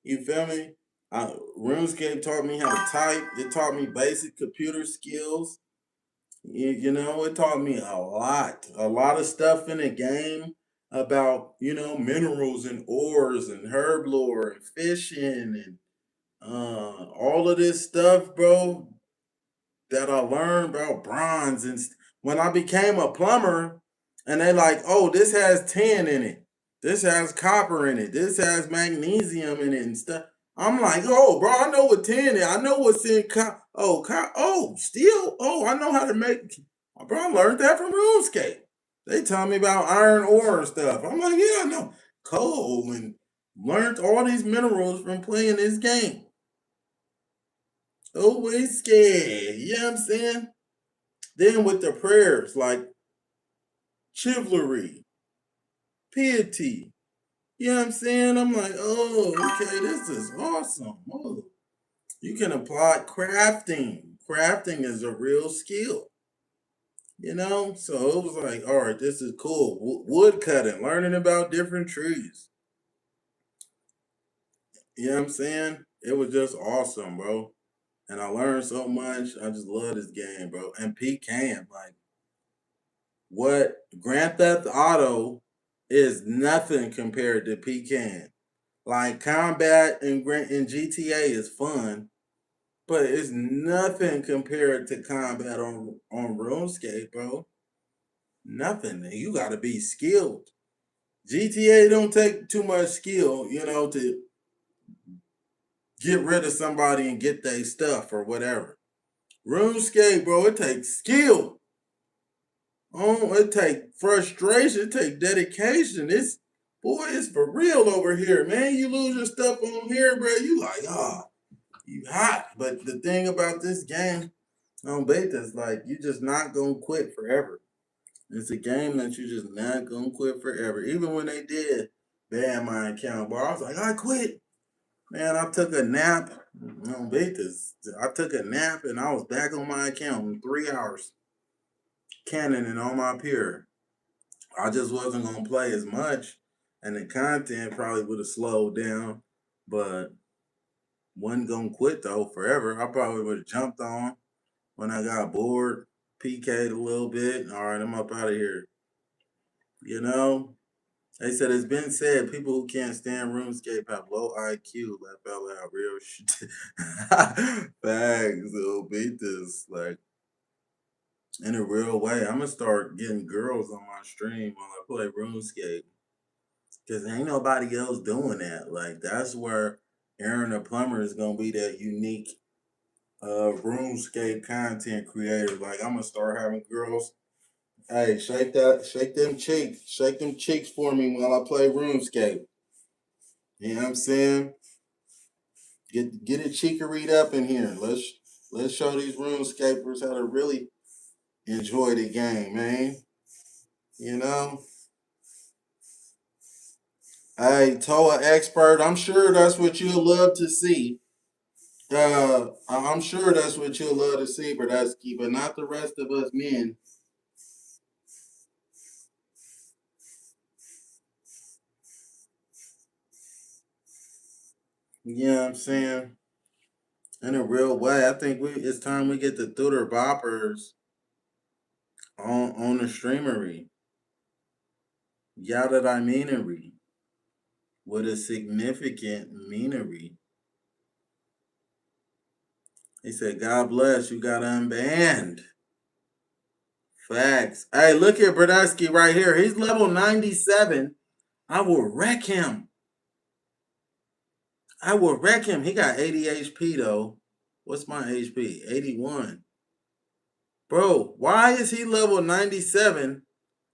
You feel me? RuneScape taught me how to type. It taught me basic computer skills. You know, it taught me a lot of stuff in the game about minerals and ores and herb lore and fishing and all of this stuff, bro, that I learned about bronze when I became a plumber, and they like, oh, this has tin in it, this has copper in it, this has magnesium in it and stuff. I'm like, oh, bro, I know what tin is. I know what's in steel. Oh, I know how to make. Bro, I learned that from RuneScape. They tell me about iron ore and stuff. I'm like, yeah, I know coal and learned all these minerals from playing this game. Always scared. You know what I'm saying? Then with the prayers like chivalry, piety. You know what I'm saying? I'm like, oh, okay, this is awesome. Oh, you can apply crafting. Crafting is a real skill. So it was like, all right, this is cool. Wood cutting, learning about different trees. You know what I'm saying? It was just awesome, bro. And I learned so much. I just love this game, bro. And Pecan, like, what Grand Theft Auto is nothing compared to Pecan. Like combat in GTA is fun, but it's nothing compared to combat on RuneScape, bro. Nothing. You got to be skilled. GTA don't take too much skill, to get rid of somebody and get their stuff or whatever. RuneScape, bro, it takes skill. Oh, it take frustration, it take dedication. It's for real over here, man. You lose your stuff on here, bro. You like, you hot. But the thing about this game on beta is like you just not gonna quit forever. It's a game that you just not gonna quit forever. Even when they did ban my account, bro, I was like, I quit. Man, I took a nap on betas. I took a nap and I was back on my account in 3 hours, cannoning on my peer. I just wasn't gonna play as much, and the content probably would have slowed down, but wasn't gonna quit though forever. I probably would have jumped on when I got bored, PK'd a little bit. All right, I'm up out of here. You know, they said it's been said people who can't stand RuneScape have low IQ. That fell out real shit. Facts. It'll beat this like in a real way. I'm gonna start getting girls on my stream while I play RuneScape. Cause ain't nobody else doing that. Like that's where Aaron the Plumber is gonna be that unique RuneScape content creator. Like I'm gonna start having girls. Hey, shake them cheeks for me while I play RuneScape. You know what I'm saying? Get it cheekery up in here. Let's show these RuneScapers how to really enjoy the game, man. You know? Hey, Toa expert, I'm sure that's what you'll love to see. I'm sure that's what you'll love to see, Bradowski, but not the rest of us men. You know what I'm saying? In a real way, I think it's time we get the Thuder Boppers on the streamery. Yeah, that I meanery. with a significant meanery. He said, God bless, you got unbanned. Facts. Hey, look at Brodusky right here. He's level 97. I will wreck him. I will wreck him. He got 80 HP though. What's my HP? 81. Bro, why is he level 97?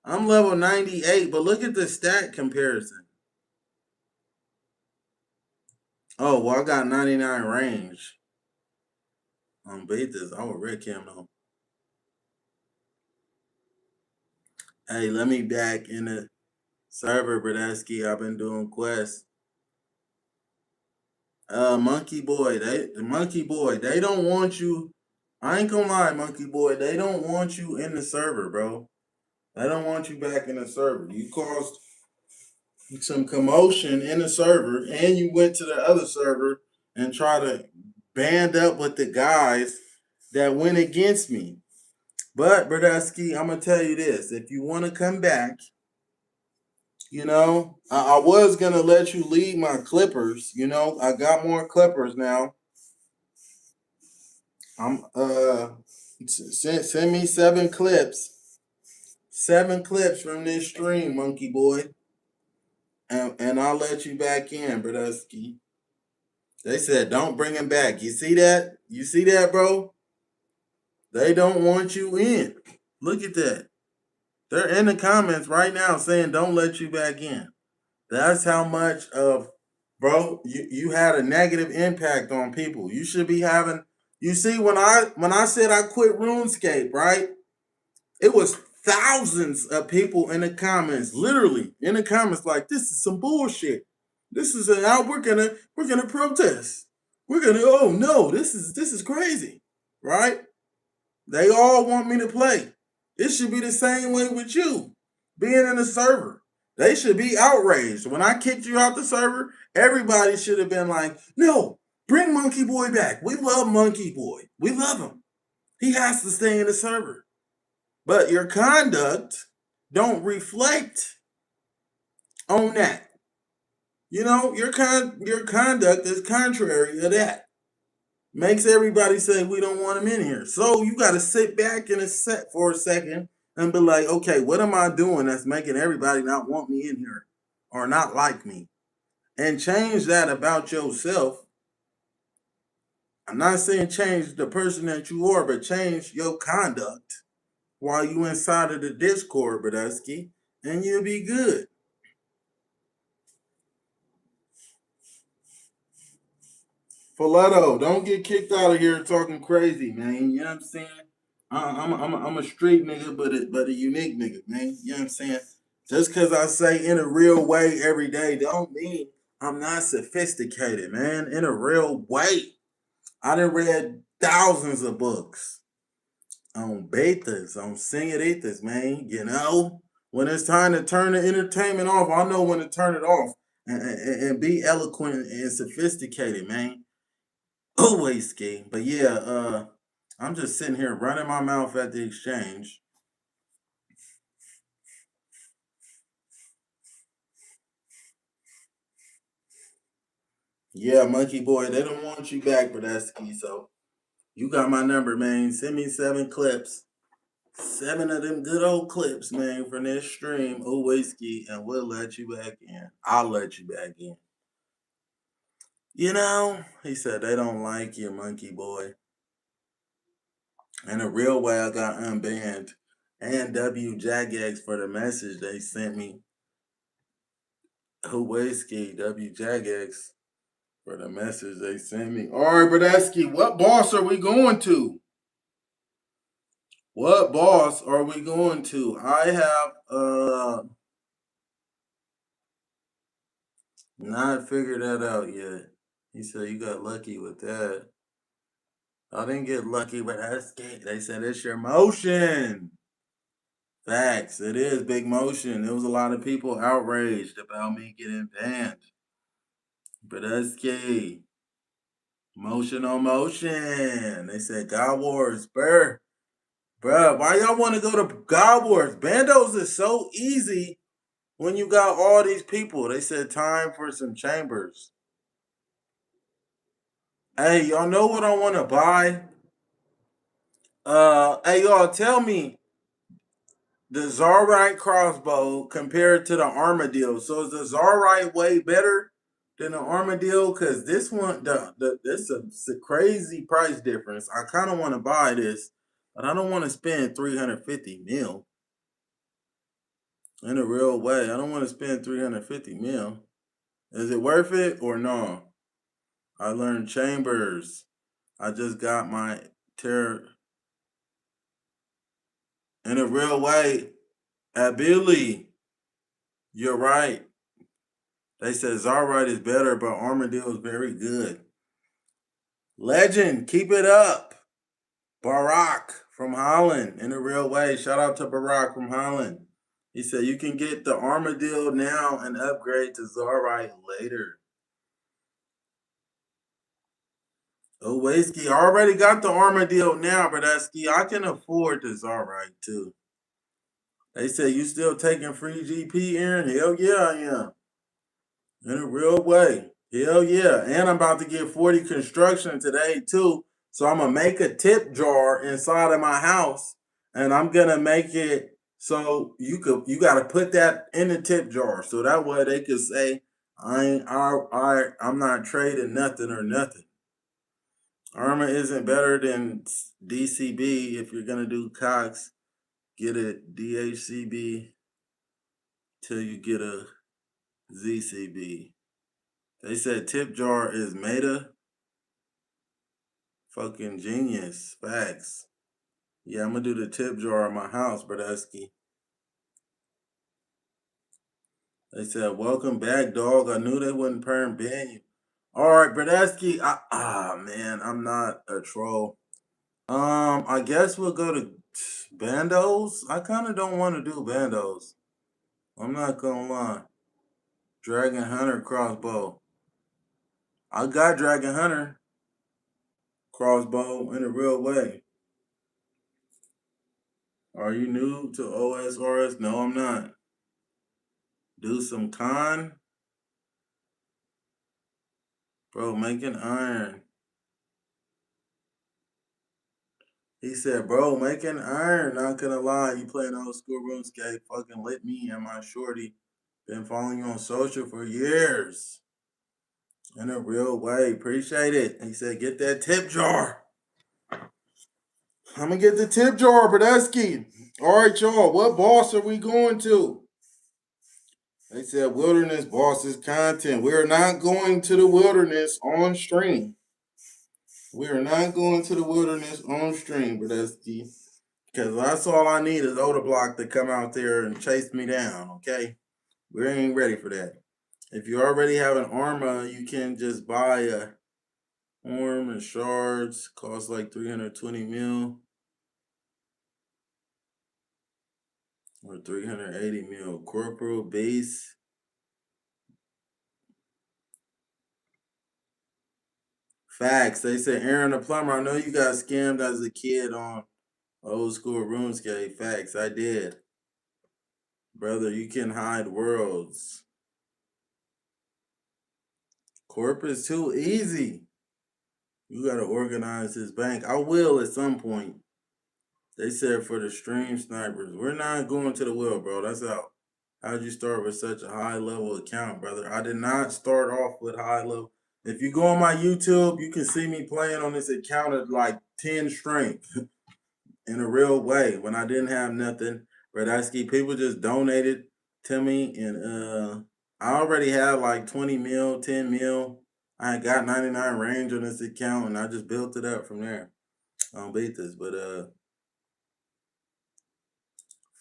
I'm level 98, but look at the stat comparison. Oh, well, I got 99 range. Beat this. I will wreck him though. Hey, let me back in the server, Brodusky. I've been doing quests. Monkey Boy, they don't want you. I ain't gonna lie, Monkey Boy, they don't want you in the server, bro. They don't want you back in the server. You caused some commotion in the server, and you went to the other server and try to band up with the guys that went against me. But Brodusky, I'm gonna tell you this: if you want to come back, you know, I was gonna let you lead my clippers. You know, I got more clippers now. I'm send me 7 clips. 7 clips from this stream, Monkey Boy. And I'll let you back in, Brodusky. They said don't bring him back. You see that? You see that, bro? They don't want you in. Look at that. They're in the comments right now saying don't let you back in. That's how much of, bro, you had a negative impact on people. You should be having, you see, when I said I quit RuneScape, right? It was thousands of people in the comments, literally in the comments, like, this is some bullshit. This is an out, we're gonna protest. We're gonna, oh no, this is crazy. Right? They all want me to play. It should be the same way with you being in the server. They should be outraged. When I kicked you out the server, everybody should have been like, no, bring Monkey Boy back. We love Monkey Boy. We love him. He has to stay in the server. But your conduct don't reflect on that. You know, your conduct is contrary to that. Makes everybody say we don't want him in here. So you got to sit back in a set for a second and be like, okay, what am I doing that's making everybody not want me in here or not like me? And change that about yourself. I'm not saying change the person that you are, but change your conduct while you inside of the Discord, Brodusky, and you'll be good. Filetto, don't get kicked out of here talking crazy, man. You know what I'm saying? I'm a street nigga, but a unique nigga, man. You know what I'm saying? Just because I say in a real way every day, don't mean I'm not sophisticated, man. In a real way. I done read thousands of books on betas, on singeritas, man. You know? When it's time to turn the entertainment off, I know when to turn it off and be eloquent and sophisticated, man. Always ski. But yeah, I'm just sitting here running my mouth at the exchange. Yeah, Monkey Boy, they don't want you back, Brodusky. So you got my number, man. Send me 7 clips. 7 of them good old clips, man, from this stream, Whiskey, and we'll let you back in. I'll let you back in. You know, he said they don't like you, Monkey Boy. In a real way, I got unbanned. And W Jagex for the message they sent me. Whiskey, W Jagex for the message they sent me. All right, Brodusky, what boss are we going to? What boss are we going to? I have not figured that out yet. He said you got lucky with that. I didn't get lucky with Brodusky. They said it's your motion. Facts. It is big motion. There was a lot of people outraged about me getting banned. Brodusky. Motion on motion. They said God Wars, bruh. Bruh, why y'all want to go to God Wars? Bandos is so easy When you got all these people, they said time for some chambers. Hey, y'all know what I want to buy? Hey, y'all tell me the Zarite crossbow compared to the Armadillo. So is the Zarite way better than the Armadillo? Cause this one, this is a crazy price difference. I kind of want to buy this, but I don't want to spend 350 mil in a real way. I don't want to spend 350 mil. Is it worth it or no? I learned chambers. I just got my terror in a real way. At Billy, you're right. They said Zarite is better, but Armadillo is very good. Legend, keep it up. Barack from Holland, in a real way. Shout out to Barack from Holland. He said you can get the Armadillo now and upgrade to Zarite later. Oh, Wasky, I already got the Armadillo now, Bradesky. I can afford the Zarite too. They said you still taking free GP, Aaron? Hell yeah, I am. In a real way. Hell yeah. And I'm about to get 40 construction today too. So I'm gonna make a tip jar inside of my house. And I'm gonna make it so you gotta put that in the tip jar. So that way they could say I'm not trading nothing or nothing. Armor isn't better than DCB. If you're gonna do Cox, get a DHCB till you get a ZCB. They said tip jar is meta. Fucking genius. Facts. Yeah, I'm gonna do the tip jar in my house, Bradesky. They said, welcome back, dog. I knew they wouldn't perm ban you. Alright, Bradesky. Man, I'm not a troll. I guess we'll go to bandos. I kinda don't want to do bandos. I'm not gonna lie. Dragon Hunter crossbow. I got Dragon Hunter crossbow in a real way. Are you new to OSRS? No, I'm not. Do some con. Bro, making iron. He said, bro, making iron. Not gonna lie, you playing old school RuneScape. Fucking lit me and my shorty. Been following you on social for years. In a real way. Appreciate it. He said, get that tip jar. I'm gonna get the tip jar, Bradesky. Alright, y'all. What boss are we going to? They said wilderness bosses content. We are not going to the wilderness on stream. We are not going to the wilderness on stream, Bradesky. Because that's all I need is Oda Block to come out there and chase me down, okay? We ain't ready for that. If you already have an armor, you can just buy a arm and shards. Cost like 320 mil. Or 380 mil. Corporal base. Facts. They said Aaron the Plumber. I know you got scammed as a kid on old school RuneScape. Facts. I did. Brother, you can hide worlds. Corp is too easy. You gotta organize his bank. I will at some point. They said for the stream snipers. We're not going to the will, bro. That's out. How'd you start with such a high level account, brother? I did not start off with high level. If you go on my YouTube, you can see me playing on this account at like 10 strength in a real way when I didn't have nothing. Bradesky, people just donated to me, and I already had like 20 mil, 10 mil. I got 99 range on this account, and I just built it up from there. I don't beat this, but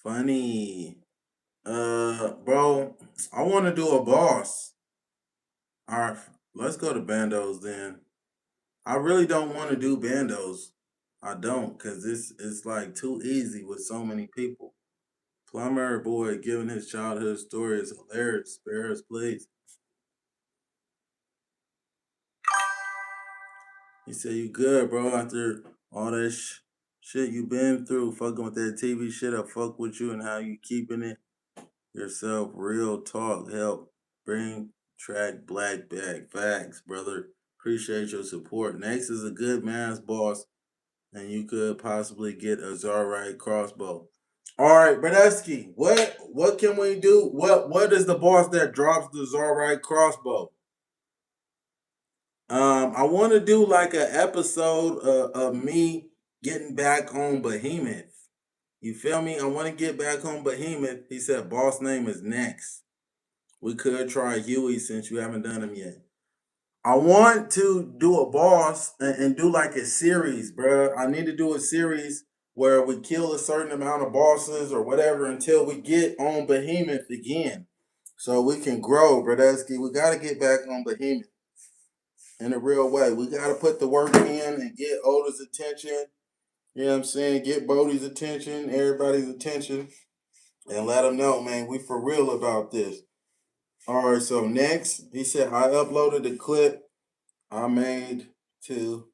funny. Bro, I want to do a boss. All right, let's go to bandos then. I really don't want to do bandos. I don't, cause it's like too easy with so many people. Plumber boy giving his childhood story is hilarious. Spare us, please. He said, you good, bro, after all that shit you been through, fucking with that TV shit. I fuck with you and how you keeping it. yourself. Real talk. Help bring track black back. Facts, brother. Appreciate your support. Next is a good man's boss, and you could possibly get a Zarite crossbow. All right, Bradesky, what can we do? What is the boss that drops the Zarite crossbow? I want to do like an episode of me getting back on Behemoth. You feel me? I want to get back on Behemoth. He said boss name is next. We could try Huey since you haven't done him yet. I want to do a boss and do like a series, bruh. I need to do a series where we kill a certain amount of bosses or whatever until we get on Behemoth again. So we can grow, Bradesky. We got to get back on Behemoth in a real way. We got to put the work in and get Oda's attention. You know what I'm saying? Get Bodie's attention, everybody's attention, and let them know, man, we for real about this. All right, so next, he said, I uploaded the clip I made to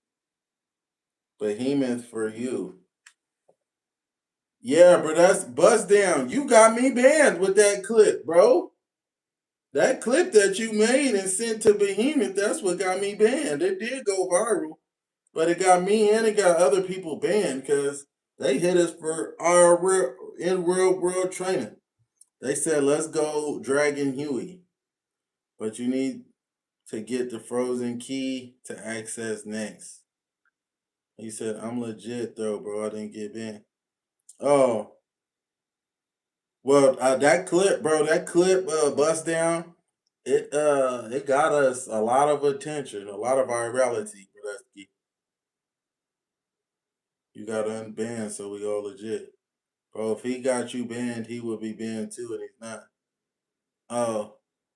Behemoth for you. Yeah, bro, that's bust down. You got me banned with that clip, bro. That clip that you made and sent to Behemoth, that's what got me banned. It did go viral, but it got me and it got other people banned because they hit us for our real world training. They said, let's go Dragon Huey, but you need to get the frozen key to access next. He said, I'm legit though, bro. I didn't get banned. Oh, well, that clip, bro, bust down, it got us a lot of attention, a lot of virality, Bradesky. You got unbanned, so we all legit. Bro, if he got you banned, he would be banned too, and he's not. Oh,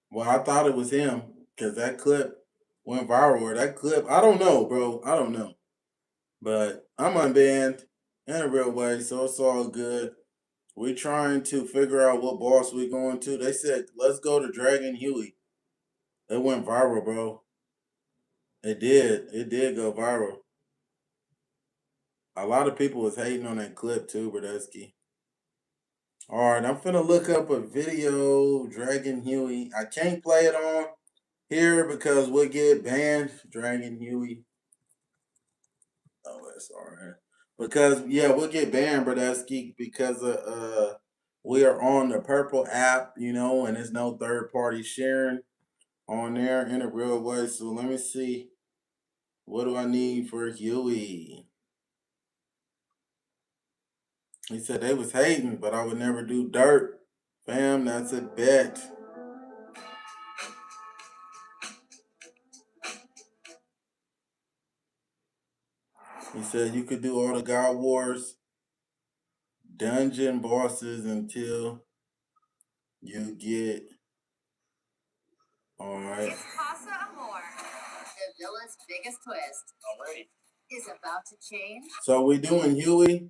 well, I thought it was him, because that clip went viral, or that clip, I don't know, bro. I don't know. But I'm unbanned in a real way, so it's all good. We're trying to figure out what boss we're going to. They said, let's go to Dragon Huey. It went viral, bro. It did. It did go viral. A lot of people was hating on that clip too, Bradesky. All right, I'm finna look up a video, Dragon Huey. I can't play it on here because we'll get banned. Dragon Huey. Oh, that's all right. Because yeah, we'll get banned, Bradesky, because we are on the purple app, you know, and there's no third party sharing on there in a real way. So let me see. What do I need for Huey? He said they was hating, but I would never do dirt. Fam, that's a bet. He said you could do all the God Wars dungeon bosses until you get all right. The villain's biggest twist. Alright. Is about to change. So we doing Huey?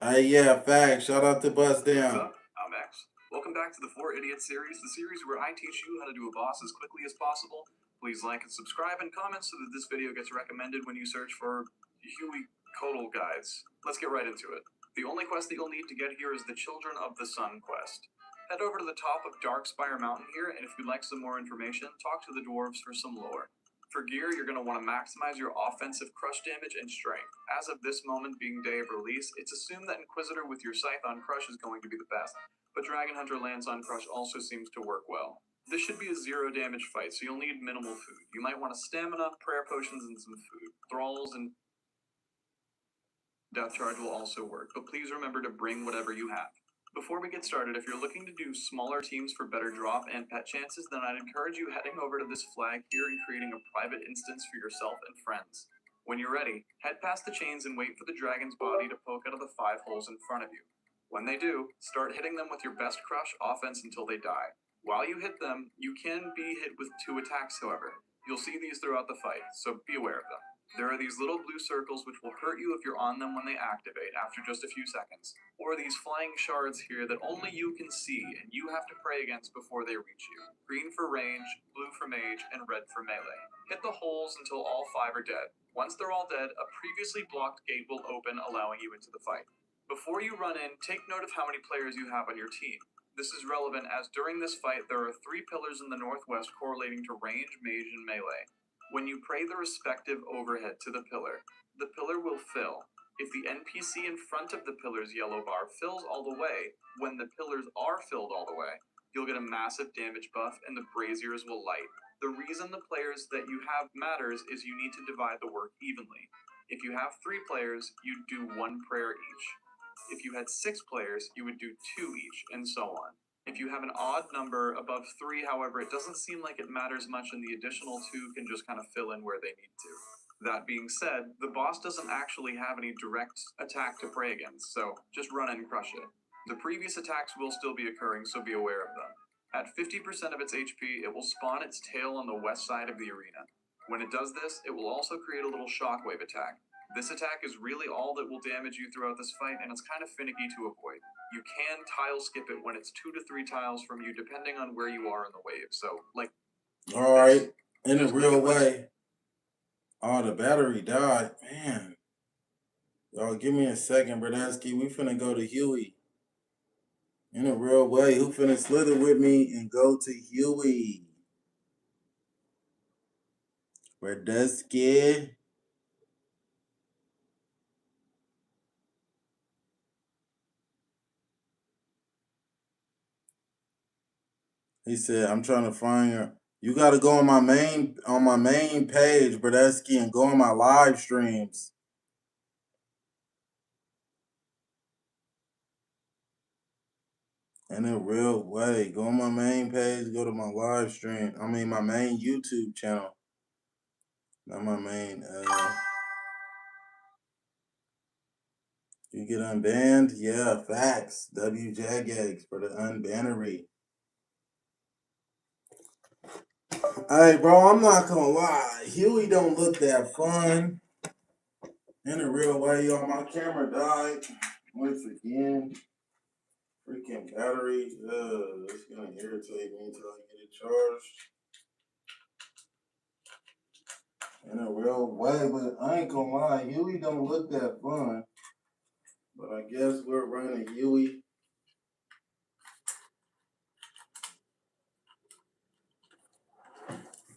Yeah, facts. Shout out to Bust Down. I'm X. Welcome back to the 4 Idiots series, the series where I teach you how to do a boss as quickly as possible. Please like and subscribe and comment so that this video gets recommended when you search for Huey Codal Guides. Let's get right into it. The only quest that you'll need to get here is the Children of the Sun quest. Head over to the top of Darkspire Mountain here, and if you'd like some more information, talk to the dwarves for some lore. For gear, you're going to want to maximize your offensive crush damage and strength. As of this moment being day of release, it's assumed that Inquisitor with your Scythe on Crush is going to be the best, but Dragon Hunter Lance on Crush also seems to work well. This should be a 0 damage fight, so you'll need minimal food. You might want a stamina, prayer potions, and some food. Thralls and Death Charge will also work, but please remember to bring whatever you have. Before we get started, if you're looking to do smaller teams for better drop and pet chances, then I'd encourage you heading over to this flag here and creating a private instance for yourself and friends. When you're ready, head past the chains and wait for the dragon's body to poke out of the 5 holes in front of you. When they do, start hitting them with your best crush offense until they die. While you hit them, you can be hit with 2 attacks, however. You'll see these throughout the fight, so be aware of them. There are these little blue circles which will hurt you if you're on them when they activate after just a few seconds. Or these flying shards here that only you can see and you have to pray against before they reach you. Green for range, blue for mage, and red for melee. Hit the holes until all 5 are dead. Once they're all dead, a previously blocked gate will open, allowing you into the fight. Before you run in, take note of how many players you have on your team. This is relevant as during this fight there are 3 pillars in the northwest correlating to range, mage, and melee. When you pray the respective overhead to the pillar will fill. If the NPC in front of the pillar's yellow bar fills all the way, when the pillars are filled all the way, you'll get a massive damage buff and the braziers will light. The reason the players that you have matters is you need to divide the work evenly. If you have 3 players, you'd do 1 prayer each. If you had 6 players, you would do 2 each, and so on. If you have an odd number above 3, however, it doesn't seem like it matters much and the additional 2 can just kind of fill in where they need to. That being said, the boss doesn't actually have any direct attack to pray against, so just run and crush it. The previous attacks will still be occurring, so be aware of them. At 50% of its HP, it will spawn its tail on the west side of the arena. When it does this, it will also create a little shockwave attack. This attack is really all that will damage you throughout this fight, and it's kind of finicky to avoid. You can tile skip it when it's 2 to 3 tiles from you, depending on where you are in the wave. So, like, all right, in a real way. Oh, the battery died. Man. Y'all, give me a second, Bradesky. We finna go to Huey. In a real way. Who finna slither with me and go to Huey? Bradesky. He said, I'm trying to find her. You gotta go on my main page, Bradesky, and go on my live streams. In a real way. Go on my main page, go to my live stream. I mean my main YouTube channel. Not my main you get unbanned? Yeah, facts. WJagX for the unbannery. Hey, bro, I'm not gonna lie. Huey don't look that fun. In a real way, y'all. My camera died once again. Freaking battery. It's gonna irritate me until I get it charged. In a real way, but I ain't gonna lie. Huey don't look that fun. But I guess we're running Huey.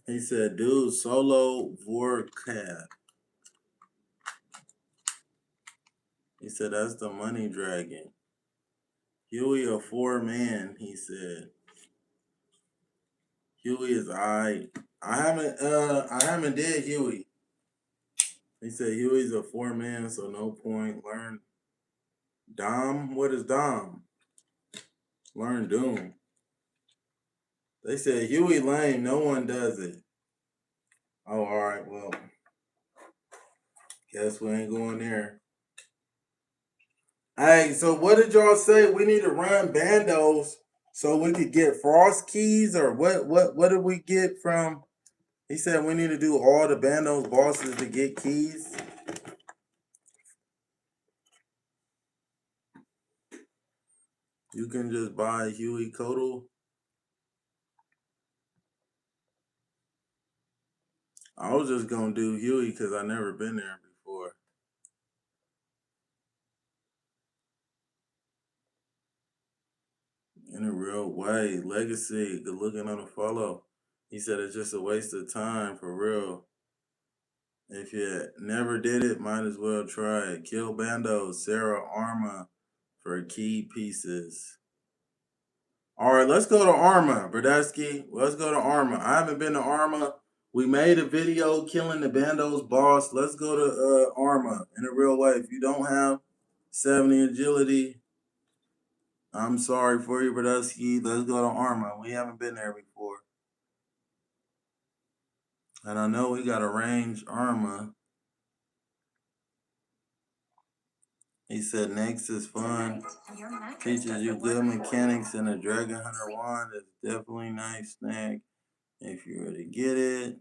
He said, dude, solo Vorcat. He said, that's the money dragon. Huey a 4-man, he said. Huey is I haven't did Huey. He said Huey's a 4-man, so no point. Learn Dom. What is Dom? Learn Doom. They said Huey lame, no one does it. Oh, alright, well. Guess we ain't going there. Hey, so what did y'all say? We need to run bandos so we could get frost keys, or what did we get from? He said we need to do all the bandos bosses to get keys. You can just buy Huey Codal. I was just gonna do Huey because I never been there before. In a real way. Legacy, good looking on the follow. He said it's just a waste of time for real. If you never did it, might as well try it. Kill Bando, Sarah Arma for key pieces. All right, let's go to Arma, Bradesky. Let's go to Arma. I haven't been to Arma. We made a video killing the Bandos boss. Let's go to Arma in a real way. If you don't have 70 agility, I'm sorry for you, Bradesky. Let's go to Arma. We haven't been there before. And I know we got a range Arma. He said next is fun. Teaches you good mechanics, and a Dragon Hunter wand is definitely nice snack if you were to get it.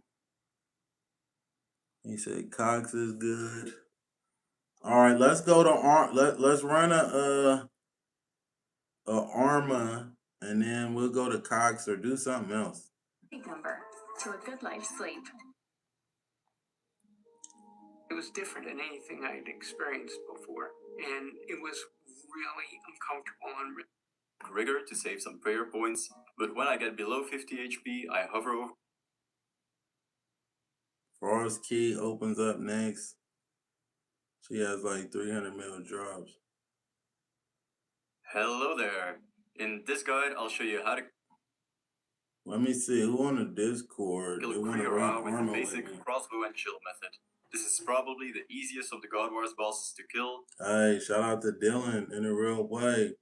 He said Cox is good. All right, let's go to let's run a Arma, and then we'll go to Cox or do something else. Number to a good night's sleep. was different than anything I had experienced before, and it was really uncomfortable and rigor to save some prayer points, but when I get below 50 HP, I hover over. Frost Key opens up next. She has like 300 mil drops. Hello there. In this guide, I'll show you how to Let me see who on the Discord. kill They a want to run Kriya with the armor basic with me. crossbow and shield method. This is probably the easiest of the God Wars bosses to kill. Hey, shout out to Dylan in a real way.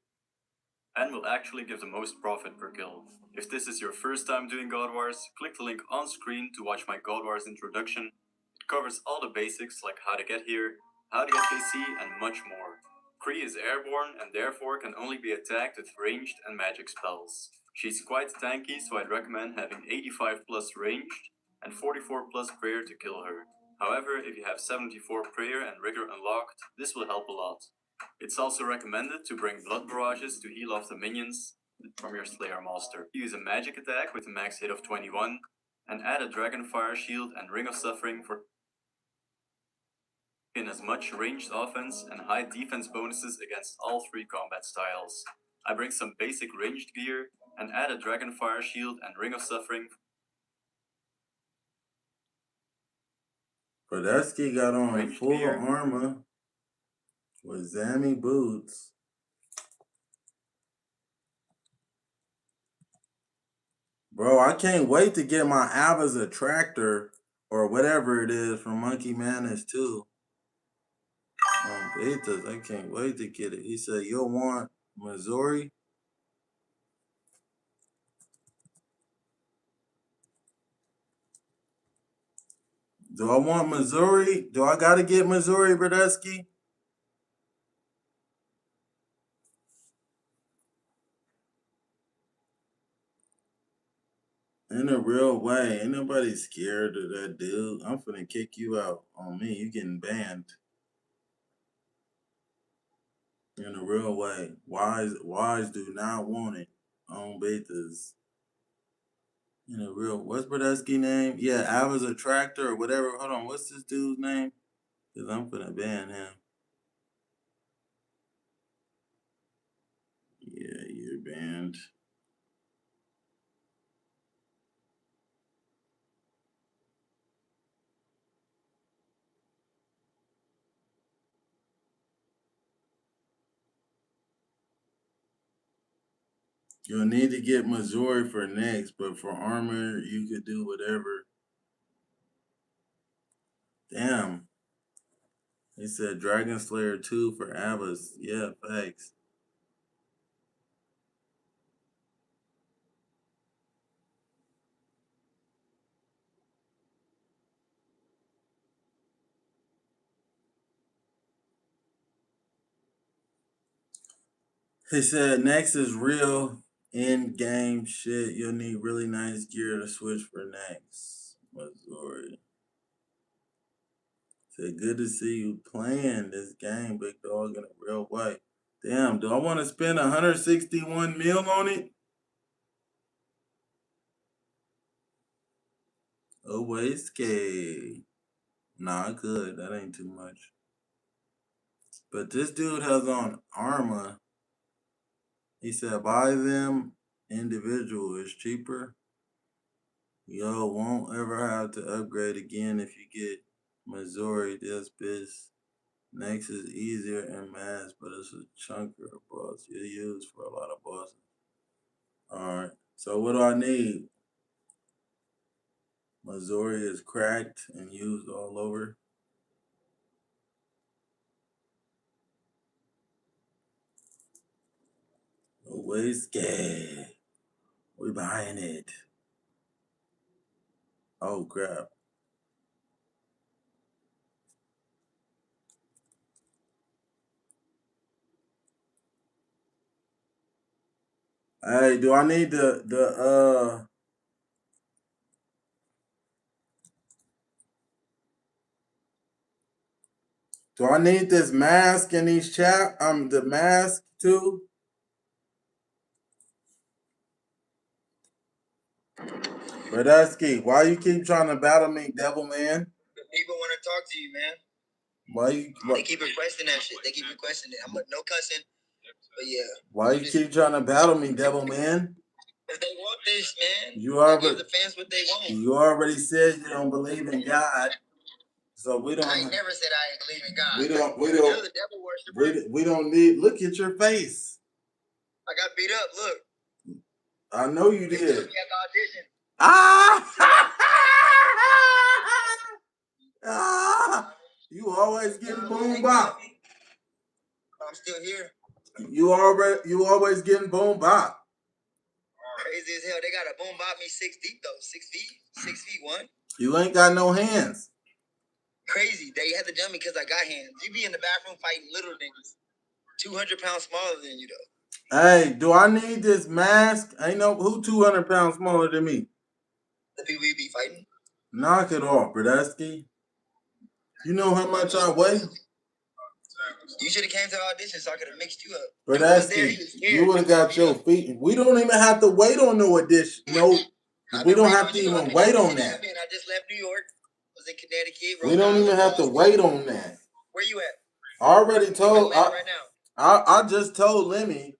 And will actually give the most profit per kill. If this is your first time doing God Wars, click the link on screen to watch my God Wars introduction. It covers all the basics like how to get here, how to get KC, and much more. Kree is airborne and therefore can only be attacked with ranged and magic spells. She's quite tanky, so I'd recommend having 85 plus ranged and 44 plus prayer to kill her. However, if you have 74 prayer and rigor unlocked, this will help a lot. It's also recommended to bring blood barrages to heal off the minions from your Slayer Master. Use a magic attack with a max hit of 21, and add a Dragonfire Shield and Ring of Suffering for in as much ranged offense and high defense bonuses against all 3 combat styles. I bring some basic ranged gear, and add a Dragonfire Shield and Ring of Suffering. Brodesky got on Ranged full gear. armor with Zammy boots. Bro, I can't wait to get my Ava's Attractor or whatever it is from Monkey Madness too. Betas, I can't wait to get it. He said, you'll want Missouri? Do I want Missouri? Do I got to get Missouri, Brodesky? In a real way, ain't nobody scared of that dude. I'm finna kick you out on me. You getting banned. In a real way. Wise do not want it on betas. In a real, what's Brodesky name? Yeah, Ava's Attractor or whatever. Hold on, what's this dude's name? Because I'm finna ban him. Yeah, you're banned. You'll need to get Missouri for next, but for armor, you could do whatever. Damn. He said Dragon Slayer 2 for Ava's. Yeah, thanks. He said next is real in-game shit. You'll need really nice gear to switch for next. Missouri. Said good to see you playing this game, big dog, in a real way. Damn, do I want to spend 161 mil on it? Always scared. Nah, I could. That ain't too much. But this dude has on armor. He said buy them individual. It's cheaper. Yo, won't ever have to upgrade again if you get Missouri. This bitch. Next is easier and mass, but it's a chunker of boss you use for a lot of bosses. Alright, so what do I need? Missouri is cracked and used all over. Always scared. We buying it. Oh crap. Hey, do I need the do I need this mask in these the mask too? Brodesky, why you keep trying to battle me, devil man? People want to talk to you, man. They keep requesting that shit. They keep requesting it. I'm no cussing, but yeah. Why you keep trying to battle me, devil man? If they want this, man, you already give the fans what they want. You already said you don't believe in God, so we don't. I ain't never said I ain't believe in God. You're the devil worshiper. We don't need. Look at your face. I got beat up. Look. I know you did. They took me at the audition. You always getting boom bop. I'm still here. You always getting boom bop. Crazy as hell. They got a boom bop me 6 deep though. 6 feet. 6 feet 1. You ain't got no hands. Crazy. They had to jump me because I got hands. You be in the bathroom fighting little niggas. 200 pounds smaller than you though. Hey, do I need this mask? Ain't no who 200 pounds smaller than me. The people you be fighting. Knock it off, Bradesky. You know how much I weigh? You should have came to the audition so I could have mixed you up. Bradesky, you would have got your feet. We don't even have to wait on no audition. No, we don't have to even wait on that. I just left New York. Was in Connecticut. We don't even have to wait on that. Where you at? I already told. Right now. I just told Lemmy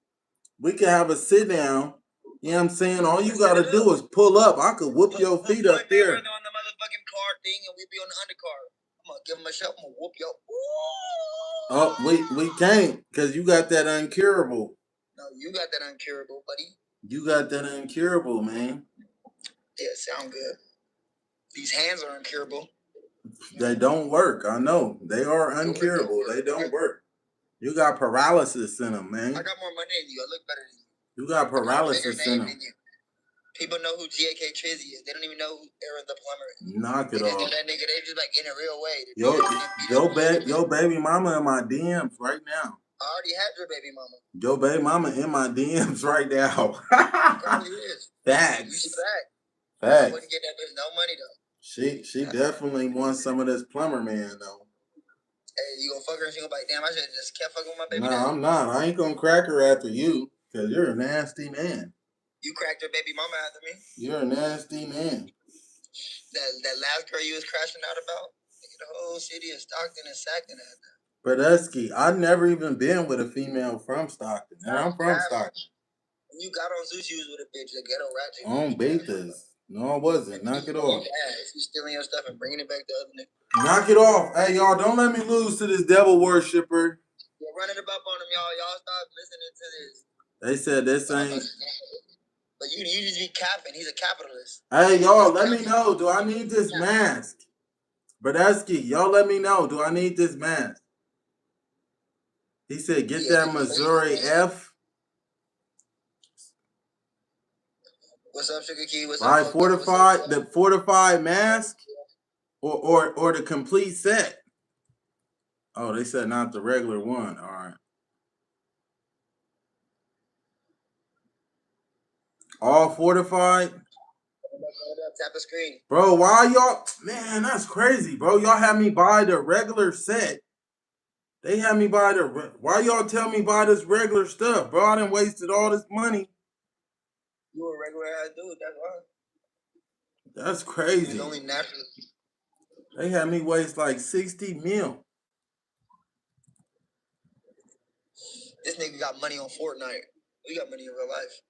we can have a sit down. You know what I'm saying? All you gotta do is pull up. I could whoop your feet up there. On the motherfucking card thing, and we be on the undercard. I'm gonna give him a shot. I'm gonna whoop your. Oh, we can't because you got that uncurable. No, you got that uncurable, buddy. You got that uncurable, man. Yeah, sound good. These hands are uncurable. They don't work. I know. They are uncurable. They don't work. You got paralysis in them, man. I got more money than you. I look better than you. You got paralysis in them. People know who G.A.K. Trizzy is. They don't even know who Aaron the Plumber is. Knock it off. That nigga, they just like in a real way. Your baby mama in my DMs right now. I already had your baby mama. Your baby mama in my DMs right now. Probably is. Facts. You should back. Facts. I wouldn't get that bitch no money though. She definitely wants some of this plumber man though. Hey, you gonna fuck her and she gonna be like, damn, I should have just kept fucking with my baby. No, I'm not. I ain't gonna crack her after you, cause you're a nasty man. You cracked your baby mama after me? You're a nasty man. That last girl you was crashing out about? The whole city of Stockton and Sackton had that. Bradesky, I've never even been with a female from Stockton. And I'm from Stockton. When you got on Zeus, you was with a bitch, the ghetto ratchet. On Betas. No, I wasn't. Knock it off. You stealing your stuff and bringing it back to other niggas. Knock it off. Hey, y'all, don't let me lose to this devil worshiper. You're running up on him, y'all. Y'all stop listening to this. They said this ain't... But you just be capping. He's a capitalist. Hey, y'all, let me know. Do I need this mask? Bradesky, y'all let me know. Do I need this mask? He said, get that Missouri F. What's up, Sugar Key? What's right, up? fortified, the fortified mask or the complete set. Oh, they said not the regular one. All right. All fortified. Tap the screen. Bro, why y'all, man, that's crazy, bro. Y'all had me buy the regular set. They had me buy why y'all tell me buy this regular stuff, bro? I done wasted all this money. You a regular ass dude, that's why. That's crazy. It's only natural. They had me waste like 60 mil. This nigga got money on Fortnite. We got money in real life.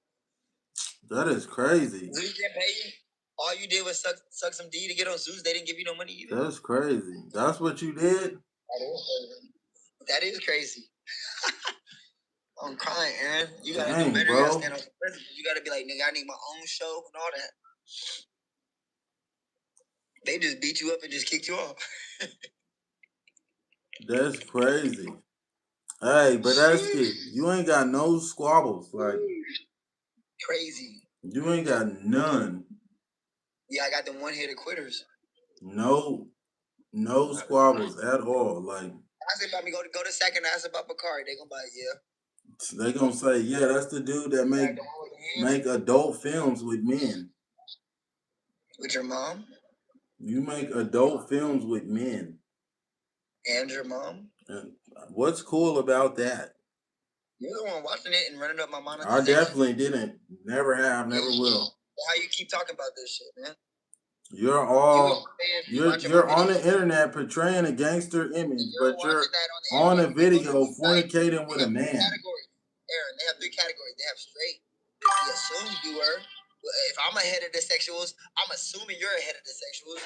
That is crazy. Zeus didn't pay you. All you did was suck some D to get on Zeus. They didn't give you no money either. That's crazy. That's what you did? That is crazy. I'm crying, Aaron. You gotta do better. Bro. You gotta stand on the president. You gotta be like, nigga, I need my own show and all that. They just beat you up and just kicked you off. That's crazy. Hey, Bradesky, you ain't got no squabbles. Like, crazy. You ain't got none. Yeah, I got them one-hitter quitters. No squabbles at all. Like, I said about me, go to second, ask about Bakari. They gonna buy it, yeah. They gonna say, yeah, that's the dude that make adult films with men. With your mom? You make adult films with men. And your mom? And what's cool about that? You're the one watching it and running up my monetization. I definitely didn't. Never have, never will. How you keep talking about this shit, man? You're on the internet portraying a gangster image, but you're on a video fornicating with a man. Aaron, they have 3 categories. They have straight, the assumed viewer. If I'm a heterosexuals, I'm assuming you're a heterosexual.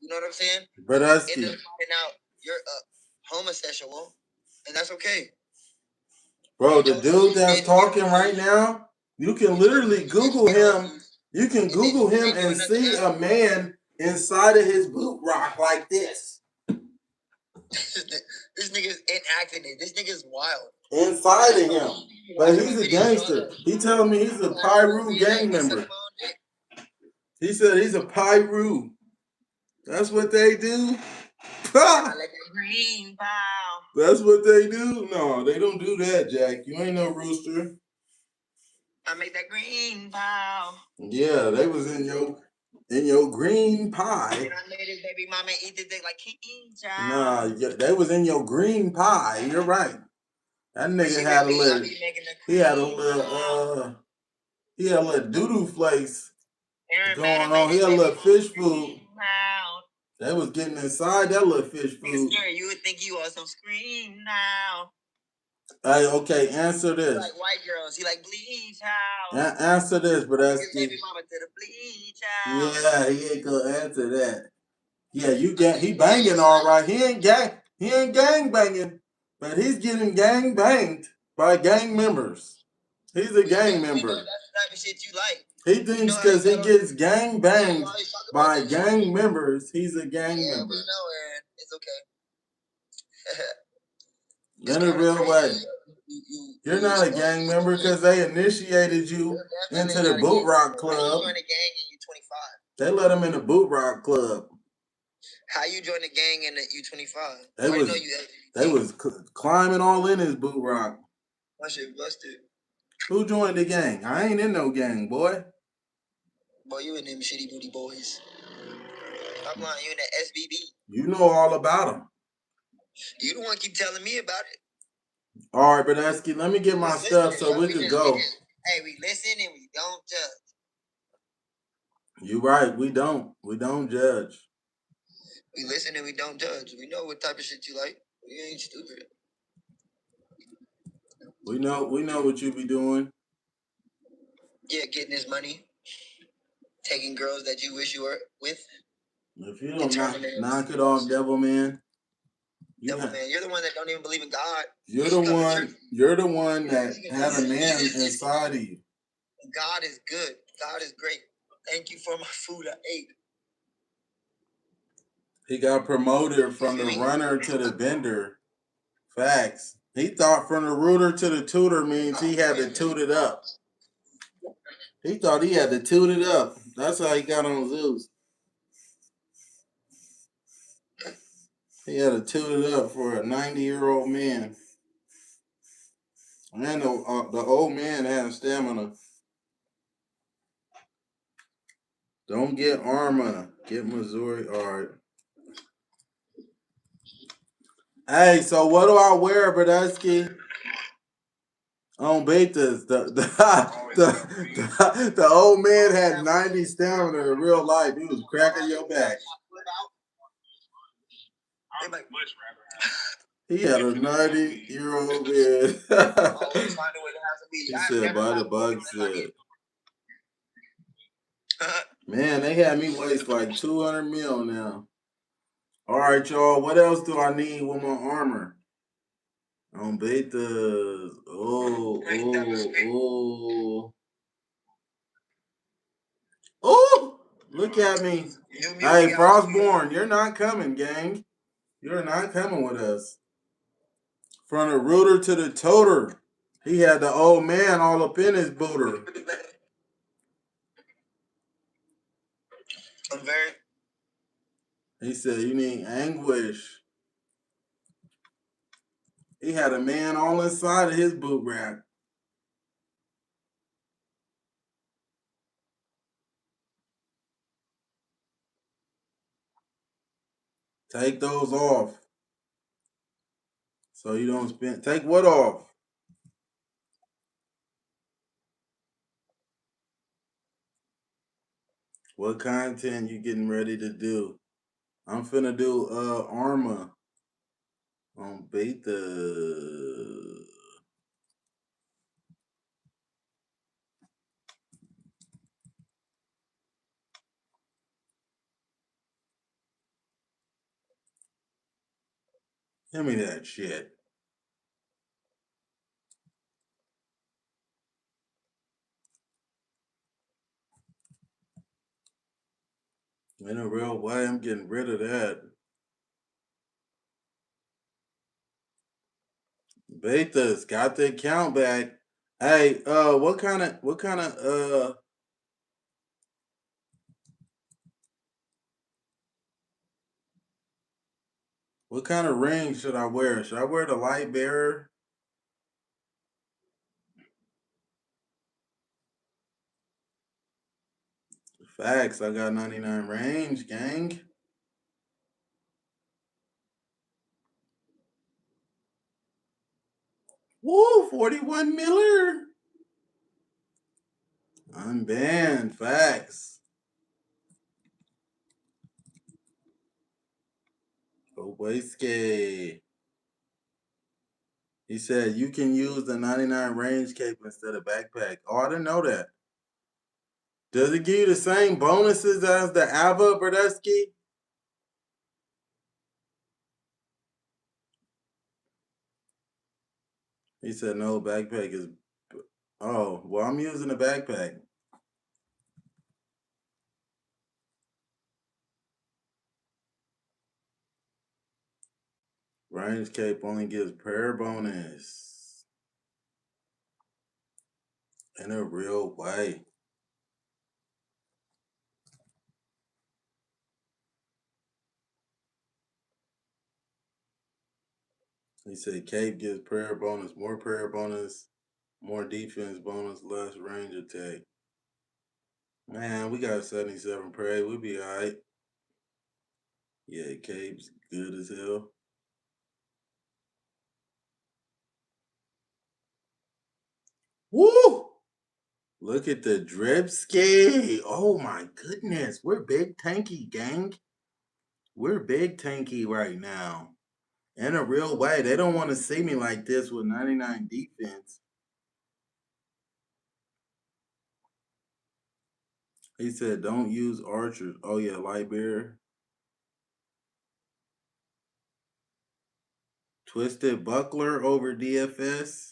You know what I'm saying? But that's and now you're a homosexual, and that's okay. Bro, the dude that's talking right now, you can literally Google him. You can Google him and see a man inside of his boot rock like this. This nigga's enacting it. This nigga's wild. Inside of him. But he's a gangster. He telling me he's a PLUMBER gang member. He said he's a PLUMBER. That's what they do? That's what they do? No, they don't do that, Jack. You ain't no rooster. I made that green pie. Yeah, they was in your green pie. And I made his baby mama eat the dick like king child. Nah, they was in your green pie. You're right. That nigga had a little. He had a little doo-doo flakes going on. He had a little fish food. They was getting inside that little fish food. You would think you on some screen now. Hey, okay, answer this. He like white girls. He like bleach out. Answer this, but that's baby mama to the bleach out. Yeah, he ain't gonna answer that. Yeah, he banging all right. He ain't gang banging, but he's getting gang banged by gang members. He's a gang member. That's the type of shit you like. He thinks because he gets gang banged by gang members, he's a gang member. We know, Aaron. It's okay. In a real way. You're not a gang member because they initiated you into the Boot Rock Club. How you join a gang and you 25? They let him in the Boot Rock Club. How you join a gang in the U25? They was climbing all in his Boot Rock. My shit busted. Who joined the gang? I ain't in no gang, boy. Boy, you in them shitty booty boys. I'm lying, you in the SBB. You know all about them. You the one keep telling me about it. All right, Bradesky, let me get my stuff so we can go. Hey, we listen and we don't judge. You right, we don't. We don't judge. We listen and we don't judge. We know what type of shit you like. We ain't stupid. We know what you be doing. Yeah, getting this money. Taking girls that you wish you were with. If you don't knock it off, devil man. Devil man, you're the one that don't even believe in God. You're the one that had a man inside of you. God is good. God is great. Thank you for my food I ate. He got promoted from the runner to the vendor. Facts. He thought from the rooter to the tutor means he had to toot it up. He thought he had to toot it up. That's how he got on Zeus. He had to toot it up for a 90-year-old man. And the old man had stamina. Don't get Arma. Get Missouri. All right. Hey, so what do I wear, Bradesky? On betas, the old man had 90 stamina in real life. He was cracking your back. He had a 90-year-old man. He said, by the bug said. Man, they had me waste like 200 mil now. All right, y'all. What else do I need with my armor? On betas. Oh. Oh, look at me. Hey, Frostborn, you're not coming, gang. You're not coming with us. From the rooter to the toter. He had the old man all up in his booter. He said, you need anguish. He had a man all inside of his boot rack. Take those off. So you don't spend. Take what off? What content you getting ready to do? I'm finna do Arma on beta. Give me that shit. In a real way, I'm getting rid of that. Beta's got the account back. Hey, what kind of what kind of ring should I wear? Should I wear the light bearer? Facts, I got 99 range, gang. Woo, 41 Miller. Unbanned, facts. Obeske. He said you can use the 99 range cape instead of backpack. Oh, I didn't know that. Does it give you the same bonuses as the Ava Berdesky? He said no, backpack is. Oh, well, I'm using a backpack. Range cape only gives prayer bonus. In a real way. He said cape gives prayer bonus, more prayer bonus, more defense bonus, less range attack. Man, we got 77 prayer. We'll be alright. Yeah, cape's good as hell. Woo! Look at the dripski. Oh my goodness. We're big tanky, gang. We're big tanky right now. In a real way. They don't want to see me like this with 99 defense. He said, don't use archers. Oh, yeah, light bearer. Twisted buckler over DFS.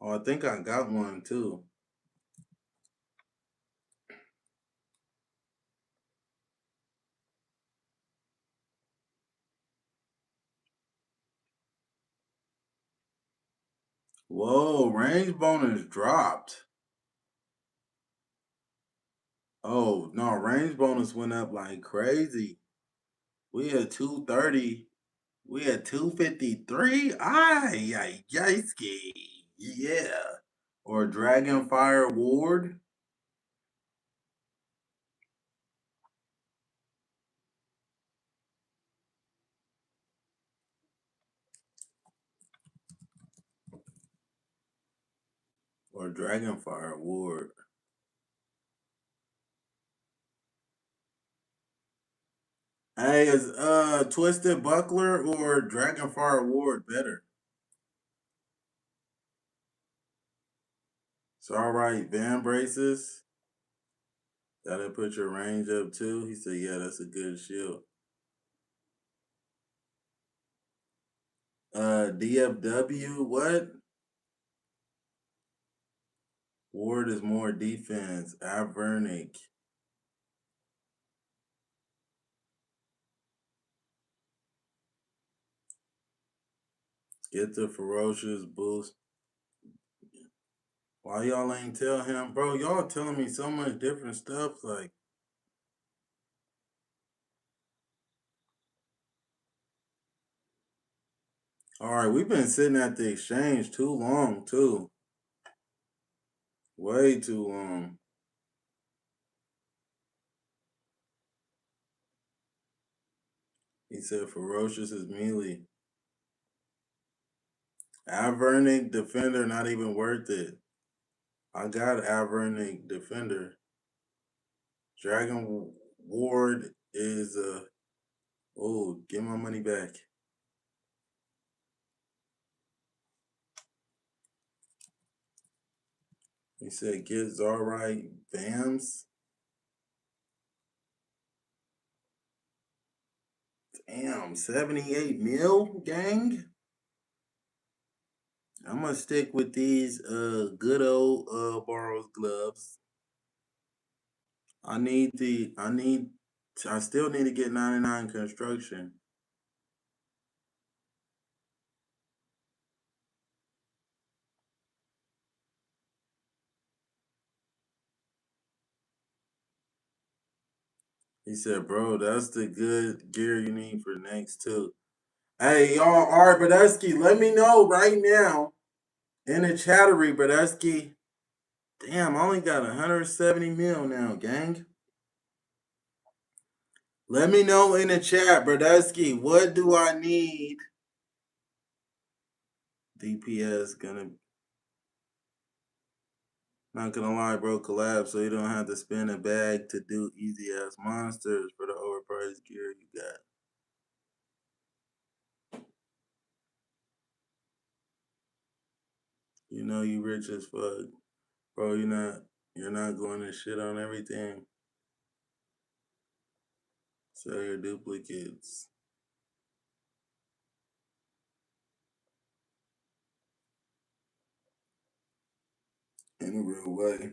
Oh, I think I got one too. Whoa, range bonus dropped. Oh, no, range bonus went up like crazy. We had 230. We had 253. Ay, yayski. Yeah. Or Dragonfire Ward. Or Dragonfire Ward. Hey, is Twisted Buckler or Dragonfire Ward better? It's alright, Van Braces. That'll put your range up too. He said, yeah, that's a good shield. DFW, what? Ward is more defense. Avernic. Get the ferocious boost. Why y'all ain't tell him? Bro, y'all telling me so much different stuff. Like, alright, we've been sitting at the exchange too long, too. Way too long. He said ferocious is melee. Avernic Defender, not even worth it. I got Avernic Defender. Dragon Ward is oh, get my money back. He said get Zarite Bams. Damn, 78 mil, gang. I'm gonna stick with these good old Boros gloves. I still need to get 99 construction. He said, bro, that's the good gear you need for next too. Hey, y'all, Art Badesky, let me know right now in the chattery, Badesky. Damn, I only got 170 mil now, gang. Let me know in the chat, Badesky, what do I need? DPS gonna, not gonna lie, bro, collab so you don't have to spend a bag to do easy ass monsters for the overpriced gear you got. You know you rich as fuck. Bro, you're not going to shit on everything. Sell your duplicates. In a real way.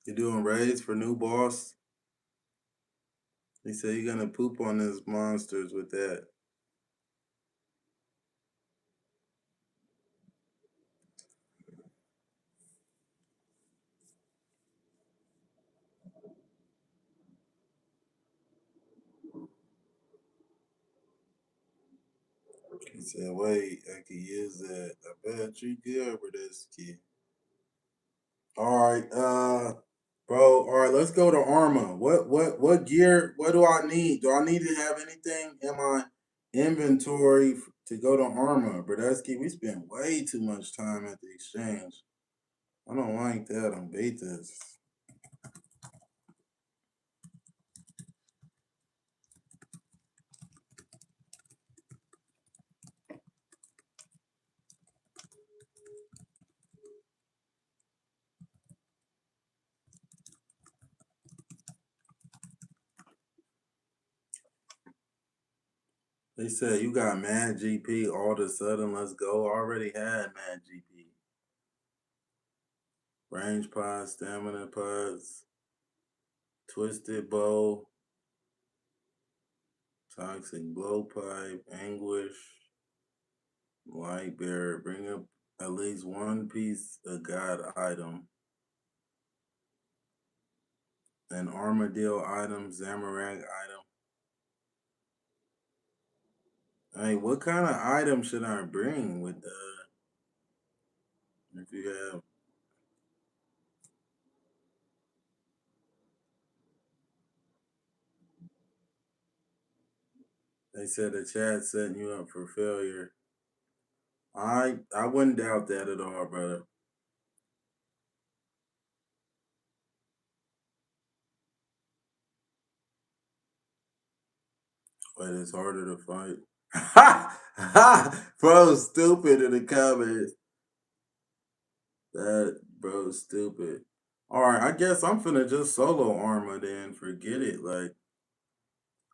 You doing raids for new boss? He said you're gonna poop on his monsters with that. He said, wait, I can use that. I bet you good for this kid. Alright, bro, alright, let's go to Arma. What gear, what do I need? Do I need to have anything in my inventory to go to Arma? Brodesky, we spend way too much time at the exchange. I don't like that on betas. They said you got mad GP all of a sudden. Let's go. Already had mad GP. Range pods, stamina pods, twisted bow, toxic blowpipe, anguish, light bearer. Bring up at least one piece of god item. An armadillo item, Zamorak item. Hey, what kind of item should I bring with if you have? They said the chat setting you up for failure. I wouldn't doubt that at all, brother. But it's harder to fight. Bro, stupid in the comments. That bro stupid. Alright, I guess I'm finna just solo Arma then. Forget it, like,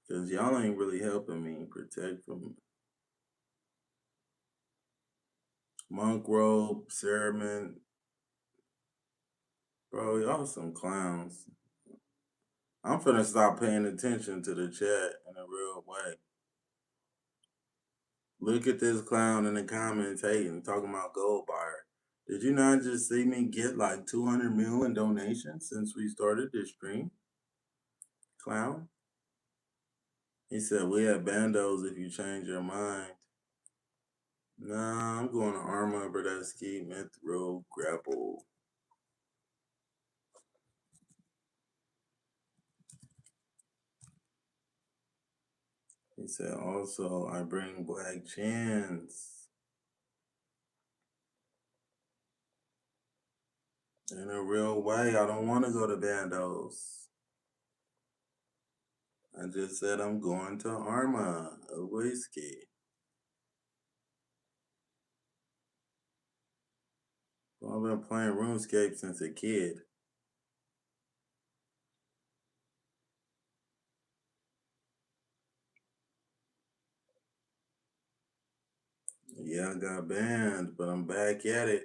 cause y'all ain't really helping me protect from Monk Robe, Cereman. Bro, y'all some clowns. I'm finna stop paying attention to the chat in a real way. Look at this clown in the comments hating, talking about gold buyer. Did you not just see me get like 200 mil in donations since we started this stream? Clown? He said, we have bandos if you change your mind. Nah, I'm going to Arma, Brodesky, Mithril, Grapple. He said, also, I bring Black Chance. In a real way, I don't want to go to Bandos. I just said I'm going to Arma, a whiskey. Well, I've been playing RuneScape since a kid. Yeah, I got banned, but I'm back at it.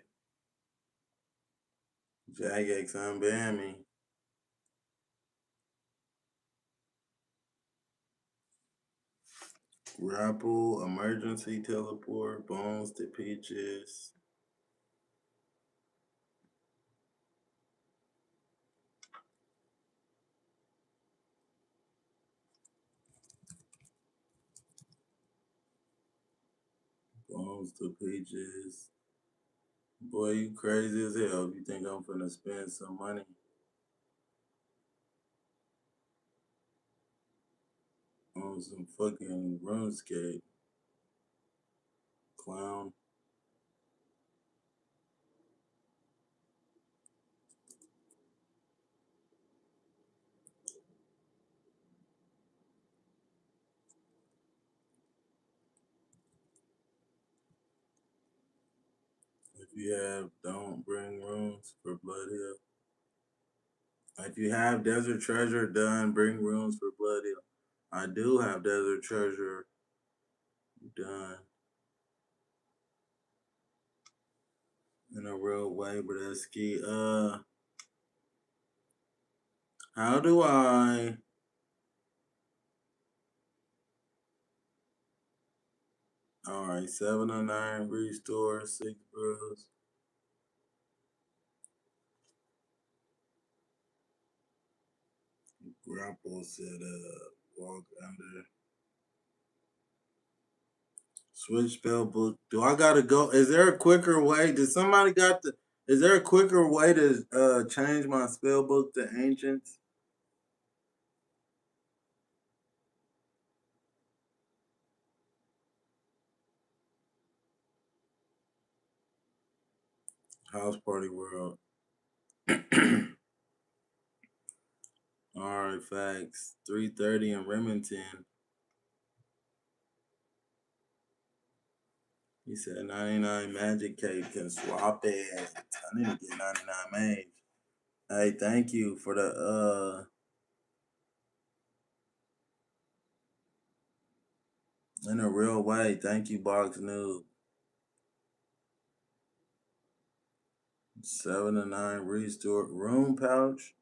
Jagex unbanned me. Grapple, emergency teleport, bones to peaches. Bones to peaches. Boy, you crazy as hell if you think I'm finna spend some money on some fucking RuneScape. Clown. If you have, don't bring runes for Blood Hill. If you have Desert Treasure done, bring runes for Blood Hill. I do have Desert Treasure done in a real way, but that's ski. How do I? All right, 709 restore 6 bros. Grapple set up. Walk under. Switch spell book. Do I gotta go? Is there a quicker way? Did somebody got the? Is there a quicker way to change my spell book to ancients? House Party World. All right, facts. 330 in Remington. He said 99 Magic Cape can swap it. I need to get 99 Mage. Hey, thank you for the in a real way. Thank you, Box Noob. 7 to 9 restore room pouch.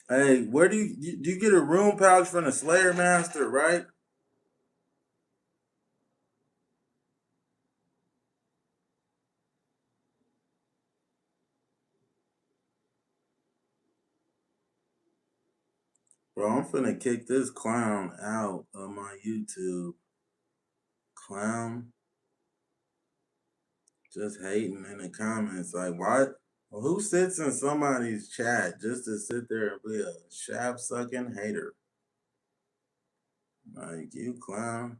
Hey, where do you get a room pouch from the Slayer Master, right? Bro, I'm finna kick this clown out of my YouTube. Clown just hating in the comments. Like, what? Well, who sits in somebody's chat just to sit there and be a shaft sucking hater? Like, you clown.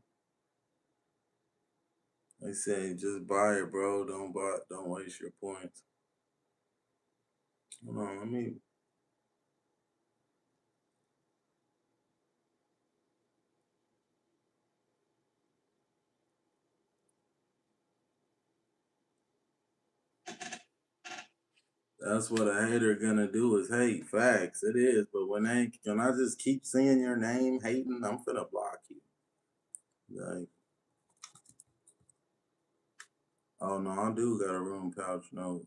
They say just buy it, bro. Don't waste your points. Hold on, let me. That's what a hater gonna do is hate. Facts, it is. But when I just keep seeing your name hating, I'm finna block you. Like, oh no, I do got a room pouch note.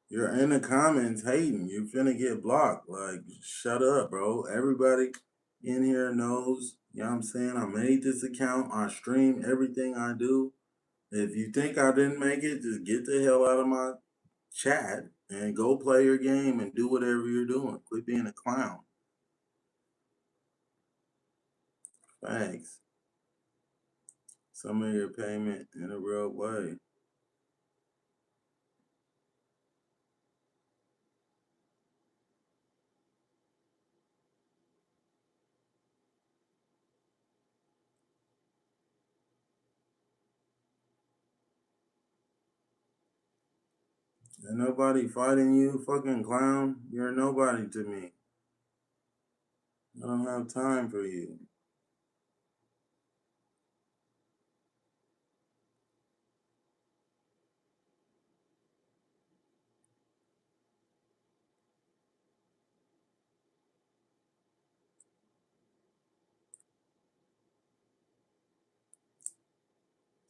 You're in the comments hating. You finna get blocked. Like, shut up, bro. Everybody in here knows, you know what I'm saying? I made this account. I stream everything I do. If you think I didn't make it, just get the hell out of my chat and go play your game and do whatever you're doing. Quit being a clown. Thanks. Some of your payment in a real way. Ain't nobody fighting you, fucking clown. You're nobody to me. I don't have time for you.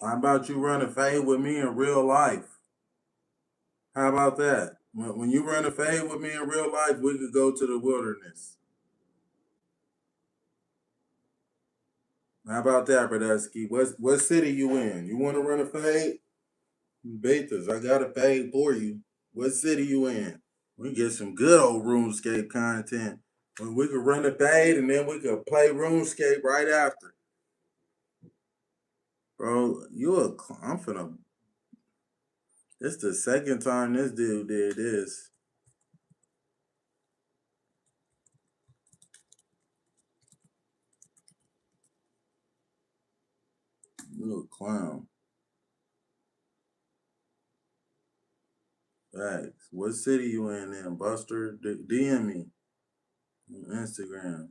How about you run a fade with me in real life? How about that? When you run a fade with me in real life, we could go to the wilderness. How about that, Bradesky? What city you in? You want to run a fade? Betas, I got a fade for you. What city you in? We get some good old RuneScape content. When we could run a fade and then we could play RuneScape right after. Bro, I'm finna. It's the second time this dude did this. You a clown. Facts. What city you in then, Buster? DM me on Instagram.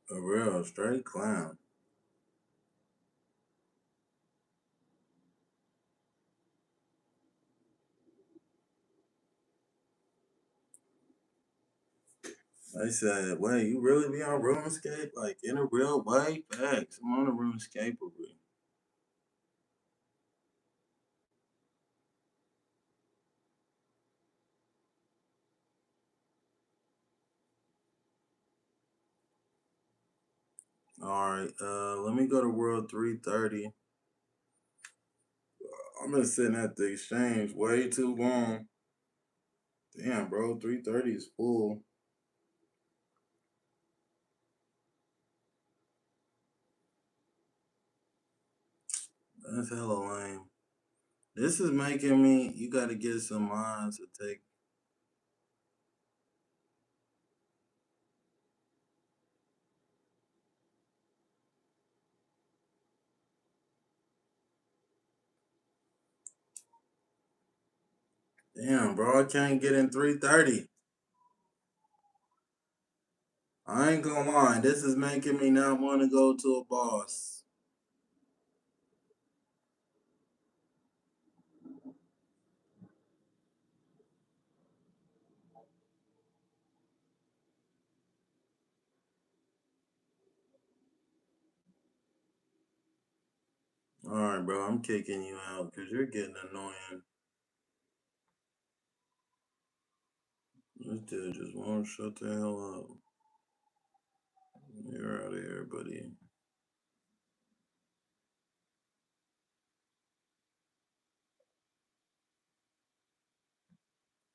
A real straight clown. They said, wait, you really be on RuneScape? Like, in a real way? Facts. I'm on a RuneScape with me. Alright, let me go to World 330. I've been sitting at the exchange way too long. Damn, bro, 330 is full. That's hella lame. This is making me, you gotta get some minds to take. Damn, bro, I can't get in 330. I ain't gonna lie, this is making me not want to go to a boss. Alright, bro, I'm kicking you out because you're getting annoying. This dude just won't shut the hell up. You're out of here, buddy.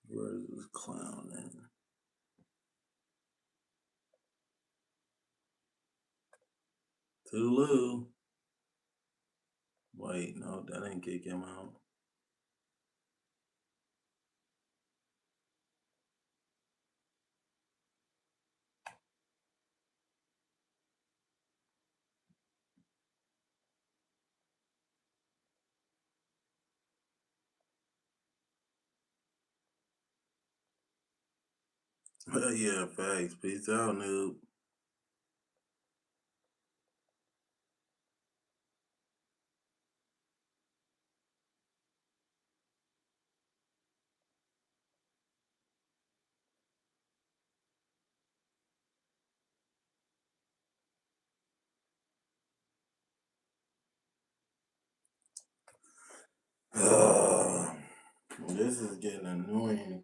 Where's this clown at? Tulu. Wait, no, that ain't kick him out. Yeah, facts. Peace out, noob. This is getting annoying.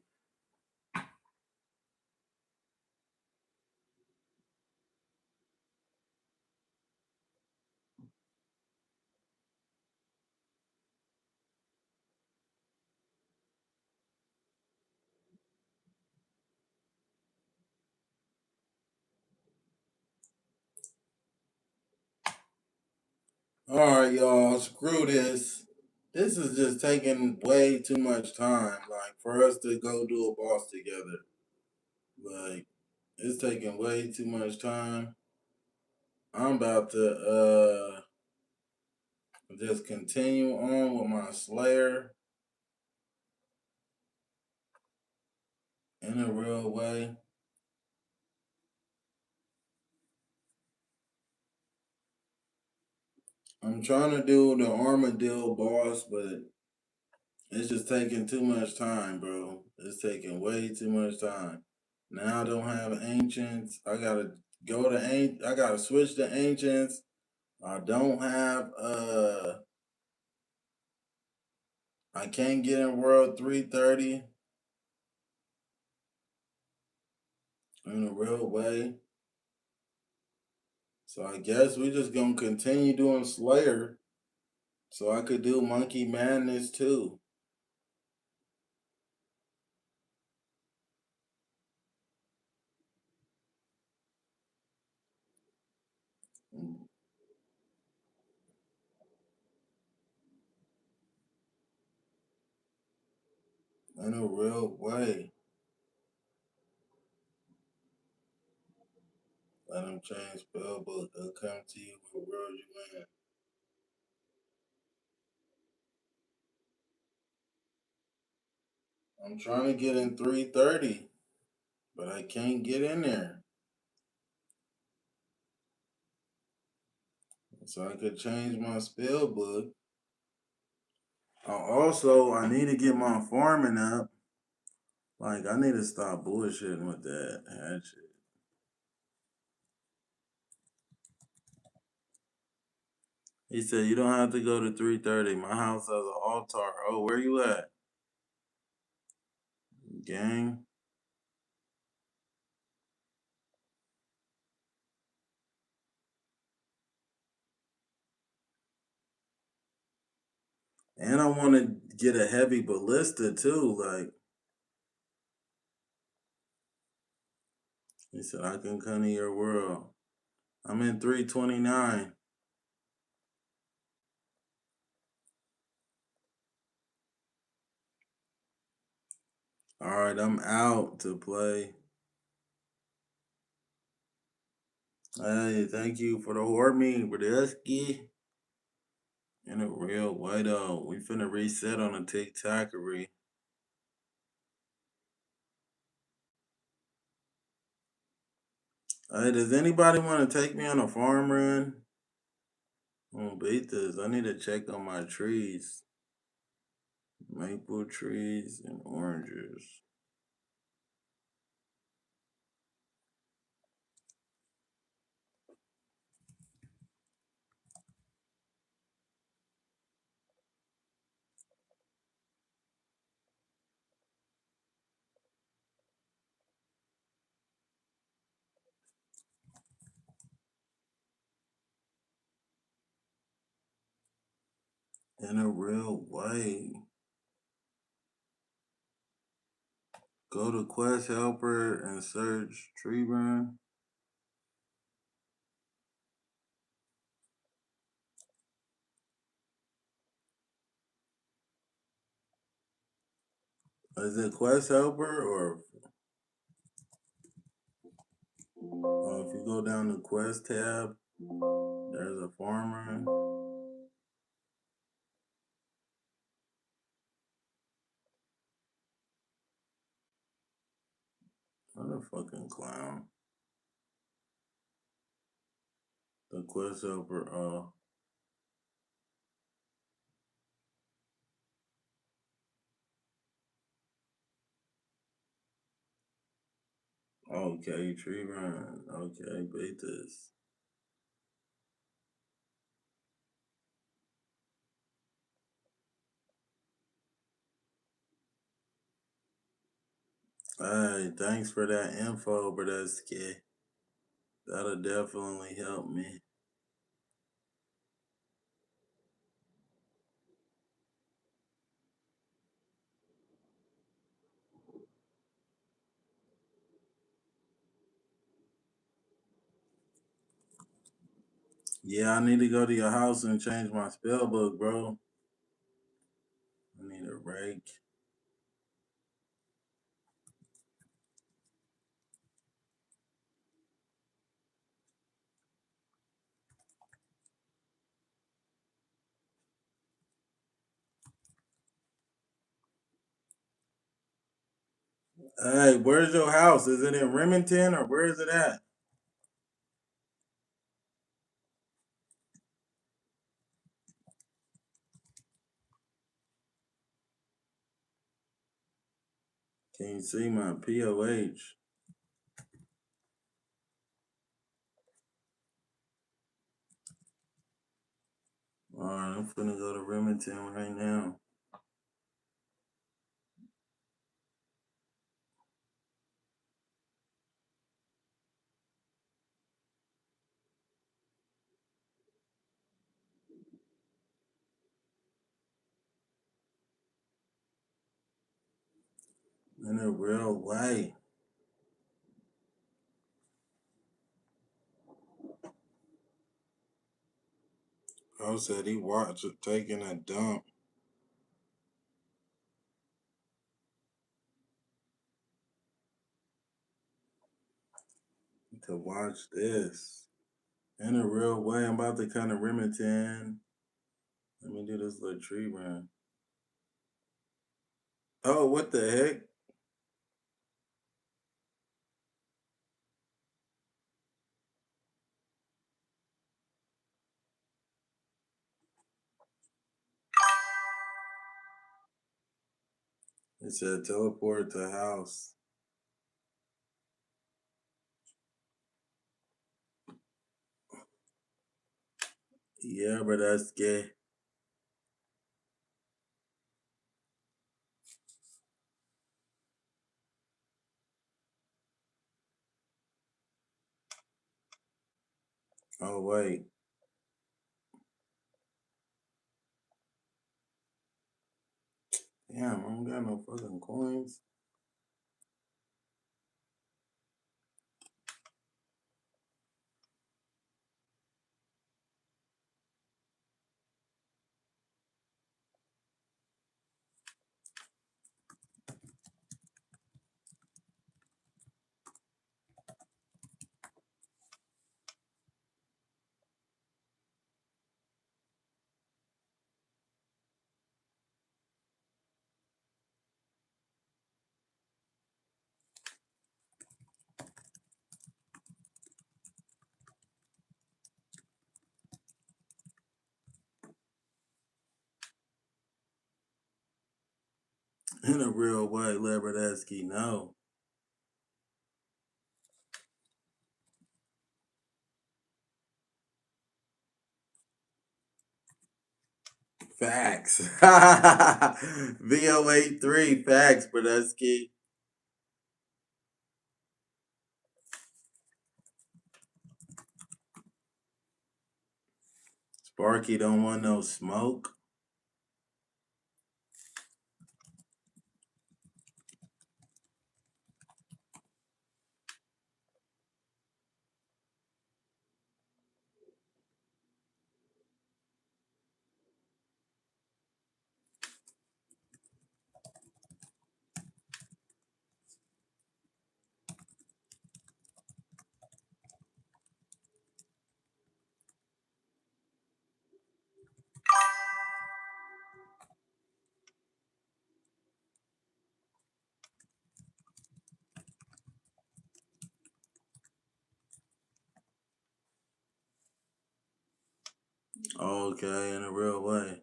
All right, y'all. Screw this. This is just taking way too much time. Like for us to go do a boss together. Like it's taking way too much time. I'm about to just continue on with my Slayer in a real way. I'm trying to do the Armadillo boss, but it's just taking too much time, bro. It's taking way too much time. Now I don't have ancients. I gotta go to I gotta switch to ancients. I don't have I can't get in World 330 in a real way. So I guess we just gonna continue doing Slayer so I could do Monkey Madness too. In a real way. Let them change spellbook. They'll come to you what world you in. I'm trying to get in 330, but I can't get in there. So I could change my spell book. Also, I need to get my farming up. Like, I need to stop bullshitting with that hatchet. He said, you don't have to go to 330. My house has an altar. Oh, where you at? Gang? And I want to get a heavy ballista, too. Like, he said, I can come to your world. I'm in 329. All right, I'm out to play. Hey, thank you for the hormy, Bradesky. In a real way, though. We finna reset on a TikTokery. Hey, does anybody want to take me on a farm run? I'm gonna beat this. I need to check on my trees. Maple trees and oranges. In a real way. Go to Quest Helper and search tree run. Is it Quest Helper or if you go down the Quest tab, there's a farm run. What a fucking clown. The Quest Helper, okay, tree run. Okay, beat this. Hey, thanks for that info, Bradesky. That'll definitely help me. Yeah, I need to go to your house and change my spell book, bro. break. Hey, where's your house? Is it in Remington or where is it at? Can you see my POH? Alright, I'm finna go to Remington right now. In a real way. I said he watched it taking a dump. To watch this. In a real way, I'm about to kind of Remington. Let me do this little tree run. Oh, what the heck? It said teleport to house. Yeah, but that's gay. Oh, wait. Damn, I don't got no fucking coins. In a real way, Leberdaski, no. Facts. VO83, facts, Brodusky. Sparky don't want no smoke. Okay, in a real way.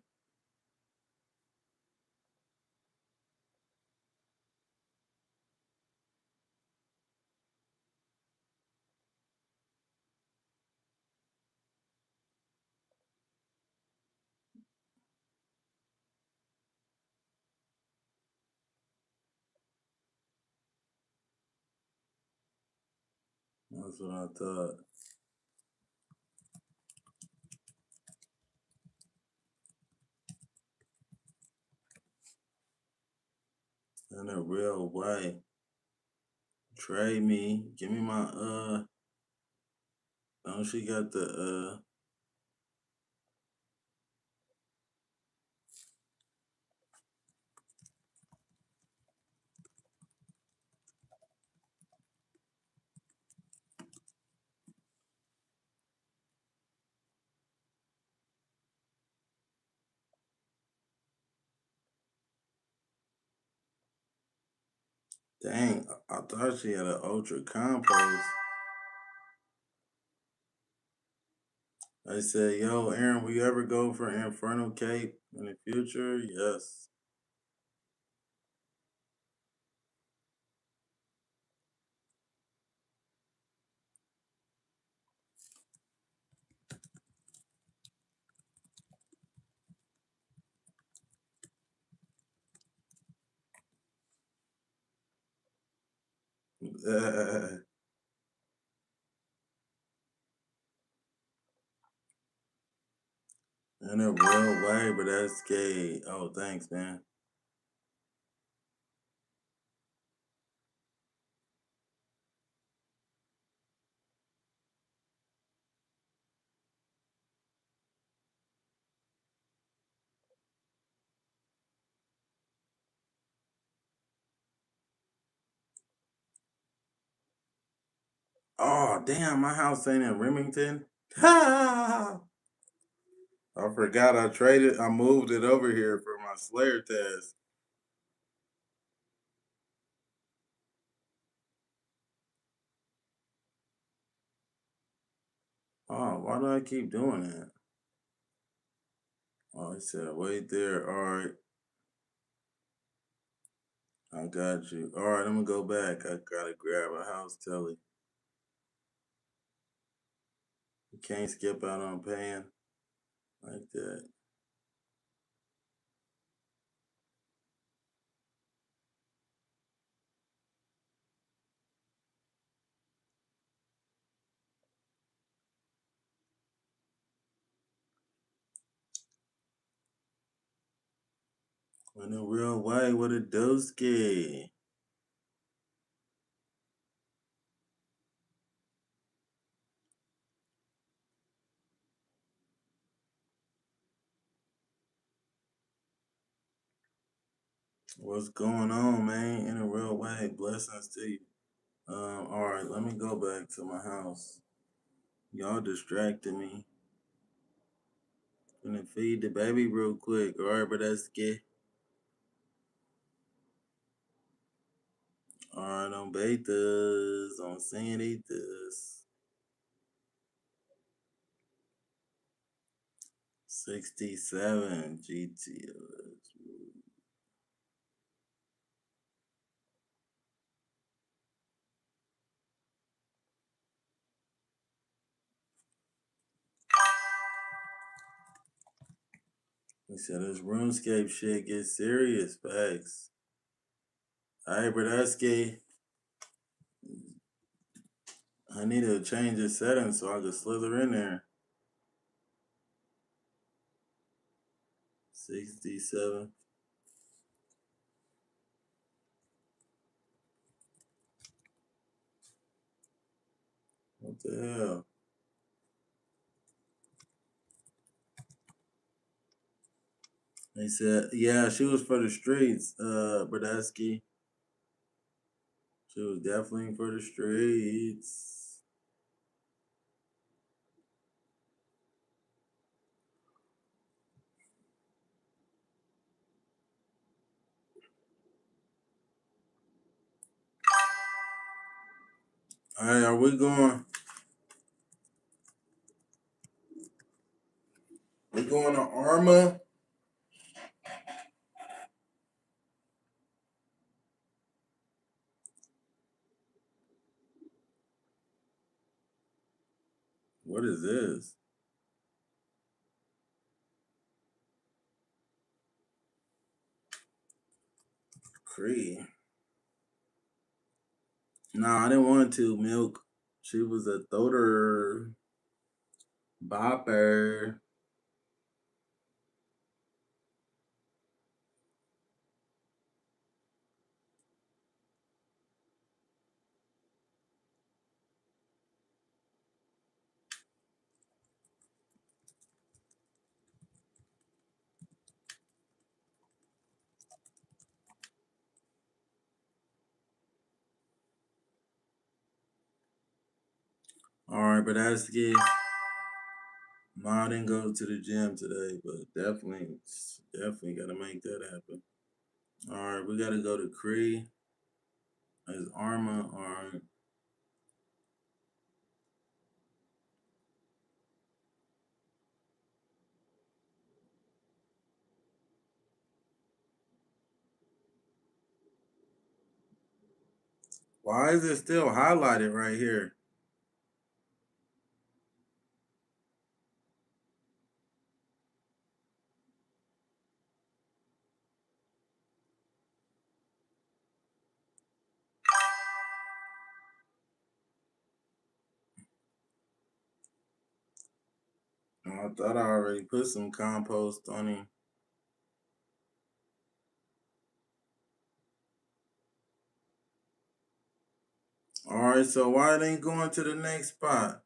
That's what I thought. In a real way. Trade me. Give me my don't she got the Dang, I thought she had an ultra compost. I said, yo, Aaron, will you ever go for Infernal Cape in the future? Yes. In a real way, but that's gay. Oh, thanks, man. Oh, damn, my house ain't in Remington. I forgot I moved it over here for my Slayer test. Oh, why do I keep doing that? Oh, it said wait there. All right, I got you. All right, I'm gonna go back. I gotta grab a house telly. You can't skip out on paying like that. In a real way with a doski. What's going on, man? In a real way. Blessings to you. All right, let me go back to my house. Y'all distracted me. Gonna feed the baby real quick. All right, but that's good. All right, on betas, on sanitas. 67 GTO. He said this RuneScape shit gets serious. Facts. Alright, Bradesky. I need to change the settings so I can slither in there. 67. What the hell? He said, yeah, she was for the streets, Bradesky. She was definitely for the streets. Alright, are we going? We going to Arma? What is this? Cree. Nah, I didn't want to milk. She was a thoter bopper. Alright, but that's the Ma didn't go to the gym today, but definitely gotta make that happen. Alright, we gotta go to Cree. His armor or why is it still highlighted right here? Oh, I thought I already put some compost on him. Alright, so why it ain't going to the next spot?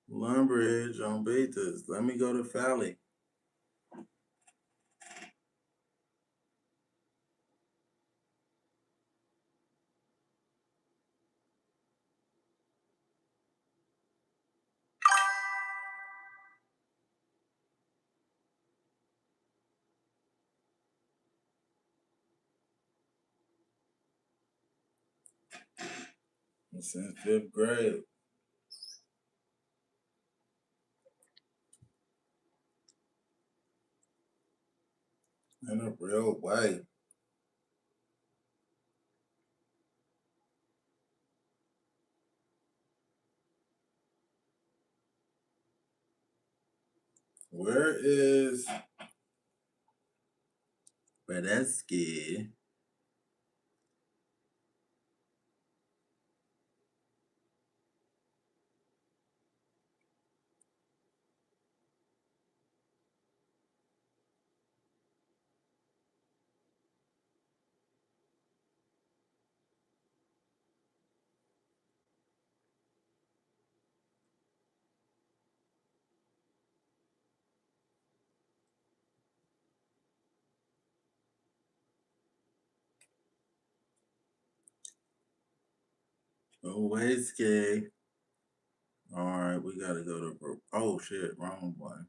Lumber edge on betas. Let me go to phallic. Since 5th grade. In a real way. Where is Badetsky? Owaski. Alright, we gotta go to, oh shit, wrong one.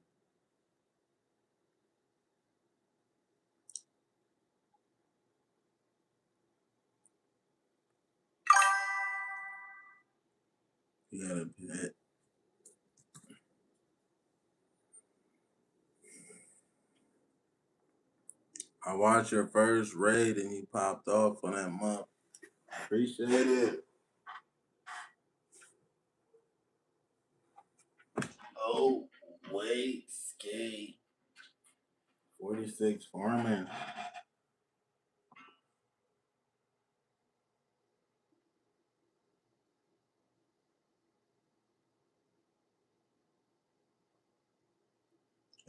We gotta hit. I watched your first raid and you popped off on that month. Appreciate it. Oh, wait, skate. 46 farming.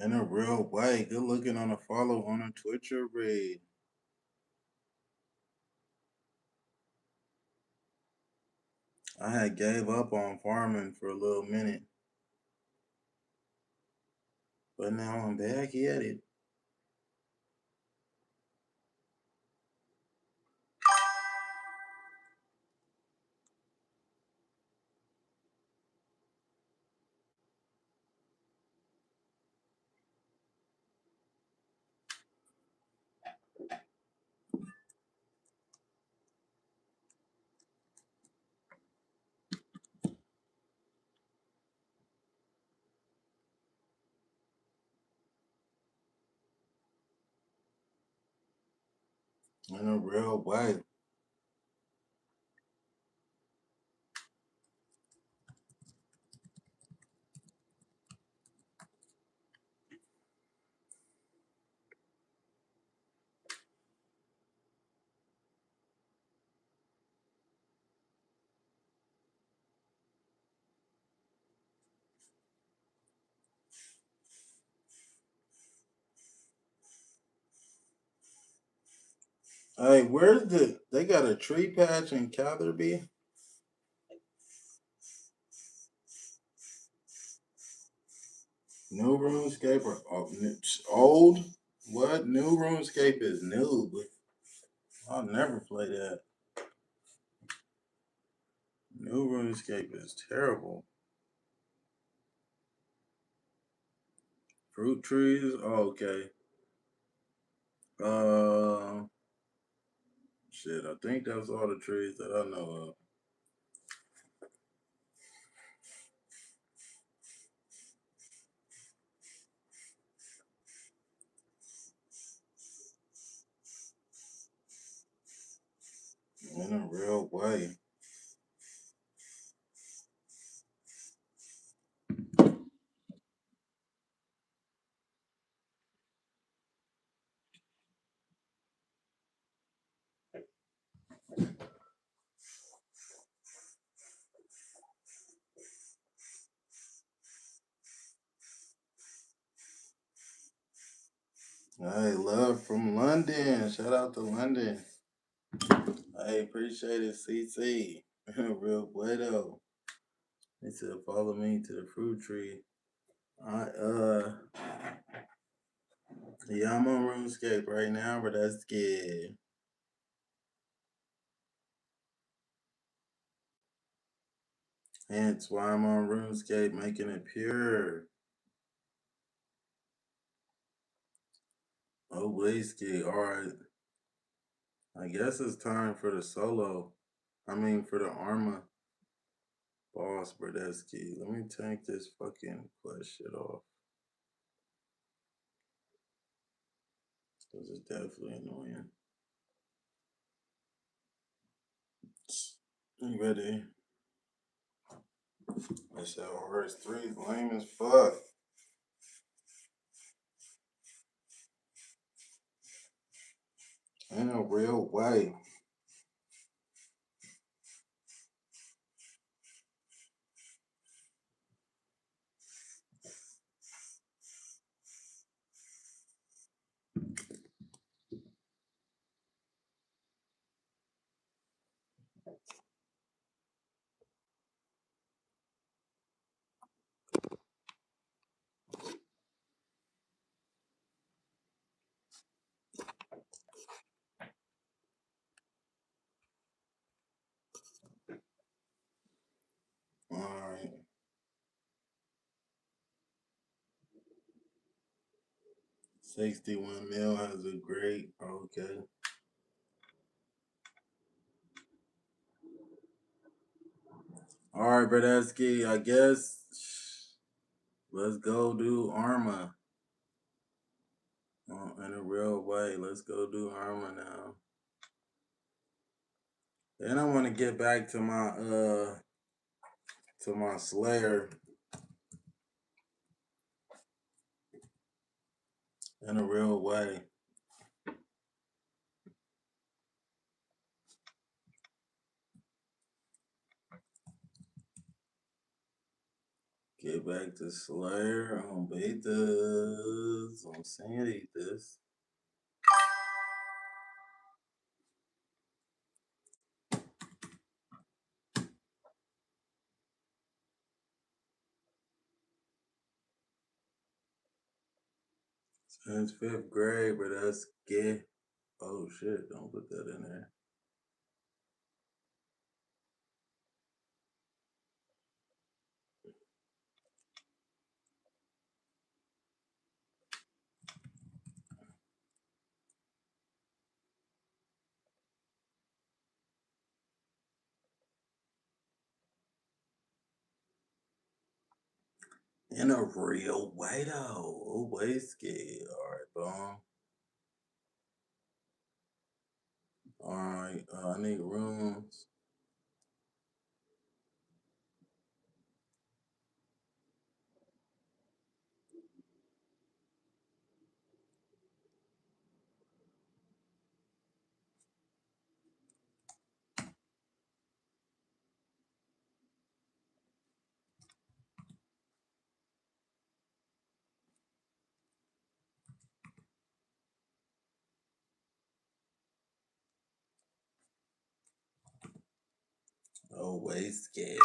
In a real way. Good looking on a follow on a Twitcher raid. I had gave up on farming for a little minute. But now I'm back at it. In a real way. Hey, where's they got a tree patch in Catherby? New RuneScape or old? What? New RuneScape is new, but I'll never play that. New RuneScape is terrible. Fruit trees? Oh, okay. Shit, I think that's all the trees that I know of. In a real way. Hey, love from London. Shout out to London. Hey, appreciate it, CC. Real bueno. He said, follow me to the fruit tree. Yeah, I'm on RuneScape right now, but that's good. Hence why I'm on RuneScape, making it pure. Oh, whiskey. Alright. I guess it's time for the solo. For the Arma boss, Brodesky. Let me take this fucking quest shit off. Because it's definitely annoying. You ready? I said RS3 is lame as fuck. In a real way. Alright. 61 mil has a great. Okay. Alright, Brodesky. I guess let's go do Arma. In a real way. Let's go do Arma now. Then I want to get back to my Slayer. In a real way. Get back to Slayer on betas, on Sanitas. Since 5th grade, but that's gay. Oh shit, don't put that in there. In a real way though. Always scared. Alright, boom. Alright, I need rooms. Always scared.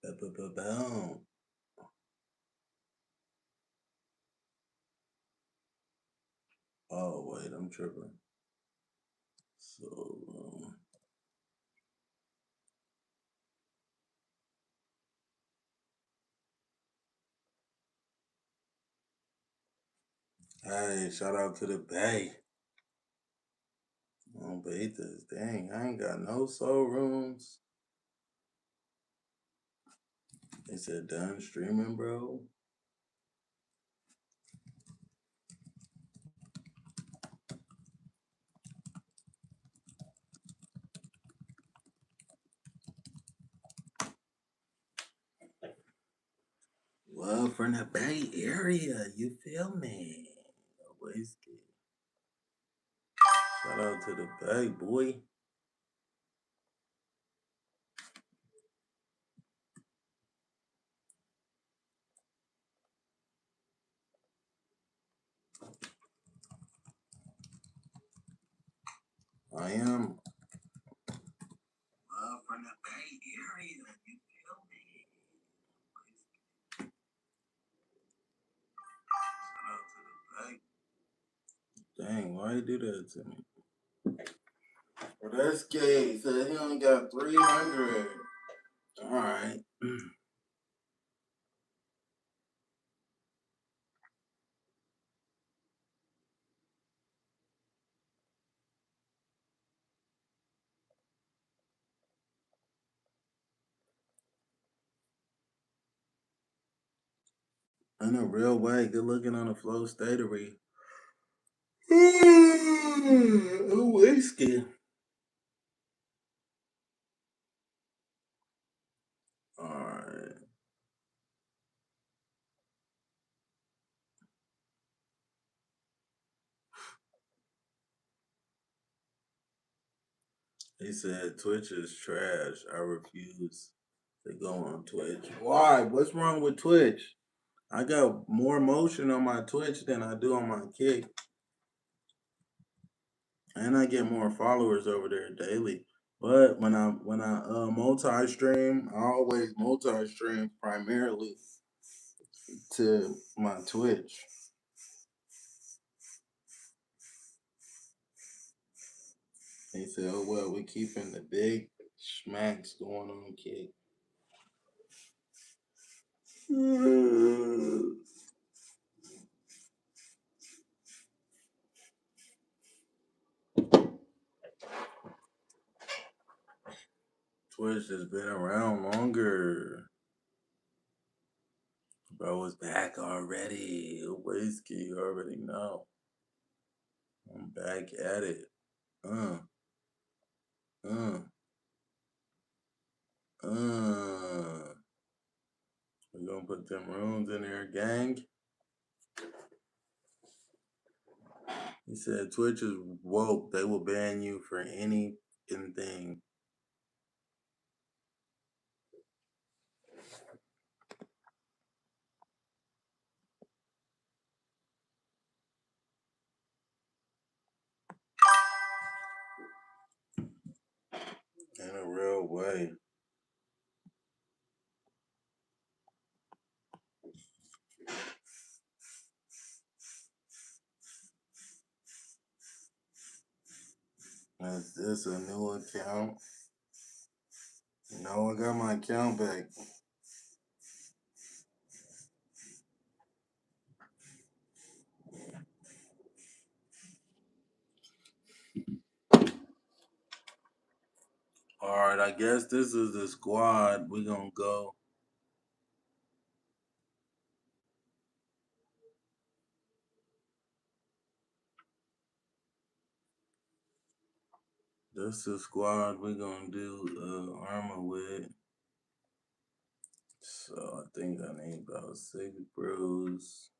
Boom. Oh wait, I'm tripping. So hey, shout out to the Bay. On betas. Dang, I ain't got no soul runes. They said done streaming, bro. Well, from the Bay Area, you feel me? Always good. Shout out to the Bay, boy. I am. Well, from the Bay Area, you feel me? Shout out to the Bay. Dang, why you do that to me? Well, that's gay. Said he only got 300. All right. In a real way, good looking on the flow statery. Whiskey. Alright. He said Twitch is trash. I refuse to go on Twitch. Why? What's wrong with Twitch? I got more motion on my Twitch than I do on my Kick. And I get more followers over there daily. But when I multi-stream, I always multi-stream primarily to my Twitch. He said, "Oh well, we keeping the big smacks going on, Kick." Twitch has been around longer. Bro is back already. Whiskey, you already know. I'm back at it. Uh. We're gonna put them runes in there, gang. He said Twitch is woke. They will ban you for anything. In a real way. Is this a new account? No, I got my account back. Alright, I guess this is the squad. We're gonna go. This is the squad we're gonna do armor with. So I think I need about 6 brews.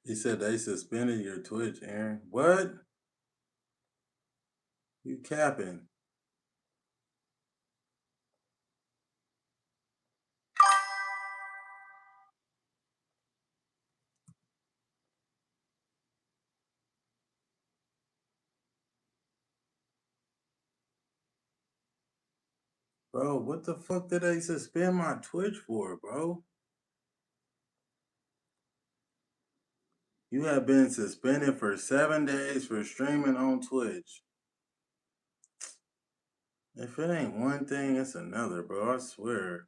He said they suspended your Twitch, Aaron. What? You capping? Bro, what the fuck did they suspend my Twitch for, bro? You have been suspended for 7 days for streaming on Twitch. If it ain't one thing, it's another, bro. I swear.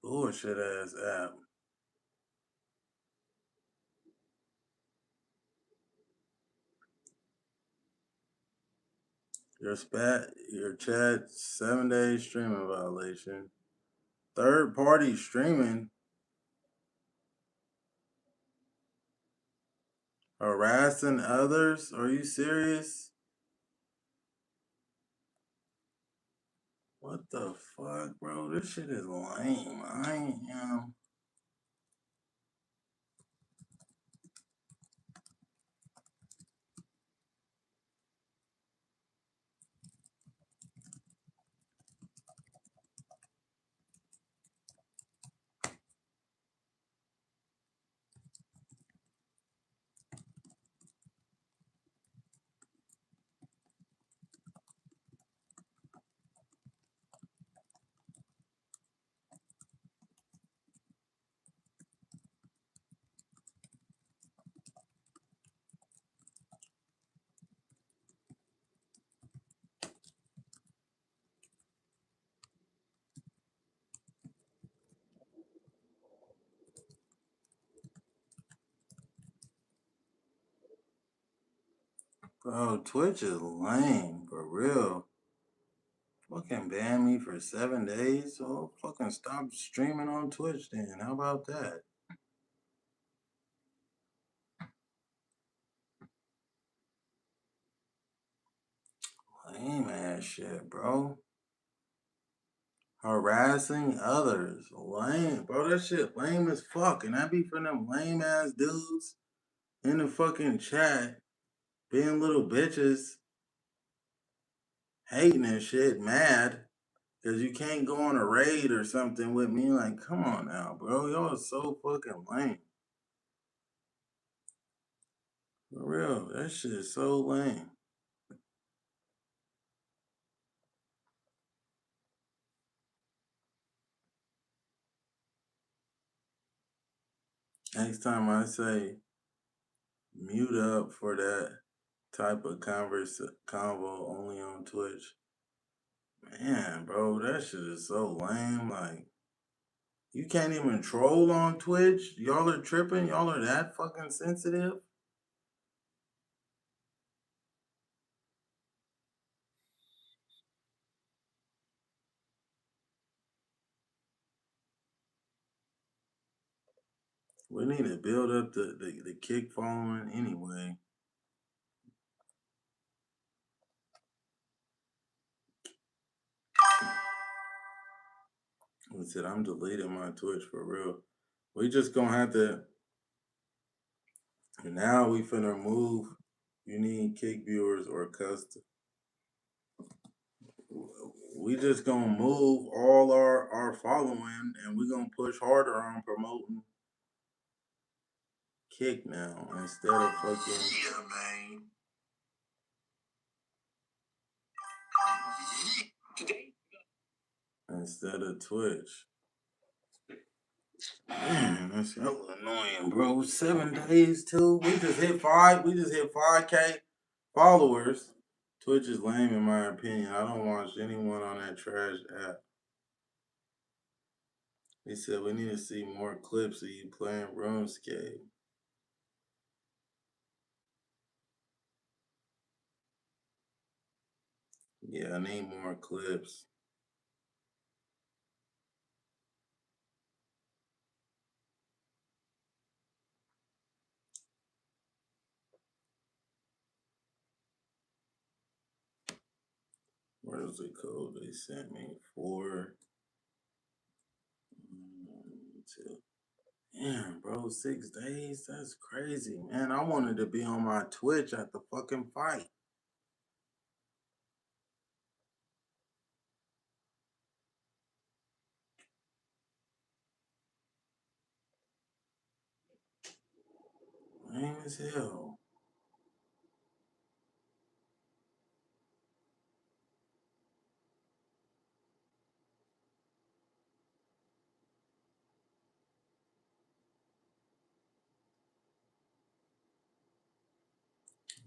Bullshit ass app. Your chat 7 days streaming violation. Third party streaming. Harassing others? Are you serious? What the fuck, bro? This shit is lame. I am. Bro, Twitch is lame, for real. Fucking ban me for 7 days, so fucking stop streaming on Twitch then. How about that? Lame ass shit, bro. Harassing others. Lame. Bro, that shit lame as fuck. And that be from them lame ass dudes in the fucking chat being little bitches hating and shit, mad. Cause you can't go on a raid or something with me. Like, come on now, bro. Y'all are so fucking lame. For real. That shit is so lame. Next time I say mute up for that type of convo only on Twitch. Man, bro, that shit is so lame. Like, you can't even troll on Twitch? Y'all are tripping? Y'all are that fucking sensitive? We need to build up the kick following anyway. He said, I'm deleting my Twitch for real. We just gonna have to, now we finna move. You need kick viewers or custom. We just gonna move all our following and we gonna push harder on promoting kick now instead of fucking. Yeah, man. Instead of Twitch. Man, that's hella annoying, bro. 7 days too. We just hit 5K followers. Twitch is lame in my opinion. I don't watch anyone on that trash app. He said we need to see more clips of you playing RuneScape. Yeah, I need more clips. Where's the code they sent me? 4, 2. Damn, bro, 6 days? That's crazy, man. I wanted to be on my Twitch at the fucking fight. Lame as hell.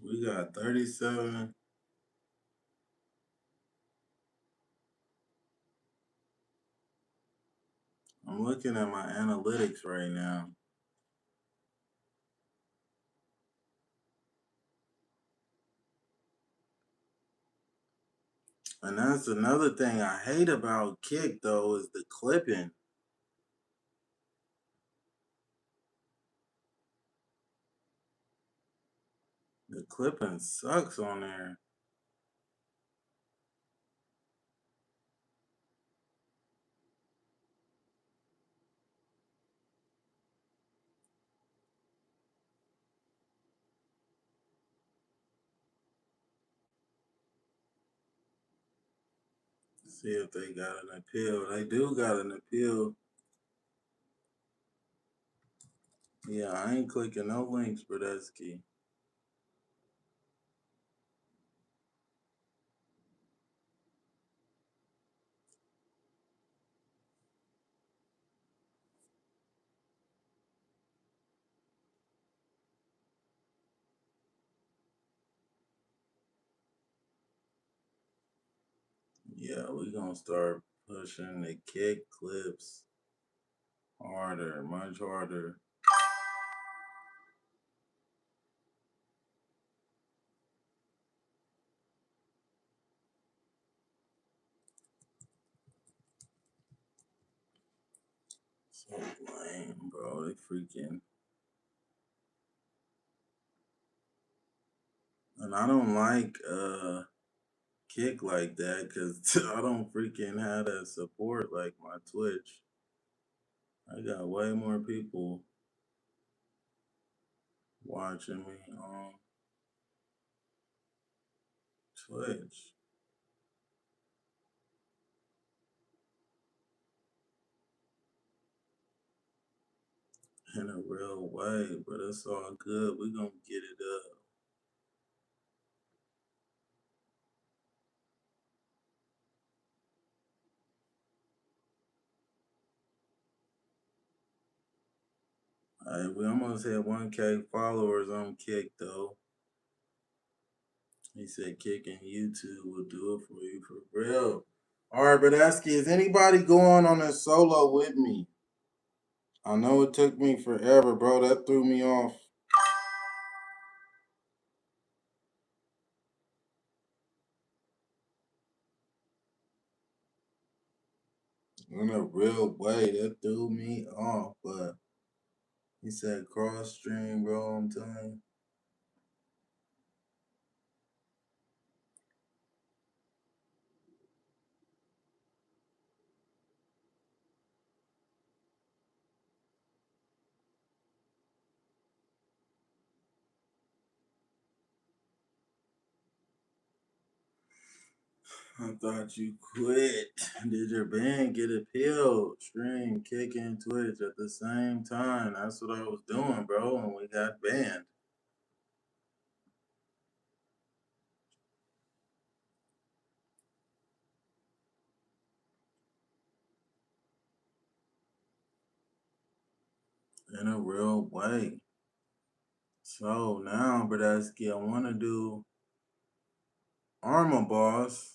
We got 37. I'm looking at my analytics right now. And that's another thing I hate about Kick, though, is the clipping. The clipping sucks on there. See if they got an appeal. They do got an appeal. Yeah, I ain't clicking no links, Brodesky. Yeah, we gonna start pushing the Kick clips harder, much harder. So lame, bro. They freaking. And I don't like Kick like that because I don't freaking have that support like my Twitch. I got way more people watching me on Twitch in a real way, but it's all good. We gonna get it up. All right, we almost had 1K followers on Kick though. He said Kick and YouTube will do it for you for real. All right, Brodesky, is anybody going on a solo with me? I know it took me forever, bro. That threw me off. In a real way, that threw me off. But he said cross stream, bro. I'm telling you. I thought you quit. Did your band get appealed? Stream, Kick, and Twitch at the same time. That's what I was doing, bro, and we got banned. In a real way. So now, Brodesky, I want to do Armor Boss.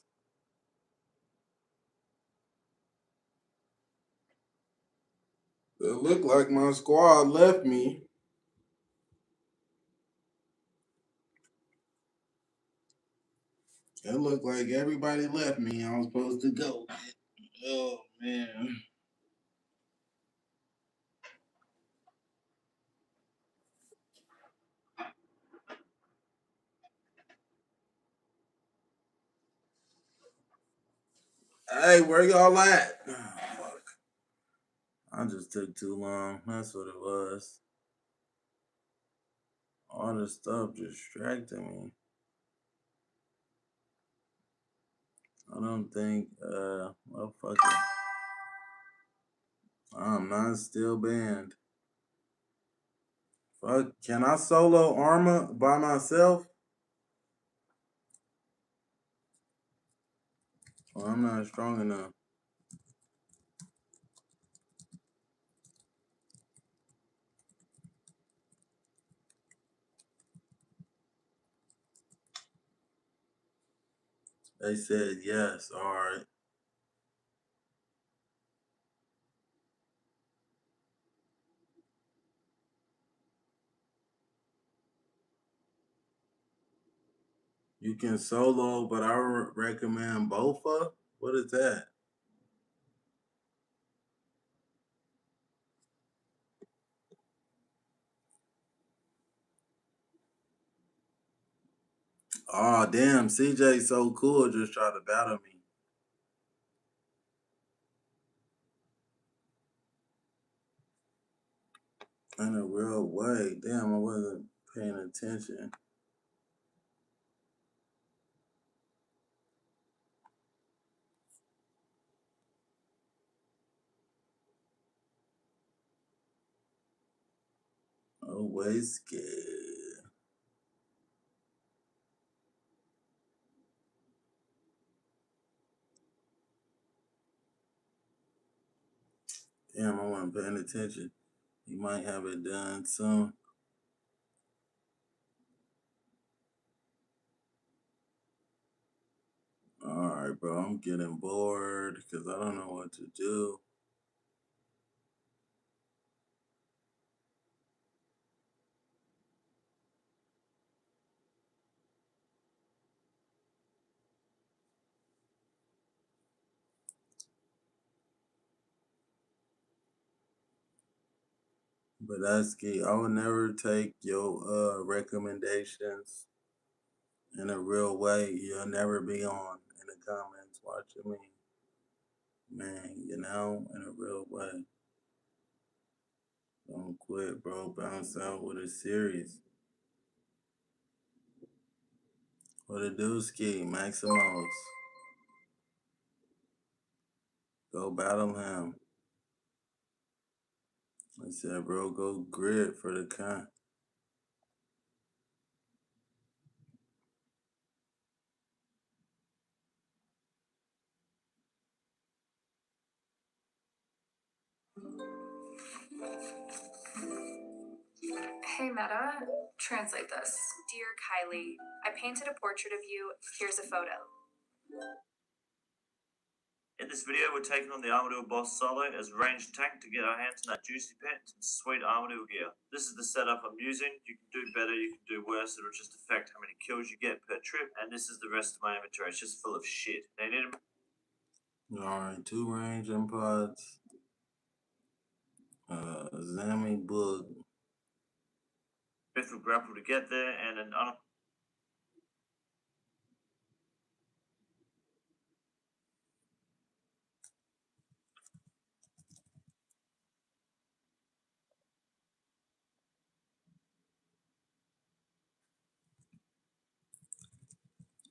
It looked like my squad left me. It looked like everybody left me. I was supposed to go. Oh, man. Hey, where y'all at? Oh, fuck. I just took too long. That's what it was. All this stuff distracted me. I don't think, well, fuck it. I'm not still banned. Fuck, can I solo Arma by myself? Well, I'm not strong enough. They said yes, alright. You can solo, but I recommend Bofa. What is that? Oh, damn. CJ so cool. Just tried to battle me. In a real way. Damn, I wasn't paying attention. Always scared. Damn, I wasn't paying attention. You might have it done soon. Alright, bro. I'm getting bored because I don't know what to do. But that's key. I would never take your recommendations in a real way. You'll never be on in the comments watching me. Man, you know, in a real way. Don't quit, bro. Bounce out with a series. What a do, Ski? Maximos. Go battle him. I said, bro, go grid for the con. Hey Meta, translate this. Dear Kylie, I painted a portrait of you. Here's a photo. In this video, we're taking on the Armadillo boss solo as ranged tank to get our hands on that juicy pet and sweet Armadillo gear. This is the setup I'm using. You can do better, you can do worse. It'll just affect how many kills you get per trip. And this is the rest of my inventory. It's just full of shit. They need Alright, 2 range pods. Zammy book. Beth will grapple to get there, and an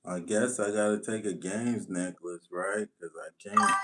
I guess I gotta take a games necklace, right? Because I can't.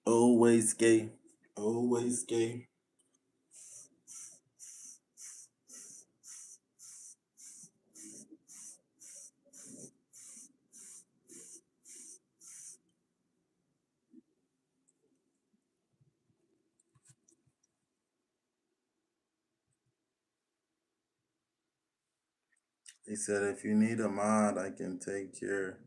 Always skate. Always skate. He said if you need a mod, I can take care.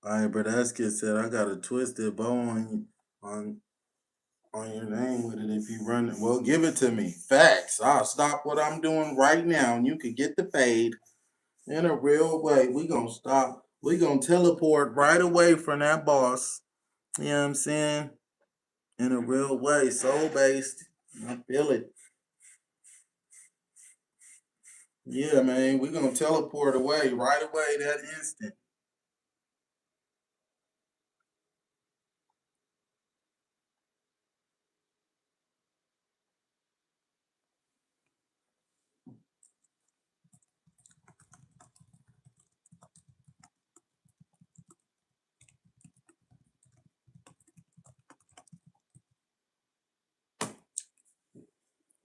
All right, but that kid said I got a twisted bow on on your name with it if you run it. Well, give it to me. Facts. I'll stop what I'm doing right now, and you can get the fade in a real way. We gonna stop. We gonna teleport right away from that boss. You know what I'm saying? In a real way, soul based. I feel it. Yeah, man. We gonna teleport away right away that instant.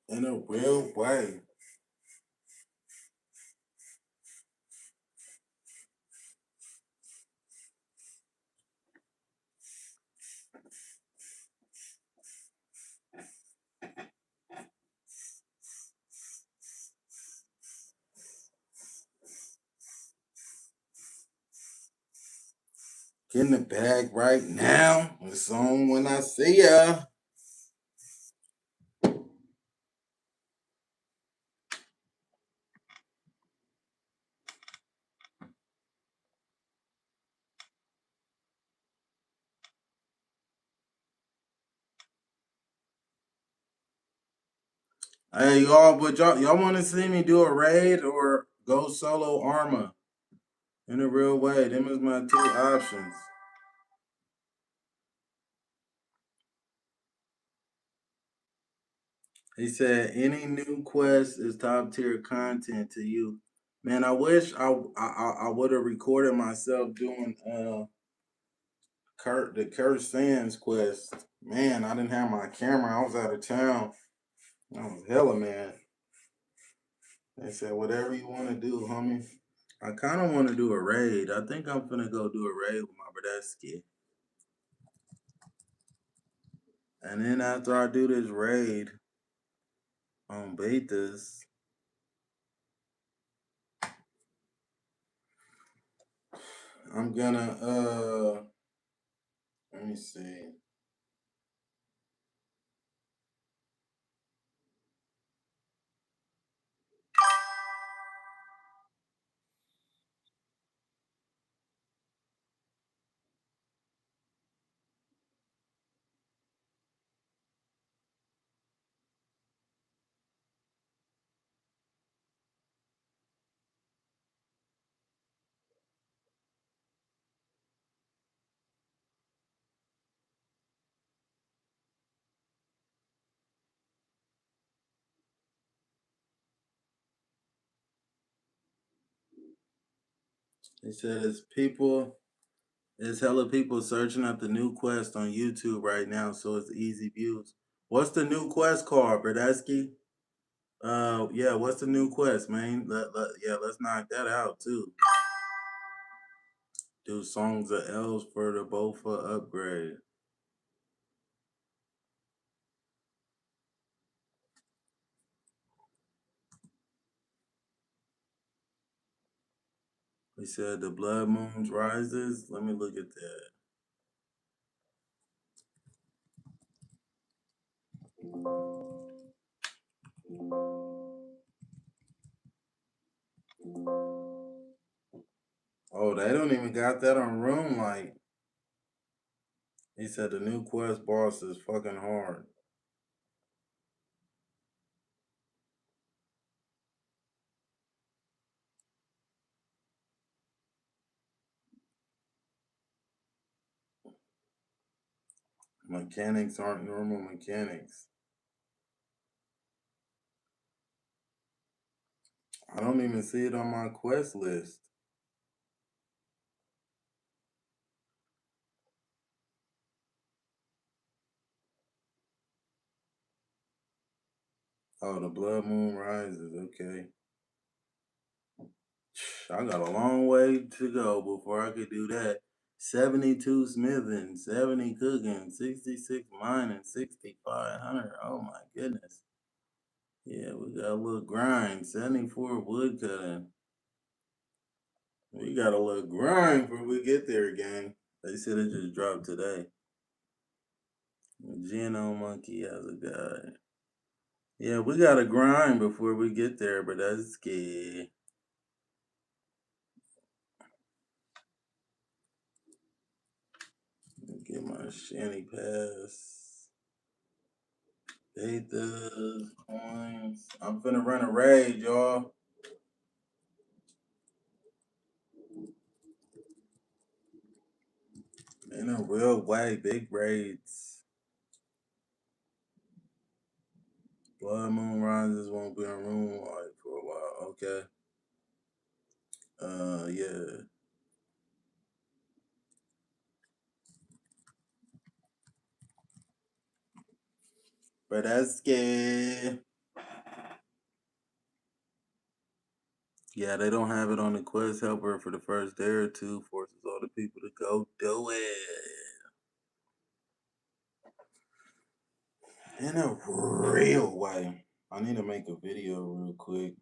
In a real way. Get in the bag right now. It's on when I see ya. Hey y'all, but y'all want to see me do a raid or go solo armor in a real way? Them is my two options. He said any new quest is top tier content to you. Man, I wish I would have recorded myself doing the Curse Sands quest. Man, I didn't have my camera. I was out of town. I was hella mad. They said whatever you want to do, homie. I kind of want to do a raid. I think I'm gonna go do a raid with my Bradesky. And then after I do this raid on betas, I'm gonna let me see. He said it's hella people searching up the new quest on YouTube right now, so it's easy views. What's the new quest called, Bradesky? Yeah, what's the new quest, man? Yeah, let's knock that out too. Do songs of elves for the Bofa upgrade. He said the blood moons rises. Let me look at that. Oh, they don't even got that on Room Light. He said the new quest boss is fucking hard. Mechanics aren't normal mechanics. I don't even see it on my quest list. Oh, the blood moon rises. Okay. I got a long way to go before I could do that. 72 smithing, 70 cooking, 66 mining, 6,500. Oh my goodness. Yeah, we got a little grind. 74 wood cutting. We got a little grind before we get there, gang. They said it just dropped today. Geno Monkey has a guy. Yeah, we got to grind before we get there, but that's scary. Get my shanty pass. Hate the coins. I'm finna run a raid, y'all. In a real way, big raids. Blood Moon Rises won't be on room like for a while. Okay. Yeah. But that's scary. Yeah, they don't have it on the quest helper for the first day or two. Forces all the people to go do it. In a real way. I need to make a video real quick.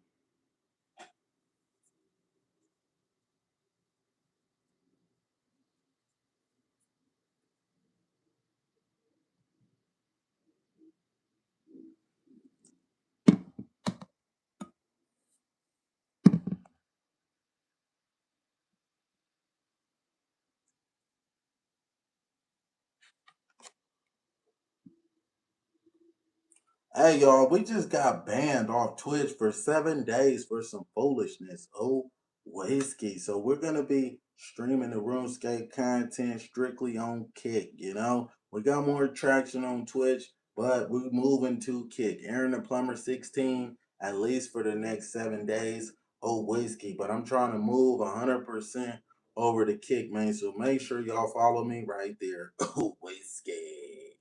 Hey y'all, we just got banned off Twitch for 7 days for some foolishness. Oh, whiskey. So we're gonna be streaming the RuneScape content strictly on Kick. We got more traction on Twitch, but we're moving to Kick. Aaron the Plumber 16, at least for the next 7 days. Oh, whiskey. But I'm trying to move 100% over to Kick, man. So make sure y'all follow me right there. Oh, whiskey.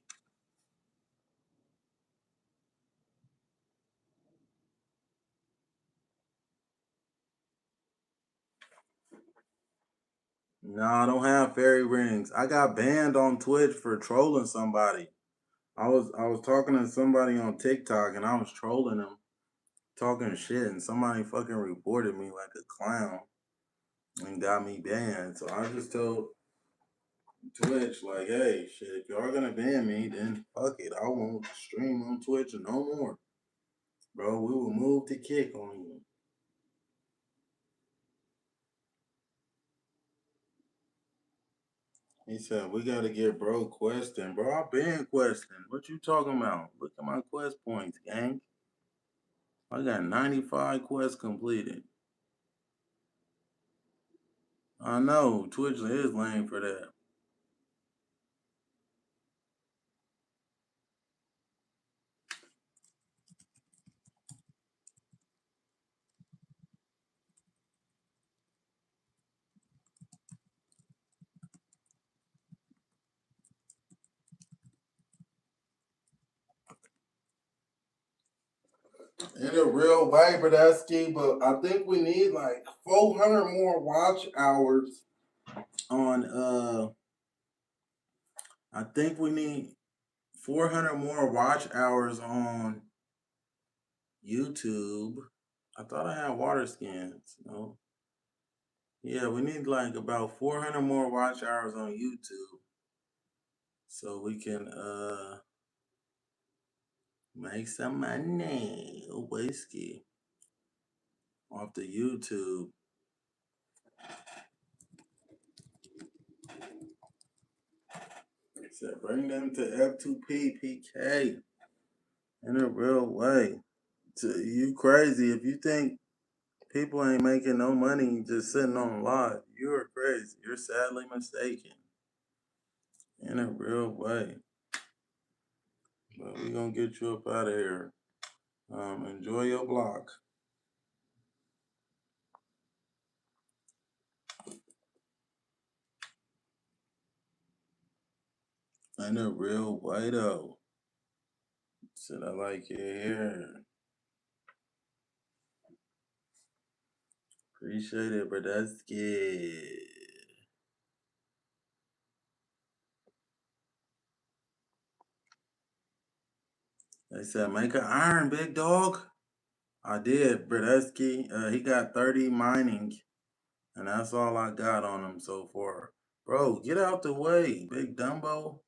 No, I don't have fairy rings. I got banned on Twitch for trolling somebody. I was talking to somebody on TikTok and I was trolling them, talking shit, and somebody fucking reported me like a clown and got me banned. So I just told Twitch like, hey, shit, if y'all gonna ban me, then fuck it. I won't stream on Twitch no more. Bro, we will move to Kick on you. He said, we gotta get bro questing. Bro, I've been questing. What you talking about? Look at my quest points, gang. I got 95 quests completed. I know, Twitch is lame for that. In a real way, Bradesky, but I think we need like 400 more watch hours on I think we need 400 more watch hours on YouTube. I thought I had water skins. No. Yeah, we need like about 400 more watch hours on YouTube so we can make some money. Whiskey off the YouTube. Said bring them to F2P PK in a real way. You crazy if you think people ain't making no money just sitting on live. You are crazy. You're sadly mistaken in a real way. But we gonna get you up out of here. Enjoy your block. And a real whiteo. Said I like your hair. Appreciate it, Brodusky. They said make an iron, big dog. I did, Brodusky. He got 30 mining, and that's all I got on him so far. Bro, get out the way, big Dumbo.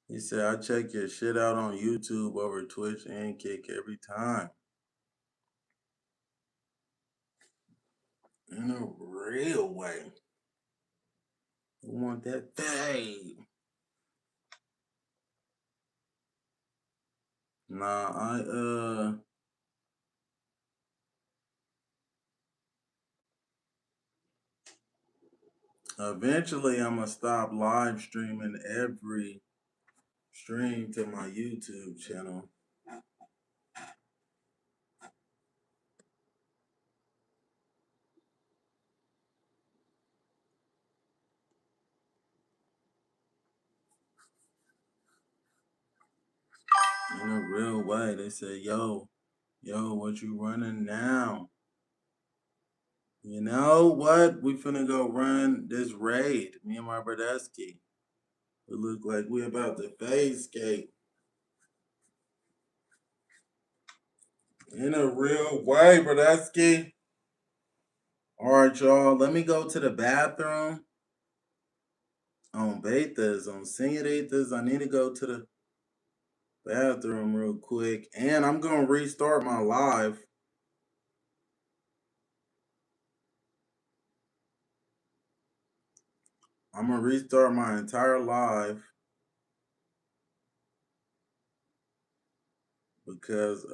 He said, I check your shit out on YouTube over Twitch and Kick every time. In a real way. You want that fade. Nah, eventually I'm gonna stop live streaming every stream to my YouTube channel. In a real way. They say, yo, what you running now? You know what? We finna go run this raid. Me and my Brodusky. It look like we about to phase skate. In a real way, Brodusky. All right, y'all. Let me go to the bathroom. On betas, on senoritas, I need to go to the bathroom real quick. And I'm going to restart my live. I'm going to restart my entire live. Because,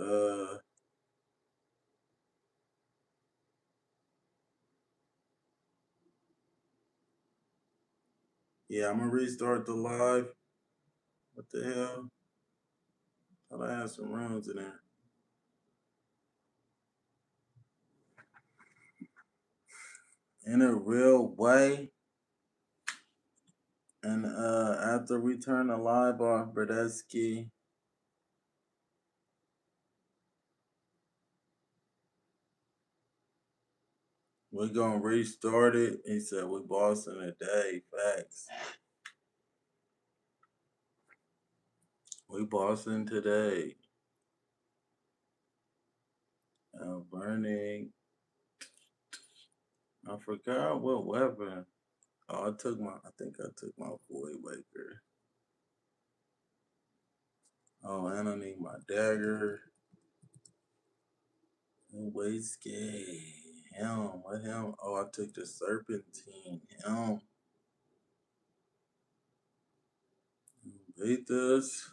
yeah, I'm going to restart the live. What the hell? Thought I had some runes in there. In a real way. And after we turn the live off, Brodusky, we're going to restart it. He said we bossing today. Facts. We bossing today. Burning. I forgot what weapon. Oh, I think I took my Void Waker. Oh, and I need my dagger. Wastegate. Helm. What helm? Oh, I took the Serpentine. Helm. Beat this.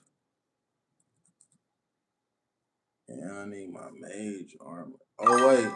And I need my mage armor. Oh, wait.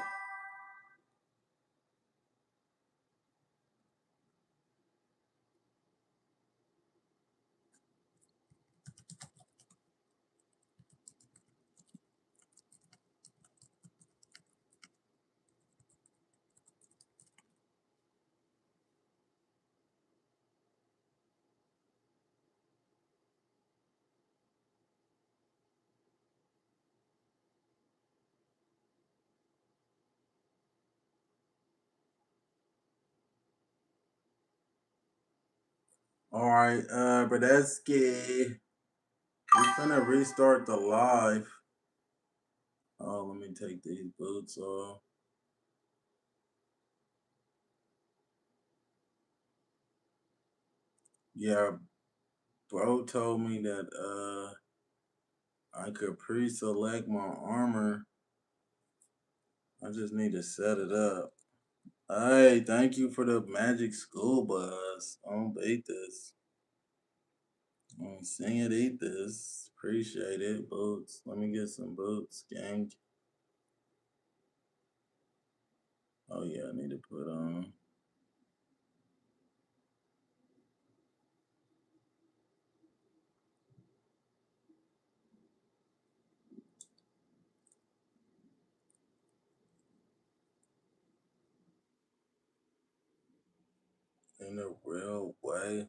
All right, Brodusky. We're gonna restart the live. Oh, let me take these boots off. Yeah, bro told me that I could pre-select my armor. I just need to set it up. Hey, thank you for the magic school bus. Don't bait this. Sing it, eat this. Appreciate it. Boots. Let me get some boots, gang. Oh yeah, I need to put on. In in a real way.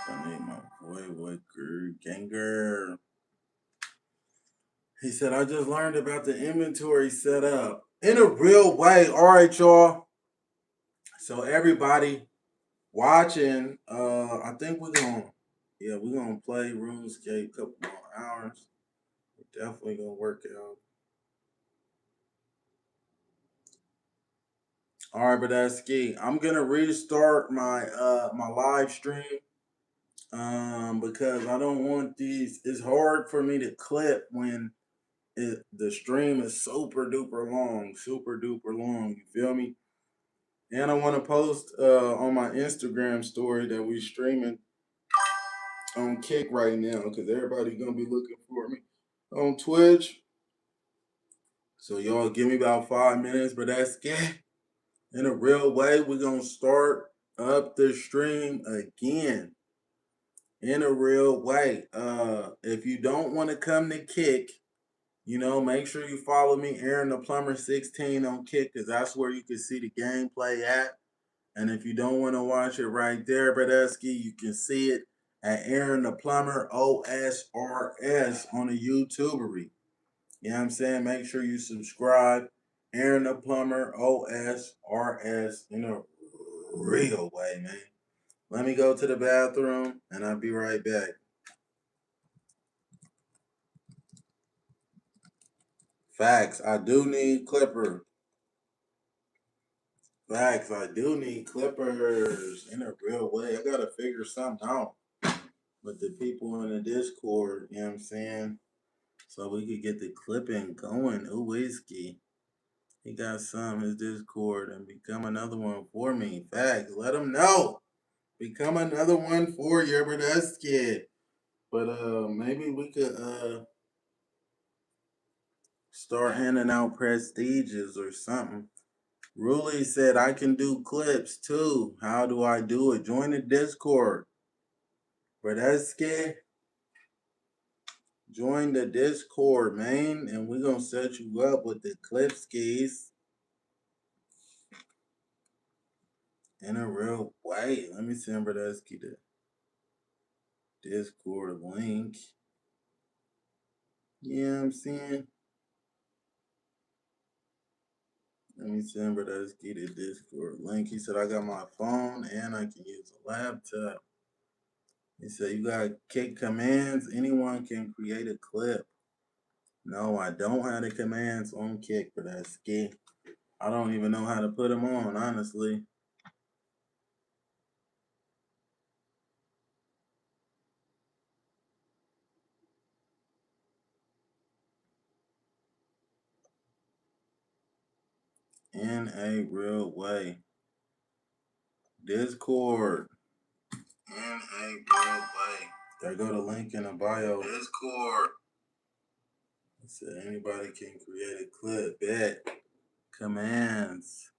I need my boy Wicker Ganger. He said, I just learned about the inventory setup in a real way. All right, y'all. So everybody watching, I think we're gonna play RuneScape a couple more hours. We're definitely gonna work out. All right, but that's key. I'm gonna restart my my live stream because I don't want these. It's hard for me to clip when the stream is super duper long, super duper long. You feel me? And I want to post on my Instagram story that we streaming on Kick right now because everybody gonna be looking for me on Twitch. So y'all give me about 5 minutes, but that's it. In a real way, we're gonna start up the stream again. In a real way. If you don't want to come to Kick, make sure you follow me, Aaron the Plumber 16 on Kick, because that's where you can see the gameplay at. And if you don't want to watch it right there, Bradesky, you can see it at Aaron the Plumber OSRS on the YouTubery. You know what I'm saying? Make sure you subscribe. Aaron the Plumber OSRS in a real way, man. Let me go to the bathroom and I'll be right back. Facts, I do need Clipper. Facts, I do need Clippers in a real way. I gotta figure something out with the people in the Discord, you know what I'm saying? So we could get the clipping going. Ooh, whiskey. He got some in his Discord and become another one for me. Facts, let him know. Become another one for you, but that's kid. But maybe we could start handing out prestiges or something. Ruli said I can do clips too. How do I do it? Join the Discord. But that's scared. Join the Discord, man, and we're gonna set you up with the clip skis in a real way. Let me send Bradesky the Discord link. You know what I'm saying? Let me send Bradesky the Discord link. He said I got my phone and I can use a laptop. He said you got kick commands. Anyone can create a clip. No, I don't have the commands on Kick for that ski. I don't even know how to put them on, honestly. In a real way. Discord. In a real way. There go the link in the bio. Discord. It said anybody can create a clip. Bet. Commands.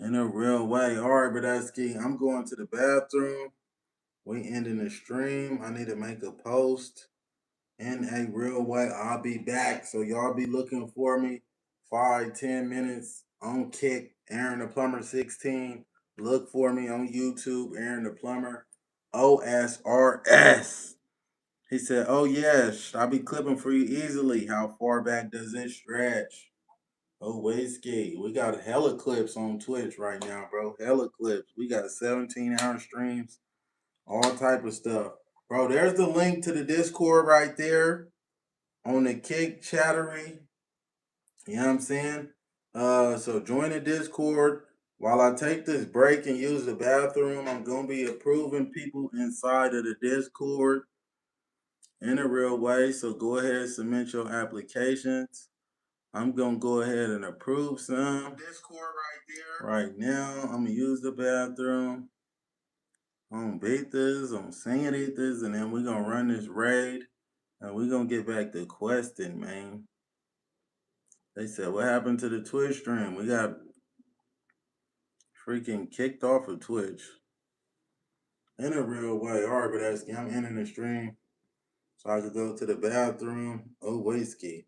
In a real way. All right, Bradesky, I'm going to the bathroom. We ending the stream. I need to make a post. In a real way, I'll be back. So y'all be looking for me. 5-10 minutes on Kick. Aaron the Plumber 16. Look for me on YouTube. Aaron the Plumber OSRS. He said, "Oh yes, I'll be clipping for you easily. How far back does it stretch?" Oh, whiskey. We got hella clips on Twitch right now, bro. Hella clips. We got 17-hour streams, all type of stuff. Bro, there's the link to the Discord right there on the Kick Chattery. You know what I'm saying? So join the Discord. While I take this break and use the bathroom, I'm gonna be approving people inside of the Discord. in a real way. So go ahead and submit your applications. I'm gonna go ahead and approve some. Discord right there. Right now, I'm gonna use the bathroom on betas, on singeritas, and then we're gonna run this raid, and we're gonna get back to questing, man. They said, what happened to the Twitch stream? We got freaking kicked off of Twitch. In a real way. All right, but I'm ending the stream so I could go to the bathroom. Oh, whiskey.